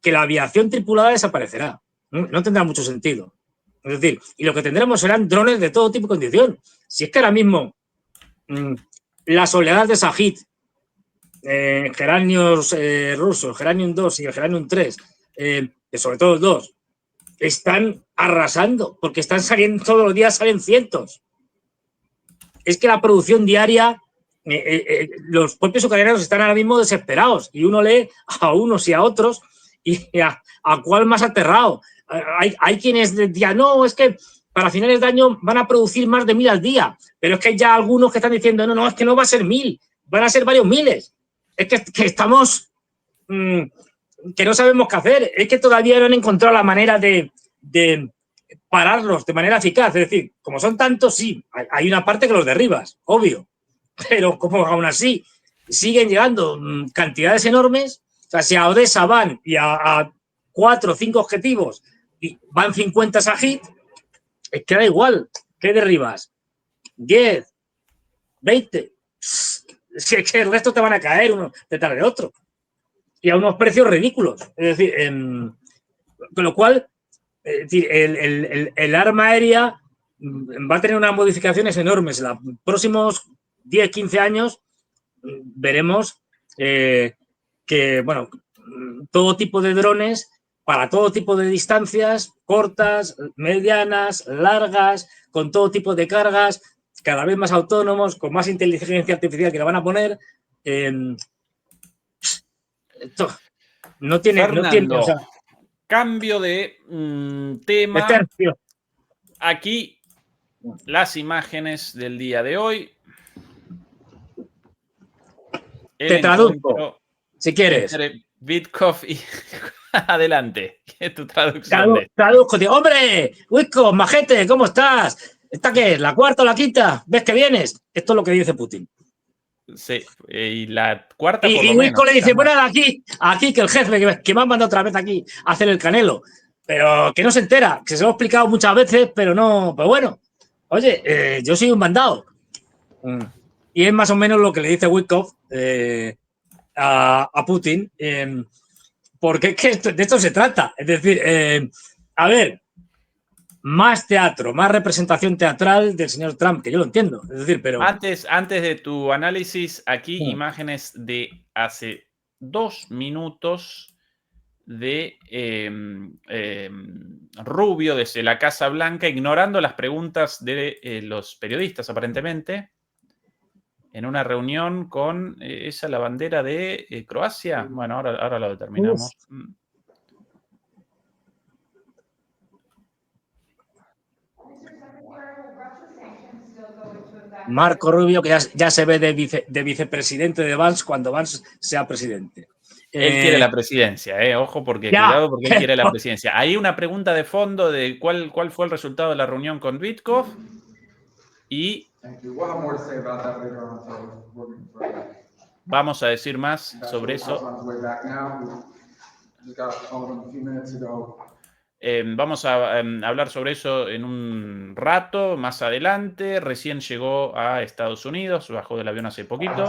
que la aviación tripulada desaparecerá. No tendrá mucho sentido. Es decir, y lo que tendremos serán drones de todo tipo y condición. Si es que ahora mismo las oleadas de Sajid, geranios rusos, Geranium 2 y el Geranium 3, sobre todo el 2, están arrasando, porque están saliendo todos los días, salen cientos. Es que la producción diaria, los propios ucranianos están ahora mismo desesperados y uno lee a unos y a otros y a cuál más aterrado. Hay quienes decían, no, es que para finales de año van a producir más de 1000 al día, pero es que hay ya algunos que están diciendo, no, es que no va a ser 1000, van a ser varios miles. Es que estamos, que no sabemos qué hacer, es que todavía no han encontrado la manera de pararlos de manera eficaz. Es decir, como son tantos, sí, hay una parte que los derribas, obvio, pero como aún así siguen llegando cantidades enormes, o sea, si a Odessa van y a 4 o 5 objetivos y van 50 Sajid, es que da igual, ¿qué derribas? 10, 20, es que el resto te van a caer uno detrás de otro y a unos precios ridículos. Es decir, con lo cual, es decir, el arma aérea va a tener unas modificaciones enormes en los próximos 10, 15 años veremos que, bueno, todo tipo de drones para todo tipo de distancias, cortas, medianas, largas, con todo tipo de cargas, cada vez más autónomos, con más inteligencia artificial que le van a poner. Esto no tiene, Fernando, o sea, cambio de de tema. tercio. Aquí las imágenes del día de hoy. El Te traduzco, encuentro si quieres. entre Witkoff y... Adelante, ¿qué es tu traducción de esto? Traduzco, digo, ¡hombre! ¡Wico, majete! ¿Cómo estás? ¿Esta qué es? ¿La cuarta o la quinta? ¿Ves que vienes? Esto es lo que dice Putin. Sí, y la cuarta por Y lo menos. Wico le dice, Quizás bueno, más. aquí que el jefe que me han mandado otra vez aquí a hacer el canelo. Pero que no se entera, que se lo he explicado muchas veces, pero no, pues bueno. Oye, yo soy un mandado. Y es más o menos lo que le dice Witkoff a Putin, porque es que de esto se trata. Es decir, a ver, más teatro, más representación teatral del señor Trump, que yo lo entiendo. Es decir, pero... Antes de tu análisis, aquí imágenes de hace 2 minutos de Rubio desde la Casa Blanca, ignorando las preguntas de los periodistas, aparentemente, en una reunión con esa la bandera de Croacia. Bueno, ahora lo determinamos. Marco Rubio, que ya se ve de vicepresidente de Vance cuando Vance sea presidente. Él quiere la presidencia, ojo, cuidado, porque él quiere la presidencia. Hay una pregunta de fondo de cuál fue el resultado de la reunión con Witkoff y vamos a decir más sobre eso. Vamos a hablar sobre eso en un rato, más adelante. Recién llegó a Estados Unidos, bajó del avión hace poquito.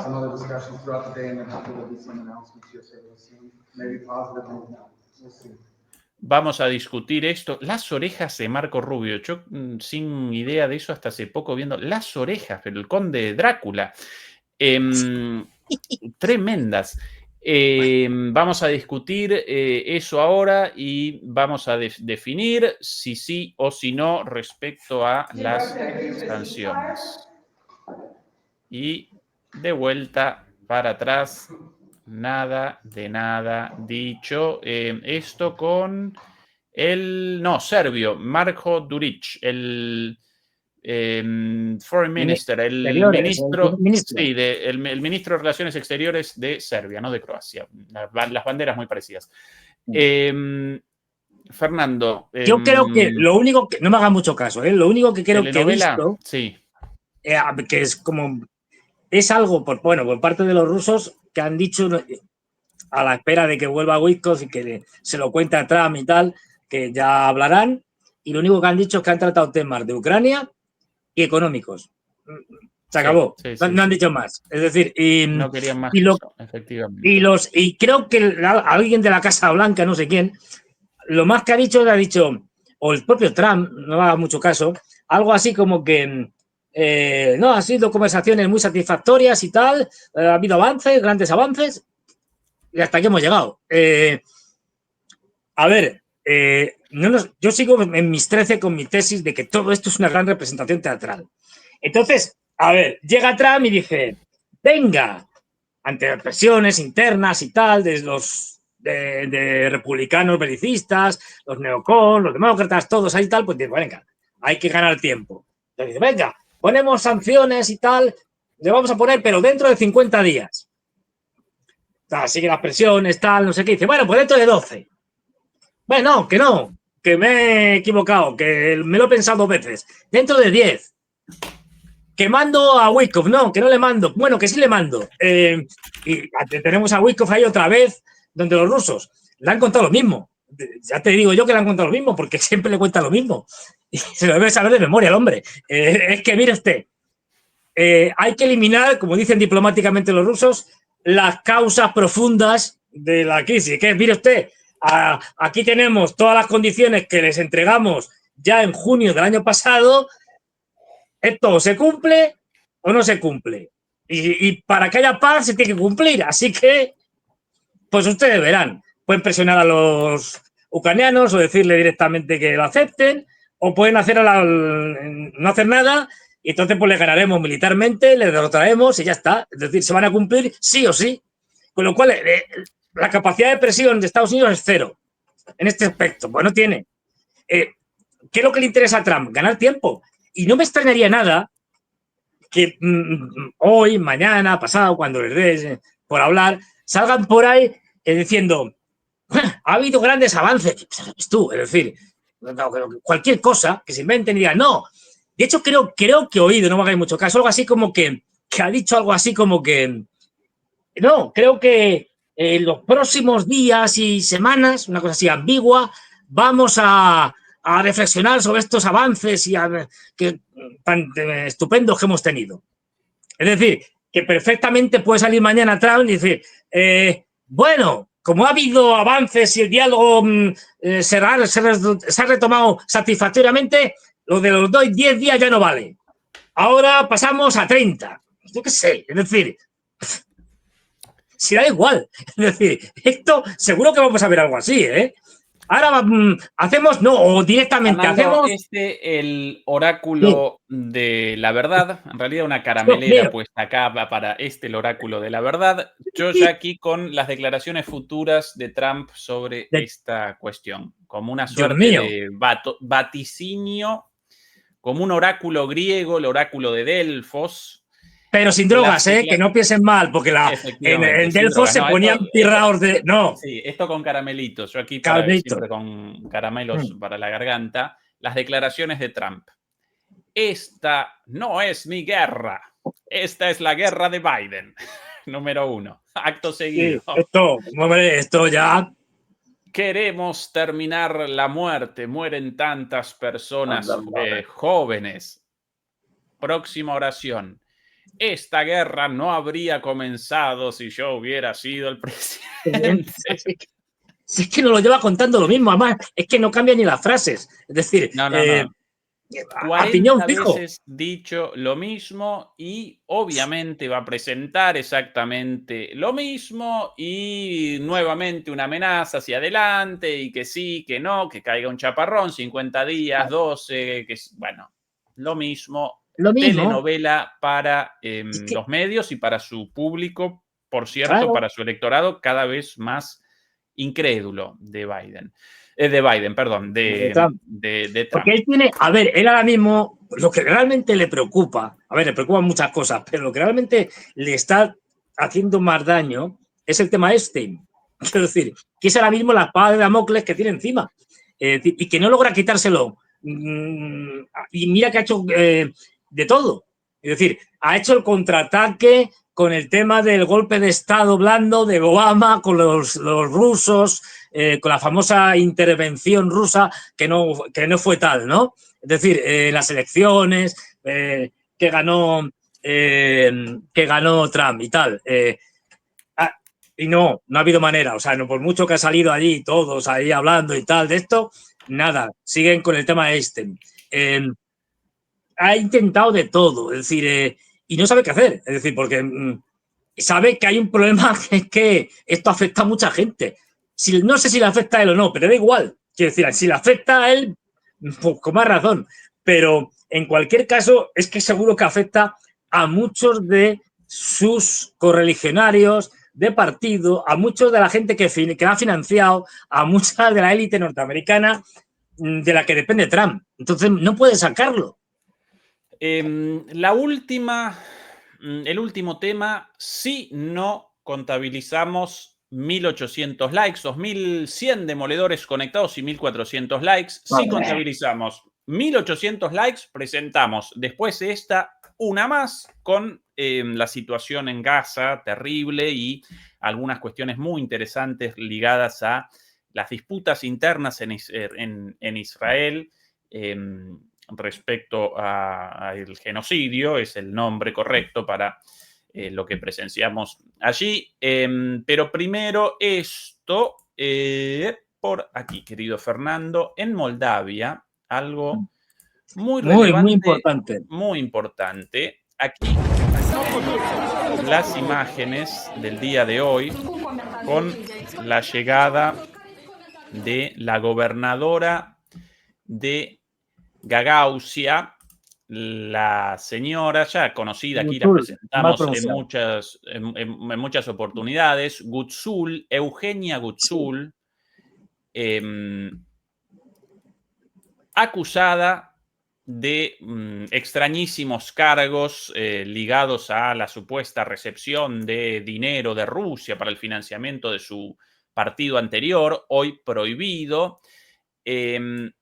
Vamos a discutir esto. Las orejas de Marco Rubio. Yo sin idea de eso hasta hace poco viendo las orejas, pero el conde Drácula. Tremendas. Vamos a discutir eso ahora y vamos a definir si sí o si no respecto a las sanciones. Y de vuelta para atrás, nada de nada dicho. Esto con el, no, serbio, Marko Duric, el Foreign Minister, el ministro, sí, el ministro de Relaciones Exteriores de Serbia, no de Croacia. Las banderas muy parecidas. Fernando. Yo creo que lo único que, no me haga mucho caso, lo único que creo que he visto, sí. Que es como, es algo por parte de los rusos que han dicho a la espera de que vuelva Witkoff y que se lo cuente a Trump y tal, que ya hablarán, y lo único que han dicho es que han tratado temas de Ucrania y económicos. Se acabó. No han dicho más. Es decir, no querían más efectivamente. Y creo que alguien de la Casa Blanca, no sé quién, lo más que ha dicho, o el propio Trump, no haga mucho caso, algo así como que no, han sido conversaciones muy satisfactorias y tal, ha habido avances, grandes avances, y hasta aquí hemos llegado. A ver, yo sigo en mis 13 con mi tesis de que todo esto es una gran representación teatral. Entonces, a ver, llega Trump y dice, venga, ante presiones internas y tal, de los de republicanos belicistas, los neocons, los demócratas, todos ahí y tal, pues dice, venga, hay que ganar tiempo. Entonces dice, venga, ponemos sanciones y tal, le vamos a poner, pero dentro de 50 días. Sigue las presiones, tal, no sé qué. Dice, bueno, pues dentro de 12. Bueno, que me he equivocado, que me lo he pensado 2 veces. Dentro de 10. Que mando a Witkoff, no, que no le mando. Bueno, que sí le mando. Y tenemos a Witkoff ahí otra vez, donde los rusos le han contado lo mismo. Ya te digo yo que le han contado lo mismo, porque siempre le cuentan lo mismo. Y se lo debe saber de memoria el hombre. Es que, mire usted, hay que eliminar, como dicen diplomáticamente los rusos, las causas profundas de la crisis. Que, mire usted, aquí tenemos todas las condiciones que les entregamos ya en junio del año pasado. ¿Esto se cumple o no se cumple? Y para que haya paz se tiene que cumplir. Así que, pues ustedes verán. Pueden presionar a los ucranianos o decirle directamente que lo acepten, o pueden no hacer nada, y entonces pues le ganaremos militarmente, le derrotaremos y ya está. Es decir, se van a cumplir sí o sí. Con lo cual, la capacidad de presión de Estados Unidos es cero en este aspecto. Pues no tiene. ¿Qué es lo que le interesa a Trump? Ganar tiempo. Y no me extrañaría nada que hoy, mañana, pasado, cuando les des por hablar, salgan por ahí diciendo, ha habido grandes avances. Tú, es decir, cualquier cosa que se inventen y digan, no. De hecho, creo que he oído, no me hagáis mucho caso, algo así como que ha dicho algo así como que, no, creo que en los próximos días y semanas, una cosa así ambigua, vamos a reflexionar sobre estos avances tan estupendos que hemos tenido. Es decir, que perfectamente puede salir mañana Trump y decir, bueno, como ha habido avances y el diálogo se ha retomado satisfactoriamente, lo de los 10 días ya no vale. Ahora pasamos a 30. Yo qué sé, es decir, si da igual. Es decir, esto seguro que vamos a ver algo así, ¿eh? Ahora hacemos, no, o directamente Fernando, hacemos. el oráculo de la verdad, en realidad una caramelera puesta acá para el oráculo de la verdad. Yo ya aquí con las declaraciones futuras de Trump sobre esta cuestión, como una suerte de vaticinio, como un oráculo griego, el oráculo de Delfos. Pero sin drogas, que no piensen mal, porque en Delfos se ponían pirraos de. No. Sí, esto con caramelitos. Yo aquí siempre con caramelos para la garganta. Las declaraciones de Trump. Esta no es mi guerra. Esta es la guerra de Biden. Número 1. Acto seguido. Sí, esto ya. Queremos terminar la muerte. Mueren tantas personas jóvenes. Próxima oración. Esta guerra no habría comenzado si yo hubiera sido el presidente. Si es que nos lo lleva contando lo mismo, además, es que no cambia ni las frases. Es decir, no. 40 veces dicho lo mismo y obviamente va a presentar exactamente lo mismo y nuevamente una amenaza hacia adelante y que sí, que no, que caiga un chaparrón, 50 días, 12, que bueno, lo mismo. Telenovela para los medios y para su público, por cierto, para su electorado cada vez más incrédulo de Biden. De Trump. Porque él tiene, a ver, él ahora mismo, lo que realmente le preocupa, le preocupan muchas cosas, pero lo que realmente le está haciendo más daño es el tema Epstein. Quiero decir, que es ahora mismo la espada de Damocles que tiene encima y que no logra quitárselo. Y mira que ha hecho de todo. Es decir, ha hecho el contraataque con el tema del golpe de Estado blando de Obama, con los rusos, con la famosa intervención rusa que no fue tal, ¿no? Es decir, las elecciones que ganó Trump y tal. Y no ha habido manera, o sea, no, por mucho que ha salido allí todos ahí hablando y tal de esto, nada, siguen con el tema este. Ha intentado de todo, es decir, y no sabe qué hacer, es decir, porque sabe que hay un problema que es que esto afecta a mucha gente. No sé si le afecta a él o no, pero da igual. Quiero decir, si le afecta a él, pues con más razón. Pero en cualquier caso, es que seguro que afecta a muchos de sus correligionarios de partido, a muchos de la gente que ha financiado, a mucha de la élite norteamericana de la que depende Trump. Entonces, no puede sacarlo. El último tema, si no contabilizamos 1.800 likes, 2.100 demoledores conectados y 1.400 likes. Si contabilizamos 1.800 likes, presentamos después de esta una más con la situación en Gaza, terrible, y algunas cuestiones muy interesantes ligadas a las disputas internas en Israel. Respecto al genocidio, es el nombre correcto para lo que presenciamos allí. Pero primero esto, por aquí, querido Fernando, en Moldavia, algo muy relevante, muy importante. Muy importante. Aquí las imágenes del día de hoy con la llegada de la gobernadora de Gagauzia, la señora ya conocida, aquí la Gutzul, mal presentamos pronunciado. en muchas oportunidades, Gutzul, Eugenia Gutzul, acusada de extrañísimos cargos ligados a la supuesta recepción de dinero de Rusia para el financiamiento de su partido anterior, hoy prohibido. El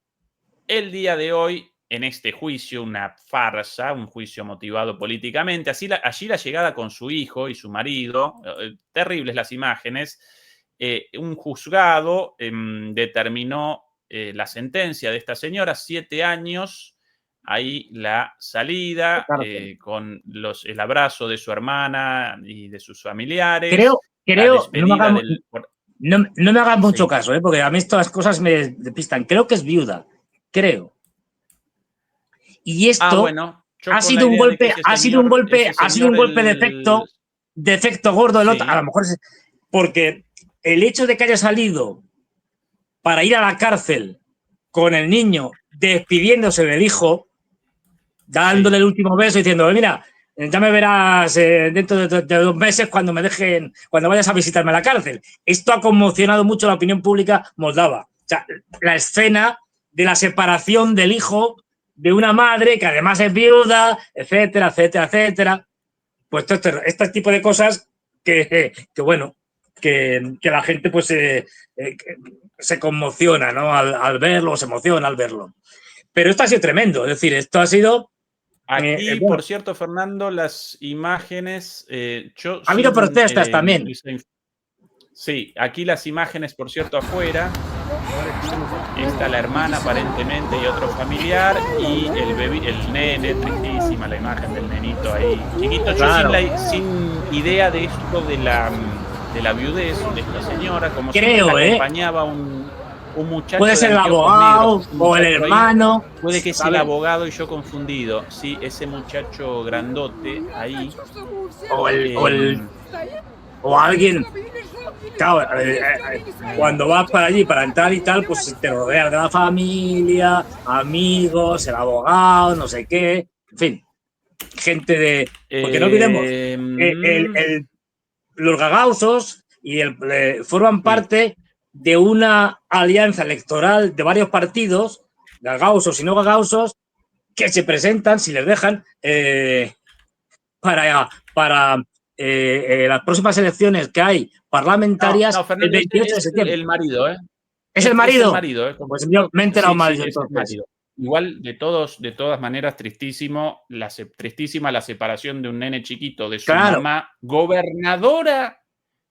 día de hoy, en este juicio, una farsa, un juicio motivado políticamente, allí la llegada con su hijo y su marido, terribles las imágenes, un juzgado determinó la sentencia de esta señora, 7 años, ahí la salida, con el abrazo de su hermana y de sus familiares, la Creo, despedida del... no me hagas mucho Sí. caso, porque a mí estas cosas me despistan. Creo que es viuda, creo. Y esto Bueno, yo ha con la sido un idea de que golpe, ha sido un golpe de efecto gordo del otro. A lo Sí, mejor porque el hecho de que haya salido para ir a la cárcel con el niño despidiéndose del hijo, dándole sí. el último beso, diciendo, mira, ya me verás dentro de 2 meses cuando me dejen, cuando vayas a visitarme a la cárcel. Esto ha conmocionado mucho la opinión pública moldava. O sea, la escena de la separación del hijo de una madre que además es viuda, etcétera, etcétera, etcétera. Pues este tipo de cosas bueno, que la gente pues se conmociona, ¿no? Al verlo, se emociona al verlo. Pero esto ha sido tremendo, es decir, esto ha sido Aquí, bueno, por cierto, Fernando, las imágenes, yo ha habido sin... protestas también. Sí, aquí las imágenes, por cierto, afuera. Está la hermana aparentemente y otro familiar y el nene, tristísima la imagen del nenito ahí chiquito. Yo Claro. sin idea de esto de la viudez de esta señora, como siempre Creo, la acompañaba un muchacho puede ser de el anteojos abogado negros, un o el muchacho ahí, hermano, puede que sea el ¿sabes? abogado y yo confundido. Sí, ese muchacho grandote ahí. O alguien. Claro, cuando vas para allí para entrar y tal, pues te rodeas de la familia, amigos, el abogado, no sé qué, en fin, gente de. Porque no olvidemos, los gagausos forman parte de una alianza electoral de varios partidos, gagausos y no gagausos, que se presentan, si les dejan, para las próximas elecciones que hay parlamentarias No, el Fernando, ese 28 de es septiembre. el marido, ¿eh? ¿Es el Es el marido? marido, ¿eh? Pues yo me he enterado Sí, mal sí, yo es el entonces. marido. Igual, de todas maneras, tristísima la separación de un nene chiquito de su Claro. mamá, gobernadora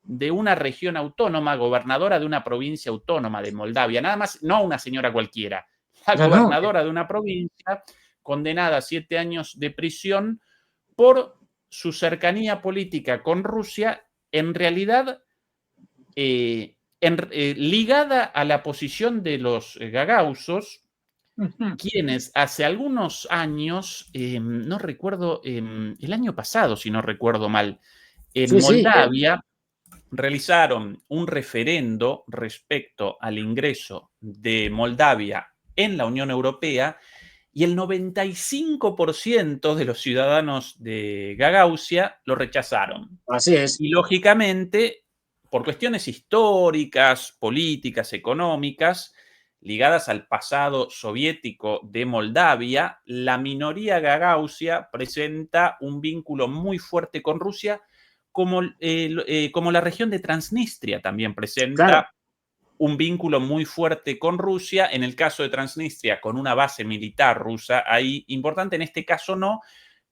de una región autónoma, gobernadora de una provincia autónoma de Moldavia, nada más, no una señora cualquiera, la No. gobernadora de una provincia condenada a 7 años de prisión por su cercanía política con Rusia, en realidad ligada a la posición de los gagausos, quienes hace algunos años, no recuerdo, el año pasado, si no recuerdo mal, en Sí. Moldavia realizaron un referendo respecto al ingreso de Moldavia en la Unión Europea y el 95% de los ciudadanos de Gagaucia lo rechazaron. Así es. Y lógicamente, por cuestiones históricas, políticas, económicas, ligadas al pasado soviético de Moldavia, la minoría gagaucia presenta un vínculo muy fuerte con Rusia, como la región de Transnistria también presenta Claro. un vínculo muy fuerte con Rusia. En el caso de Transnistria, con una base militar rusa ahí importante, en este caso no,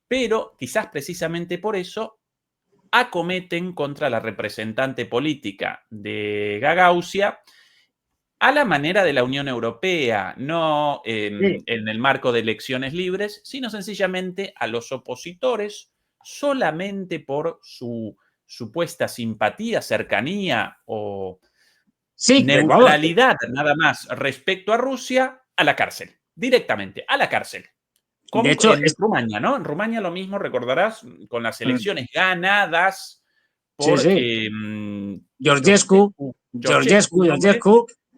pero quizás precisamente por eso acometen contra la representante política de Gagaucia a la manera de la Unión Europea, no Sí. en el marco de elecciones libres, sino sencillamente a los opositores solamente por su supuesta simpatía, cercanía o Sí, vamos. neutralidad nada más respecto a Rusia, a la cárcel, directamente, a la cárcel. Como De hecho, en Rumania, ¿no? En Rumania lo mismo, recordarás, con las elecciones ganadas sí, por sí. Georgescu, Georgescu, el hombre,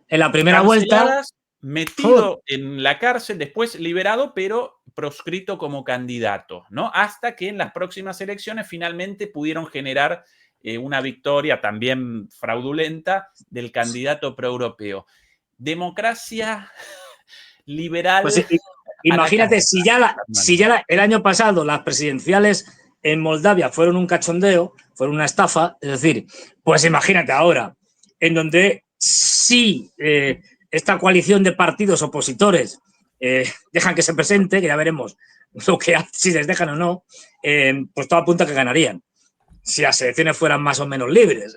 en la primera vuelta, canceladas, metido en la cárcel, después liberado, pero proscrito como candidato, ¿no? Hasta que en las próximas elecciones finalmente pudieron generar una victoria también fraudulenta del candidato proeuropeo. Democracia pues liberal a la imagínate, carta, si ya, Fernando. el año pasado las presidenciales en Moldavia fueron un cachondeo, fueron una estafa, es decir, pues imagínate ahora, en donde sí esta coalición de partidos opositores dejan que se presente, que ya veremos lo que si les dejan o no, pues todo apunta a que ganarían, si las elecciones fueran más o menos libres.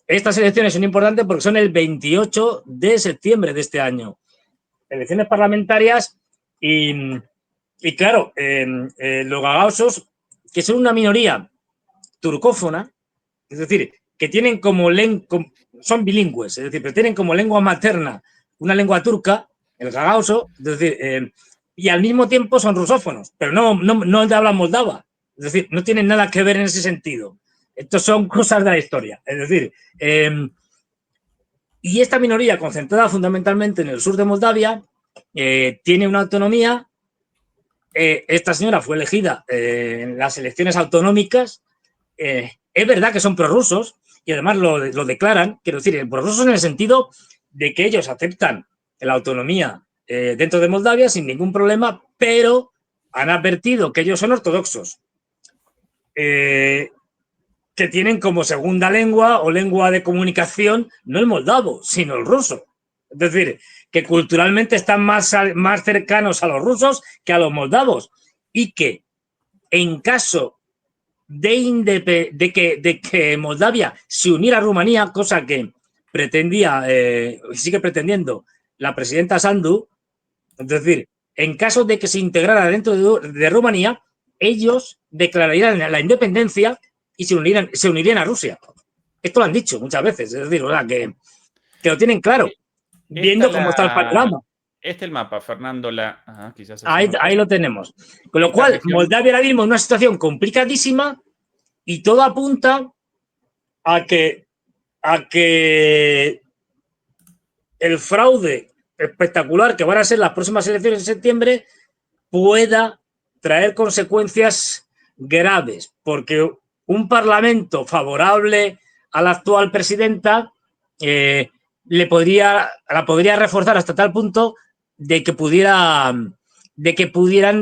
Estas elecciones son importantes porque son el 28 de septiembre de este año. Elecciones parlamentarias y claro, los gagaosos, que son una minoría turcófona, es decir, que tienen como lengua, son bilingües, es decir, pero tienen como lengua materna una lengua turca, el gagaoso, es decir, y al mismo tiempo son rusófonos, pero no hablan moldava, es decir, no tienen nada que ver en ese sentido. Estos son cosas de la historia, es decir, y esta minoría, concentrada fundamentalmente en el sur de Moldavia, tiene una autonomía. Esta señora fue elegida en las elecciones autonómicas. Es verdad que son prorrusos y además lo declaran, quiero decir, prorrusos en el sentido de que ellos aceptan la autonomía dentro de Moldavia sin ningún problema, pero han advertido que ellos son ortodoxos. Que tienen como segunda lengua o lengua de comunicación no el moldavo, sino el ruso. Es decir, que culturalmente están más cercanos a los rusos que a los moldavos y que en caso de que Moldavia se uniera a Rumanía, cosa que pretendía, sigue pretendiendo la presidenta Sandu, es decir, en caso de que se integrara dentro de Rumanía, ellos declararían la independencia y se unirían a Rusia. Esto lo han dicho muchas veces, es decir, ¿verdad? Que lo tienen claro, viendo cómo está el panorama. Este es el mapa, Fernando. Quizás ahí lo tenemos. Con lo esta cual, región, Moldavia ahora mismo es una situación complicadísima y todo apunta a que el fraude espectacular que van a ser las próximas elecciones de septiembre pueda traer consecuencias graves, porque un parlamento favorable a la actual presidenta la podría reforzar hasta tal punto de que pudieran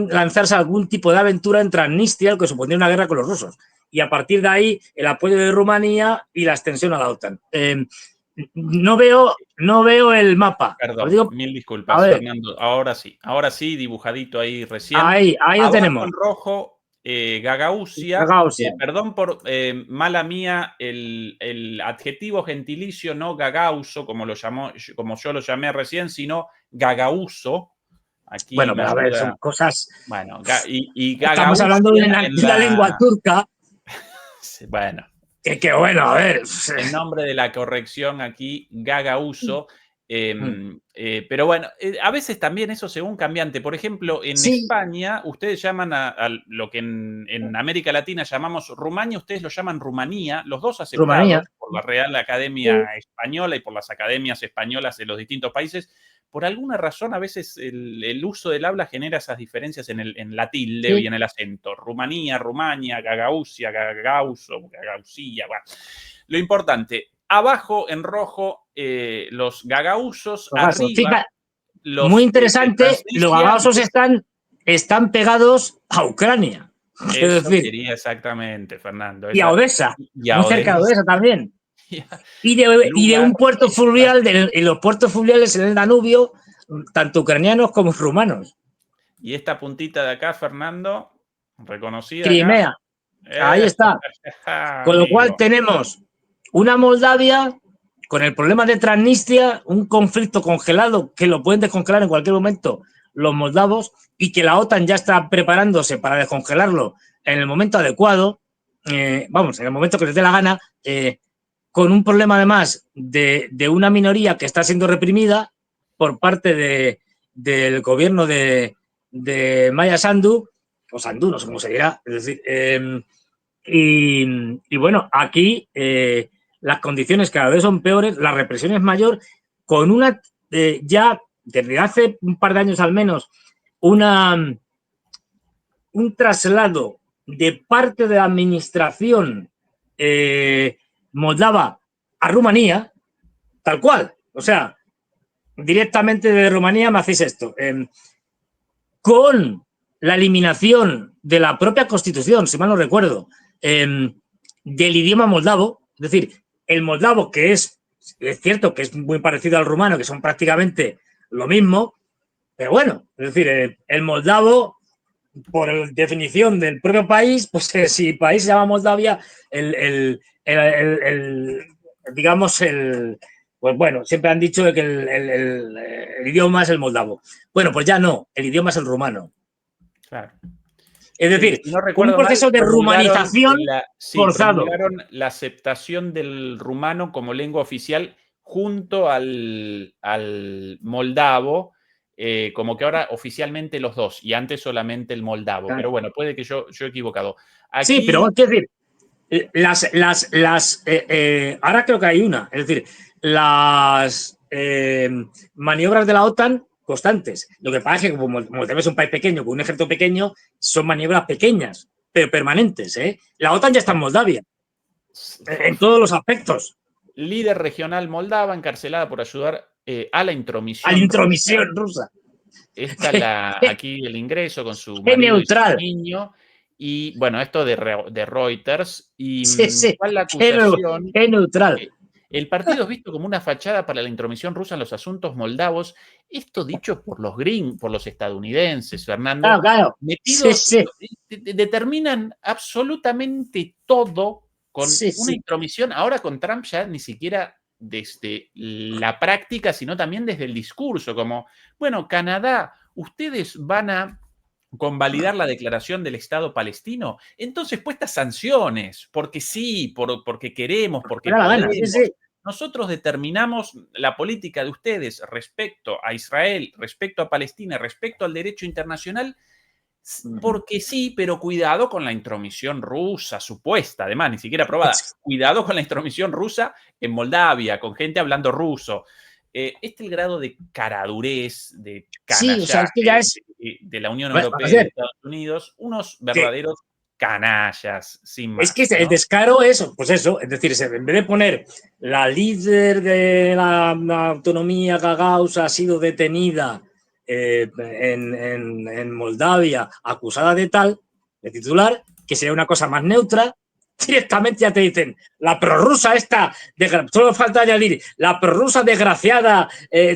lanzarse algún tipo de aventura en Transnistria, lo que supondría una guerra con los rusos. Y a partir de ahí, el apoyo de Rumanía y la extensión a la OTAN. No veo el mapa. perdón, Digo, mil a disculpas, ver, Fernando. Ahora sí, dibujadito ahí recién. ahí lo Abajo tenemos. en rojo, Gagausia. Gagauzia. Perdón por mala mía el adjetivo gentilicio, no gagauso, como yo lo llamé recién, sino gagauso. Aquí Bueno, me pero a ver, son ayuda. cosas. Bueno, y Estamos hablando de Gagausia en una lengua la. turca Bueno, que bueno, a ver. en nombre de la corrección aquí, Gagauso. Pero bueno, a veces también eso según cambiante. Por ejemplo, en Sí, España, ustedes llaman a lo que en América Latina llamamos Rumania, ustedes lo llaman Rumanía, los dos Rumanía. aceptados por la Real Academia Española y por las academias españolas de los distintos países. Por alguna razón, a veces el uso del habla genera esas diferencias en la tilde y Sí. en el acento. Rumanía, Rumania, Gagausia, Gagauso, Gagausilla. Bueno. Lo importante, abajo en rojo los gagausos, arriba Muy los de interesante, los Transnistria. gagauzos están pegados a Ucrania. Es Eso decir, quería exactamente, Fernando. y a Odessa, Y a muy cerca de Odessa. Odessa también. Y de Lugar un puerto exacto. fluvial, en los puertos fluviales en el Danubio, tanto ucranianos como rumanos. Y esta puntita de acá, Fernando, reconocida acá. Crimea, ahí está. Con lo cual Amigo. tenemos una Moldavia con el problema de Transnistria, un conflicto congelado que lo pueden descongelar en cualquier momento los moldavos y que la OTAN ya está preparándose para descongelarlo en el momento adecuado, vamos, en el momento que les dé la gana, con un problema además de una minoría que está siendo reprimida por parte del gobierno de Maya Sandu, o Sandu, no sé cómo se dirá, es decir, y bueno, aquí las condiciones cada vez son peores, la represión es mayor, con una, ya desde hace un par de años al menos, un traslado de parte de la administración moldava a Rumanía, tal cual. O sea, directamente de Rumanía me hacéis esto. Con la eliminación de la propia Constitución, si mal no recuerdo, del idioma moldavo, es decir, el moldavo, que es cierto que es muy parecido al rumano, que son prácticamente lo mismo, pero bueno, es decir, el moldavo, por definición del propio país, pues si el país se llama Moldavia, digamos, pues bueno, siempre han dicho que el idioma es el moldavo. Bueno, pues ya no, el idioma es el rumano. Claro. Es decir, si no un recuerdo proceso mal, de rumanización forzado. promulgaron la aceptación del rumano como lengua oficial junto al moldavo, como que ahora oficialmente los dos, y antes solamente el moldavo. Claro. Pero bueno, puede que yo he equivocado. Aquí, sí, pero quiero decir, ahora creo que hay una, es decir, las maniobras de la OTAN constantes. Lo que pasa es que como Moldavia es un país pequeño, con un ejército pequeño, son maniobras pequeñas, pero permanentes. La OTAN ya está en Moldavia, en todos los aspectos. Líder regional moldava encarcelada por ayudar a la intromisión. A la intromisión rusa. Está aquí el ingreso con su marido neutral. Y su niño. Y bueno, esto de Reuters. Y sí. ¿cuál la acusación? Qué neutral. El partido es visto como una fachada para la intromisión rusa en los asuntos moldavos. Esto dicho por los por los estadounidenses, Fernando. Claro. Metidos, determinan absolutamente todo con una intromisión. Ahora con Trump ya ni siquiera desde la práctica, sino también desde el discurso, como, bueno, Canadá, ustedes van a convalidar la declaración del Estado palestino, entonces puestas sanciones, porque sí, porque queremos, porque podemos. Nosotros determinamos la política de ustedes respecto a Israel, respecto a Palestina, respecto al derecho internacional, porque sí, pero cuidado con la intromisión rusa, supuesta, además, ni siquiera aprobada. Cuidado con la intromisión rusa en Moldavia, con gente hablando ruso. Este es el grado de caradurez, de canallaje, o sea, es que ya es de la Unión Europea y de Estados Unidos, unos verdaderos canallas, sin más. Es que el descaro es, pues eso, es decir, en vez de poner la líder de la autonomía Gagauz ha sido detenida en Moldavia, acusada de tal, de titular, que sería una cosa más neutra, directamente ya te dicen, la prorrusa esta, solo falta añadir, la prorrusa desgraciada,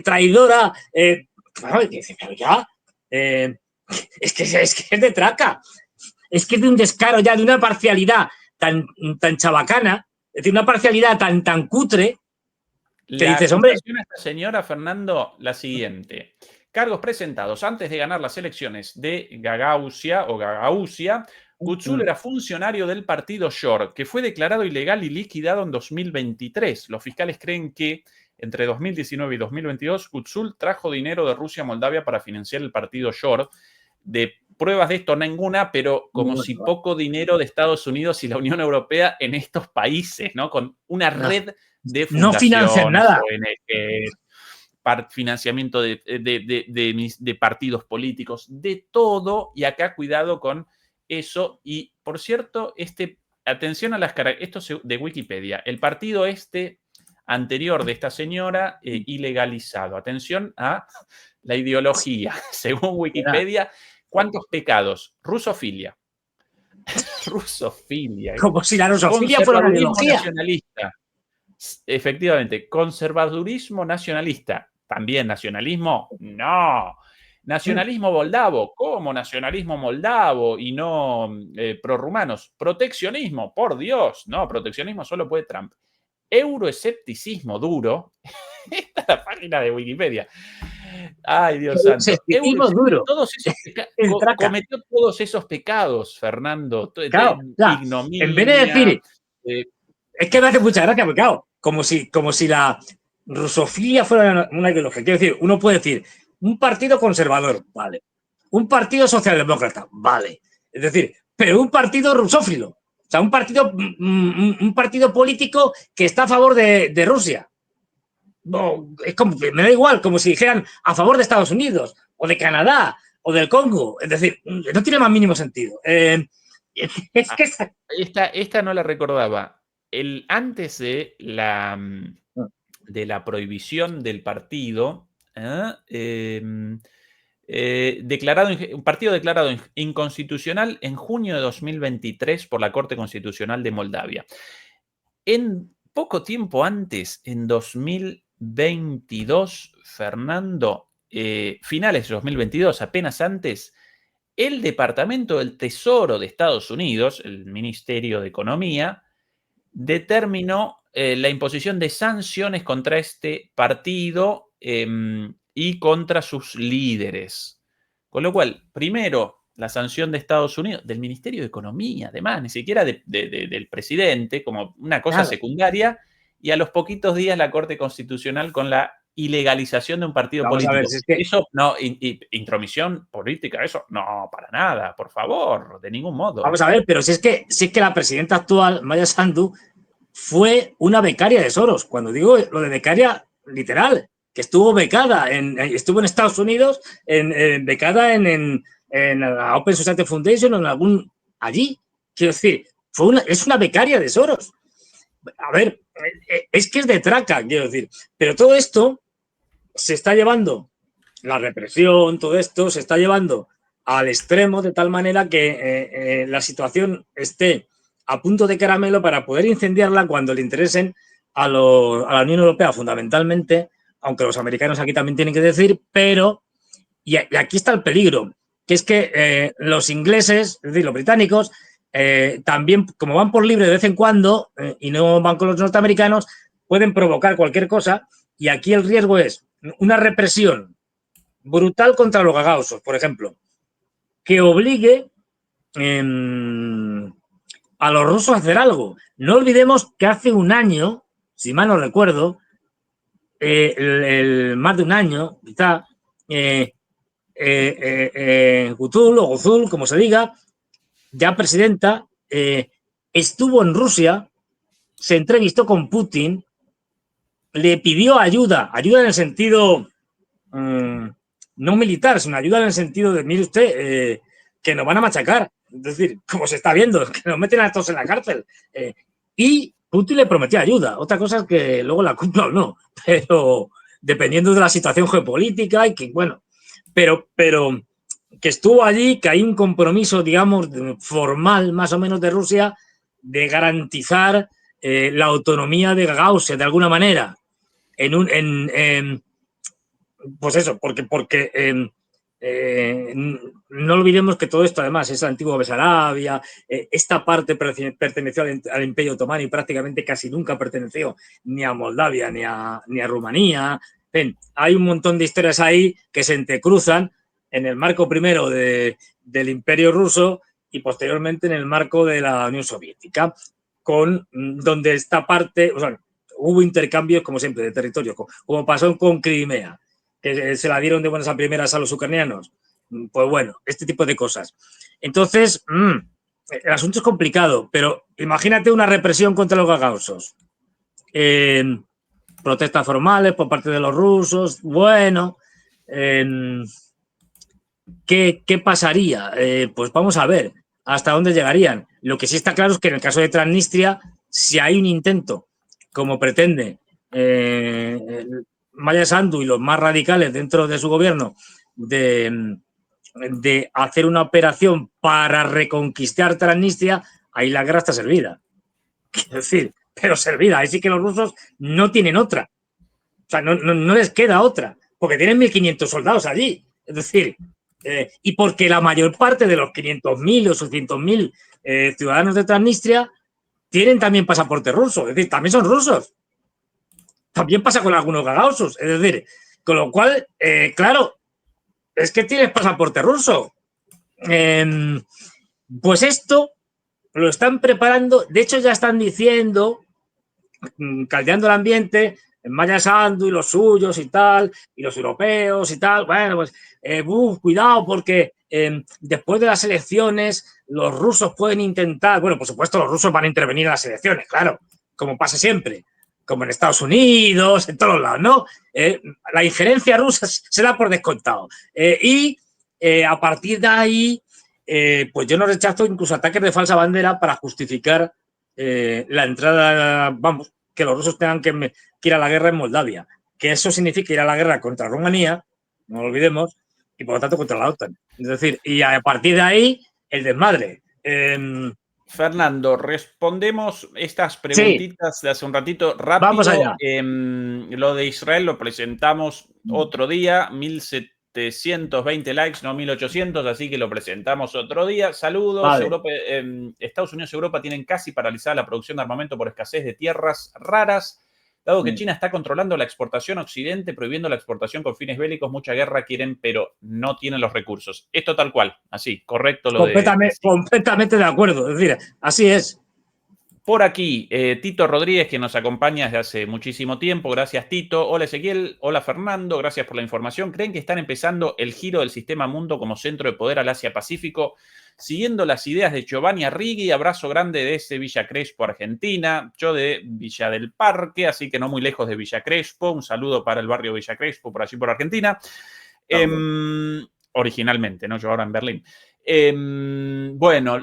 traidora, pero ya, es que es de traca. Es que es de un descaro ya, de una parcialidad tan chabacana, es decir, una parcialidad tan cutre, que dices, hombre. A esta señora, Fernando, la siguiente. Cargos presentados antes de ganar las elecciones de Gagauzia, Gutzul era funcionario del partido Shor, que fue declarado ilegal y liquidado en 2023. Los fiscales creen que entre 2019 y 2022, Gutzul trajo dinero de Rusia a Moldavia para financiar el partido Shor. De pruebas de esto ninguna, pero como si poco dinero de Estados Unidos y la Unión Europea en estos países, ¿no? Con una red de fundaciones, no financian nada. ONG, financiamiento de partidos políticos, de todo, y acá cuidado con eso. Y, por cierto, atención a las características, esto de Wikipedia, el partido anterior de esta señora, ilegalizado. Atención a la ideología, según Wikipedia. ¿Cuántos pecados? Rusofilia. Rusofilia. Como si la rusofilia fuera una ideología. Nacionalista. Efectivamente, conservadurismo nacionalista. ¿También nacionalismo? No. Nacionalismo moldavo. ¿Cómo nacionalismo moldavo y no prorrumanos? Proteccionismo, por Dios. No, proteccionismo solo puede Trump. Euroescepticismo duro. Esta es la página de Wikipedia. Ay, Dios santo. Duro. Cometió todos esos pecados, Fernando. Claro, ignominia. En vez de decir, es que me hace mucha gracia, porque claro, como si la rusofilia fuera una ideología. Quiero decir, uno puede decir, un partido conservador, vale. Un partido socialdemócrata, vale. Es decir, pero un partido rusófilo. O sea, un partido político que está a favor de Rusia. No, es como que me da igual, como si dijeran a favor de Estados Unidos, o de Canadá, o del Congo. Es decir, no tiene más mínimo sentido. Es que esta no la recordaba. Antes de la prohibición del partido, un partido declarado inconstitucional en junio de 2023 por la Corte Constitucional de Moldavia. En poco tiempo antes, en 2022, Fernando, finales de 2022, apenas antes, el Departamento del Tesoro de Estados Unidos, el Ministerio de Economía, determinó la imposición de sanciones contra este partido y contra sus líderes. Con lo cual, primero, la sanción de Estados Unidos, del Ministerio de Economía, además, ni siquiera del presidente, como una cosa secundaria, y a los poquitos días la Corte Constitucional con la ilegalización de un partido político. A ver, si es que... Eso, no, intromisión política, eso, no, para nada, por favor, de ningún modo. Vamos a ver, pero si es que la presidenta actual, Maya Sandu, fue una becaria de Soros. Cuando digo lo de becaria, literal, que estuvo becada, estuvo en Estados Unidos, becada en la Open Society Foundation o en algún allí. Quiero decir, es una becaria de Soros. A ver, es que es de traca, quiero decir. Pero todo esto se está llevando, la represión, todo esto se está llevando al extremo de tal manera que la situación esté a punto de caramelo para poder incendiarla cuando le interesen a la Unión Europea fundamentalmente, aunque los americanos aquí también tienen que decir, pero, y aquí está el peligro, que es que los ingleses, es decir, los británicos, también, como van por libre de vez en cuando y no van con los norteamericanos, pueden provocar cualquier cosa y aquí el riesgo es una represión brutal contra los gagausos, por ejemplo, que obligue a los rusos a hacer algo. No olvidemos que hace un año, si mal no recuerdo, más de un año, quizá, Gutul o Guzul, como se diga, ya presidenta, estuvo en Rusia, se entrevistó con Putin, le pidió ayuda en el sentido no militar, sino ayuda en el sentido de, mire usted, que nos van a machacar. Es decir, como se está viendo, que nos meten a todos en la cárcel. Y Putin le prometió ayuda. Otra cosa es que luego la cumpla o no, pero dependiendo de la situación geopolítica y que, bueno, pero que estuvo allí, que hay un compromiso, digamos, formal más o menos de Rusia de garantizar la autonomía de Gagauz de alguna manera. Pues eso, porque no olvidemos que todo esto además es la antigua Besarabia, esta parte perteneció al Imperio Otomano y prácticamente casi nunca perteneció ni a Moldavia ni a Rumanía. Hay un montón de historias ahí que se entrecruzan en el marco primero del Imperio Ruso y posteriormente en el marco de la Unión Soviética, donde esta parte, o sea, hubo intercambios, como siempre, de territorio, como pasó con Crimea, que se la dieron de buenas a primeras a los ucranianos. Pues bueno, este tipo de cosas. Entonces, el asunto es complicado, pero imagínate una represión contra los gagausos. Protestas formales por parte de los rusos. Bueno, ¿qué pasaría? Pues vamos a ver hasta dónde llegarían. Lo que sí está claro es que en el caso de Transnistria, si hay un intento, como pretende Maya Sandu y los más radicales dentro de su gobierno, de hacer una operación para reconquistar Transnistria, ahí la guerra está servida. Quiero decir, pero servida. Ahí sí que los rusos no tienen otra. O sea, no les queda otra, porque tienen 1.500 soldados allí. Es decir, y porque la mayor parte de los 500.000 o 600.000 ciudadanos de Transnistria tienen también pasaporte ruso, es decir, también son rusos. También pasa con algunos gagausos, es decir, con lo cual, claro, es que tienes pasaporte ruso. Pues esto lo están preparando, de hecho ya están diciendo, caldeando el ambiente, Maya Sandu y los suyos y tal, y los europeos y tal, bueno, pues cuidado porque después de las elecciones los rusos pueden intentar, bueno, por supuesto los rusos van a intervenir en las elecciones, claro, como pasa siempre, como en Estados Unidos, en todos lados, ¿no? La injerencia rusa se da por descontado. A partir de ahí, pues yo no rechazo incluso ataques de falsa bandera para justificar la entrada, vamos, que los rusos tengan que ir a la guerra en Moldavia, que eso significa ir a la guerra contra Rumanía, no lo olvidemos, y por lo tanto contra la OTAN. Es decir, y a partir de ahí, el desmadre. Fernando, respondemos estas preguntitas de hace un ratito rápido. Vamos allá. Lo de Israel lo presentamos otro día, 1720 likes, no 1800, así que lo presentamos otro día. Saludos. Vale. Estados Unidos y Europa tienen casi paralizada la producción de armamento por escasez de tierras raras. Dado que China está controlando la exportación a Occidente, prohibiendo la exportación con fines bélicos, mucha guerra quieren, pero no tienen los recursos. Esto tal cual, así, correcto lo completamente de acuerdo, es decir, así es. Por aquí, Tito Rodríguez, que nos acompaña desde hace muchísimo tiempo. Gracias, Tito. Hola, Ezequiel. Hola, Fernando. Gracias por la información. ¿Creen que están empezando el giro del sistema mundo como centro de poder al Asia-Pacífico? Siguiendo las ideas de Giovanni Arrighi, abrazo grande desde Villa Crespo, Argentina. Yo de Villa del Parque, así que no muy lejos de Villa Crespo. Un saludo para el barrio Villa Crespo, por allí por Argentina. Originalmente, ¿no? Yo ahora en Berlín. Bueno,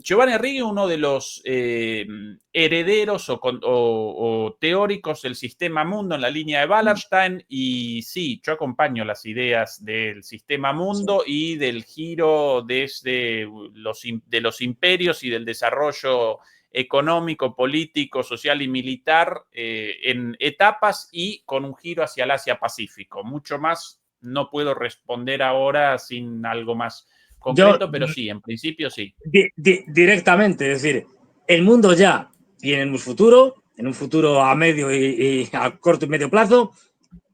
Giovanni Arrighi, uno de los herederos o teóricos del sistema mundo en la línea de Wallerstein, y sí, yo acompaño las ideas del sistema mundo y del giro desde de los imperios y del desarrollo económico, político, social y militar en etapas y con un giro hacia el Asia-Pacífico. Mucho más no puedo responder ahora sin algo más concreto, pero sí, en principio sí. Directamente, es decir, el mundo ya tiene un futuro a medio y a corto y medio plazo,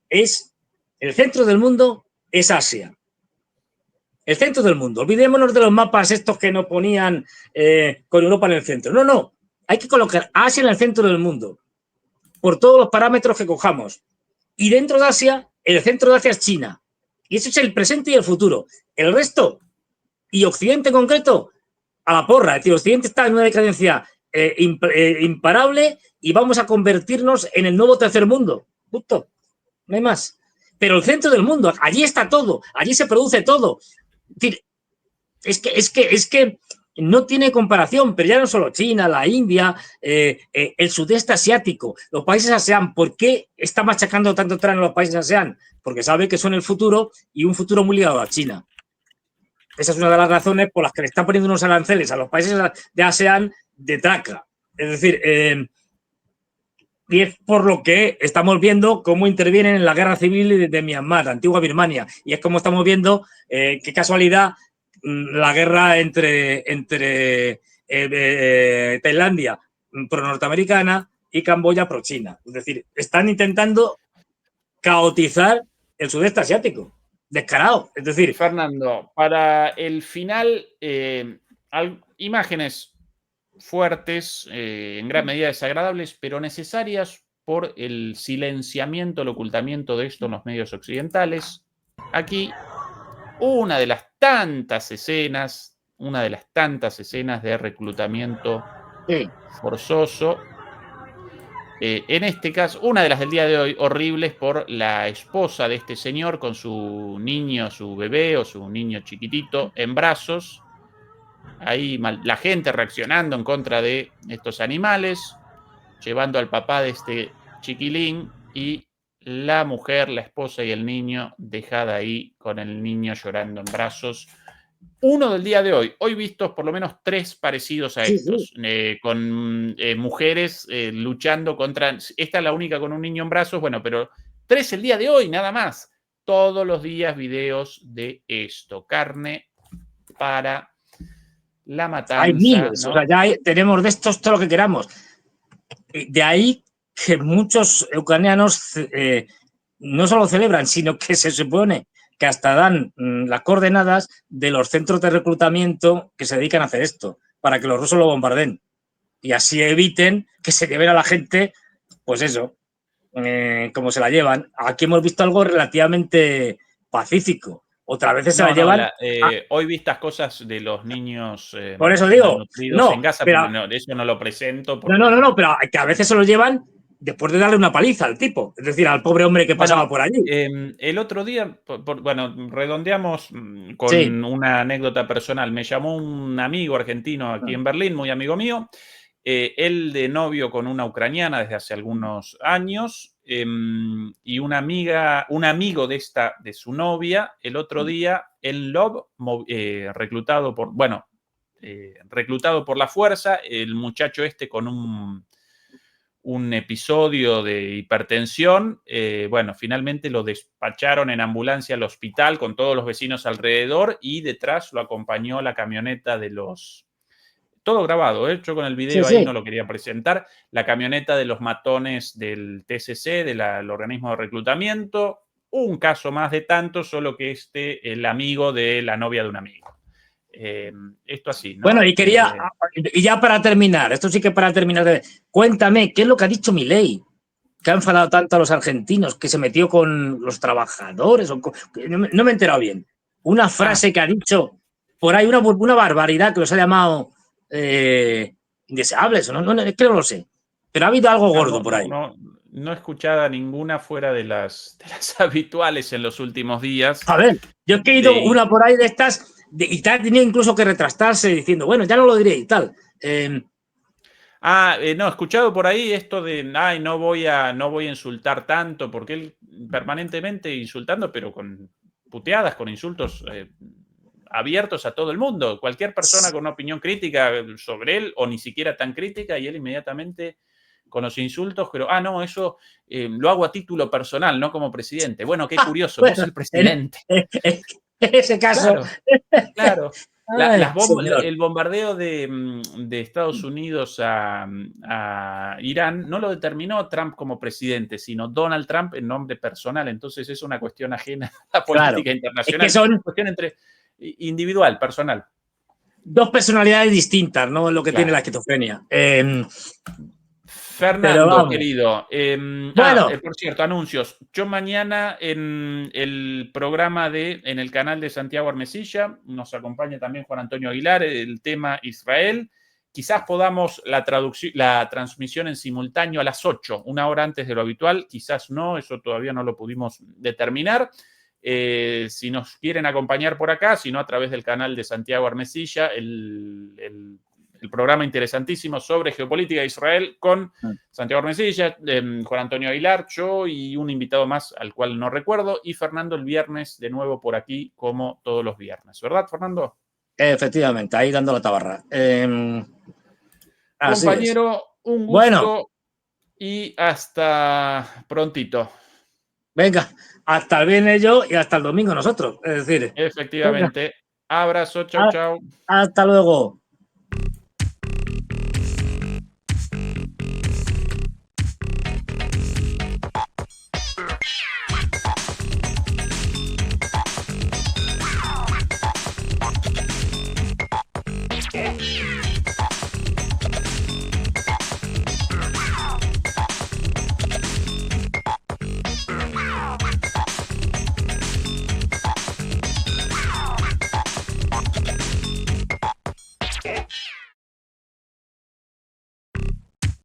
es el centro del mundo es Asia. El centro del mundo. Olvidémonos de los mapas estos que nos ponían con Europa en el centro. No, no. Hay que colocar a Asia en el centro del mundo por todos los parámetros que cojamos. Y dentro de Asia, el centro de Asia es China. Y eso es el presente y el futuro. El resto, y Occidente en concreto, a la porra. Es decir, Occidente está en una decadencia imparable y vamos a convertirnos en el nuevo tercer mundo. Punto. No hay más. Pero el centro del mundo, allí está todo, allí se produce todo. Es que no tiene comparación, pero ya no solo China, la India, el sudeste asiático, los países ASEAN. ¿Por qué está machacando tanto Trump a los países ASEAN? Porque sabe que son el futuro y un futuro muy ligado a China. Esa es una de las razones por las que le están poniendo unos aranceles a los países de ASEAN de traca. Es decir, y es por lo que estamos viendo cómo intervienen en la guerra civil de Myanmar, la antigua Birmania. Y es como estamos viendo, qué casualidad, la guerra entre Tailandia pro-norteamericana y Camboya pro-China. Es decir, están intentando caotizar el sudeste asiático. Descarado. Es decir, Fernando, para el final, imágenes fuertes, en gran medida desagradables, pero necesarias por el silenciamiento, el ocultamiento de esto en los medios occidentales. Aquí, una de las tantas escenas de reclutamiento forzoso. En este caso, una de las del día de hoy, horribles por la esposa de este señor con su niño, su bebé o su niño chiquitito en brazos. Ahí la gente reaccionando en contra de estos animales, llevando al papá de este chiquilín y la mujer, la esposa y el niño dejada ahí con el niño llorando en brazos. Uno del día de hoy vistos por lo menos 3 parecidos a estos, con mujeres luchando contra, esta es la única con un niño en brazos, bueno, pero 3 el día de hoy, nada más. Todos los días videos de esto, carne para la matanza. Hay miles, ¿no? O sea, ya tenemos de estos todo lo que queramos. De ahí que muchos ucranianos no solo celebran, sino que se supone que hasta dan las coordenadas de los centros de reclutamiento que se dedican a hacer esto, para que los rusos lo bombarden. Y así eviten que se lleven a la gente, pues eso, cómo se la llevan. Aquí hemos visto algo relativamente pacífico. Otras veces se la llevan. Hoy vi estas cosas de los niños Por eso digo, malnutridos en no, Gaza, pero pero no, eso no lo presento no, porque no. pero que a veces se lo llevan después de darle una paliza al tipo, es decir, al pobre hombre que pasaba por allí. El otro día, bueno, redondeamos Sí. con una anécdota personal. Me llamó un amigo argentino aquí en Berlín, muy amigo mío, él de novio con una ucraniana desde hace algunos años, y un amigo de su novia, el otro día en Love, reclutado por la fuerza, el muchacho este con un episodio de hipertensión, bueno, finalmente lo despacharon en ambulancia al hospital con todos los vecinos alrededor y detrás lo acompañó la camioneta de los... Todo grabado, yo con el video ahí no lo quería presentar, la camioneta de los matones del TCC, del organismo de reclutamiento, un caso más de tantos, solo que el amigo de la novia de un amigo. Esto así, ¿no? Bueno, y ya para terminar, esto sí que para terminar, cuéntame, ¿qué es lo que ha dicho Milei? Que ha enfadado tanto a los argentinos, que se metió con los trabajadores, no me he enterado bien. Una frase que ha dicho por ahí, una barbaridad que los ha llamado indeseables, es que no lo sé. Pero ha habido algo gordo por ahí. No he escuchado ninguna fuera de las habituales en los últimos días. A ver, yo he ido una por ahí de estas y tal, tenía incluso que retractarse diciendo, bueno, ya no lo diré y tal. No, he escuchado por ahí esto de, ay, no voy a insultar tanto, porque él permanentemente insultando, pero con puteadas, con insultos abiertos a todo el mundo. Cualquier persona con una opinión crítica sobre él, o ni siquiera tan crítica, y él inmediatamente con los insultos, pero, no, eso lo hago a título personal, no como presidente. Bueno, qué curioso, vos el presidente. En ese caso. Claro. Ay, el bombardeo de Estados Unidos a Irán no lo determinó Trump como presidente, sino Donald Trump en nombre personal. Entonces es una cuestión ajena a la política internacional. Es que son una cuestión individual, personal. Dos personalidades distintas, ¿no? Es lo que tiene la esquizofrenia. Fernando, querido. Bueno. Por cierto, anuncios. Yo mañana en el programa en el canal de Santiago Armesilla, nos acompaña también Juan Antonio Aguilar, el tema Israel. Quizás podamos la transmisión en simultáneo a las 8, una hora antes de lo habitual. Quizás no, eso todavía no lo pudimos determinar. Si nos quieren acompañar por acá, si no a través del canal de Santiago Armesilla, el programa interesantísimo sobre geopolítica de Israel con Santiago Armesilla, Juan Antonio Aguilar, yo y un invitado más al cual no recuerdo, y Fernando el viernes de nuevo por aquí como todos los viernes. ¿Verdad, Fernando? Efectivamente, ahí dando la tabarra. Compañero, un gusto y hasta prontito. Venga, hasta el viernes yo y hasta el domingo nosotros. Es decir, efectivamente. Venga. Abrazo, chau, chau. Hasta luego.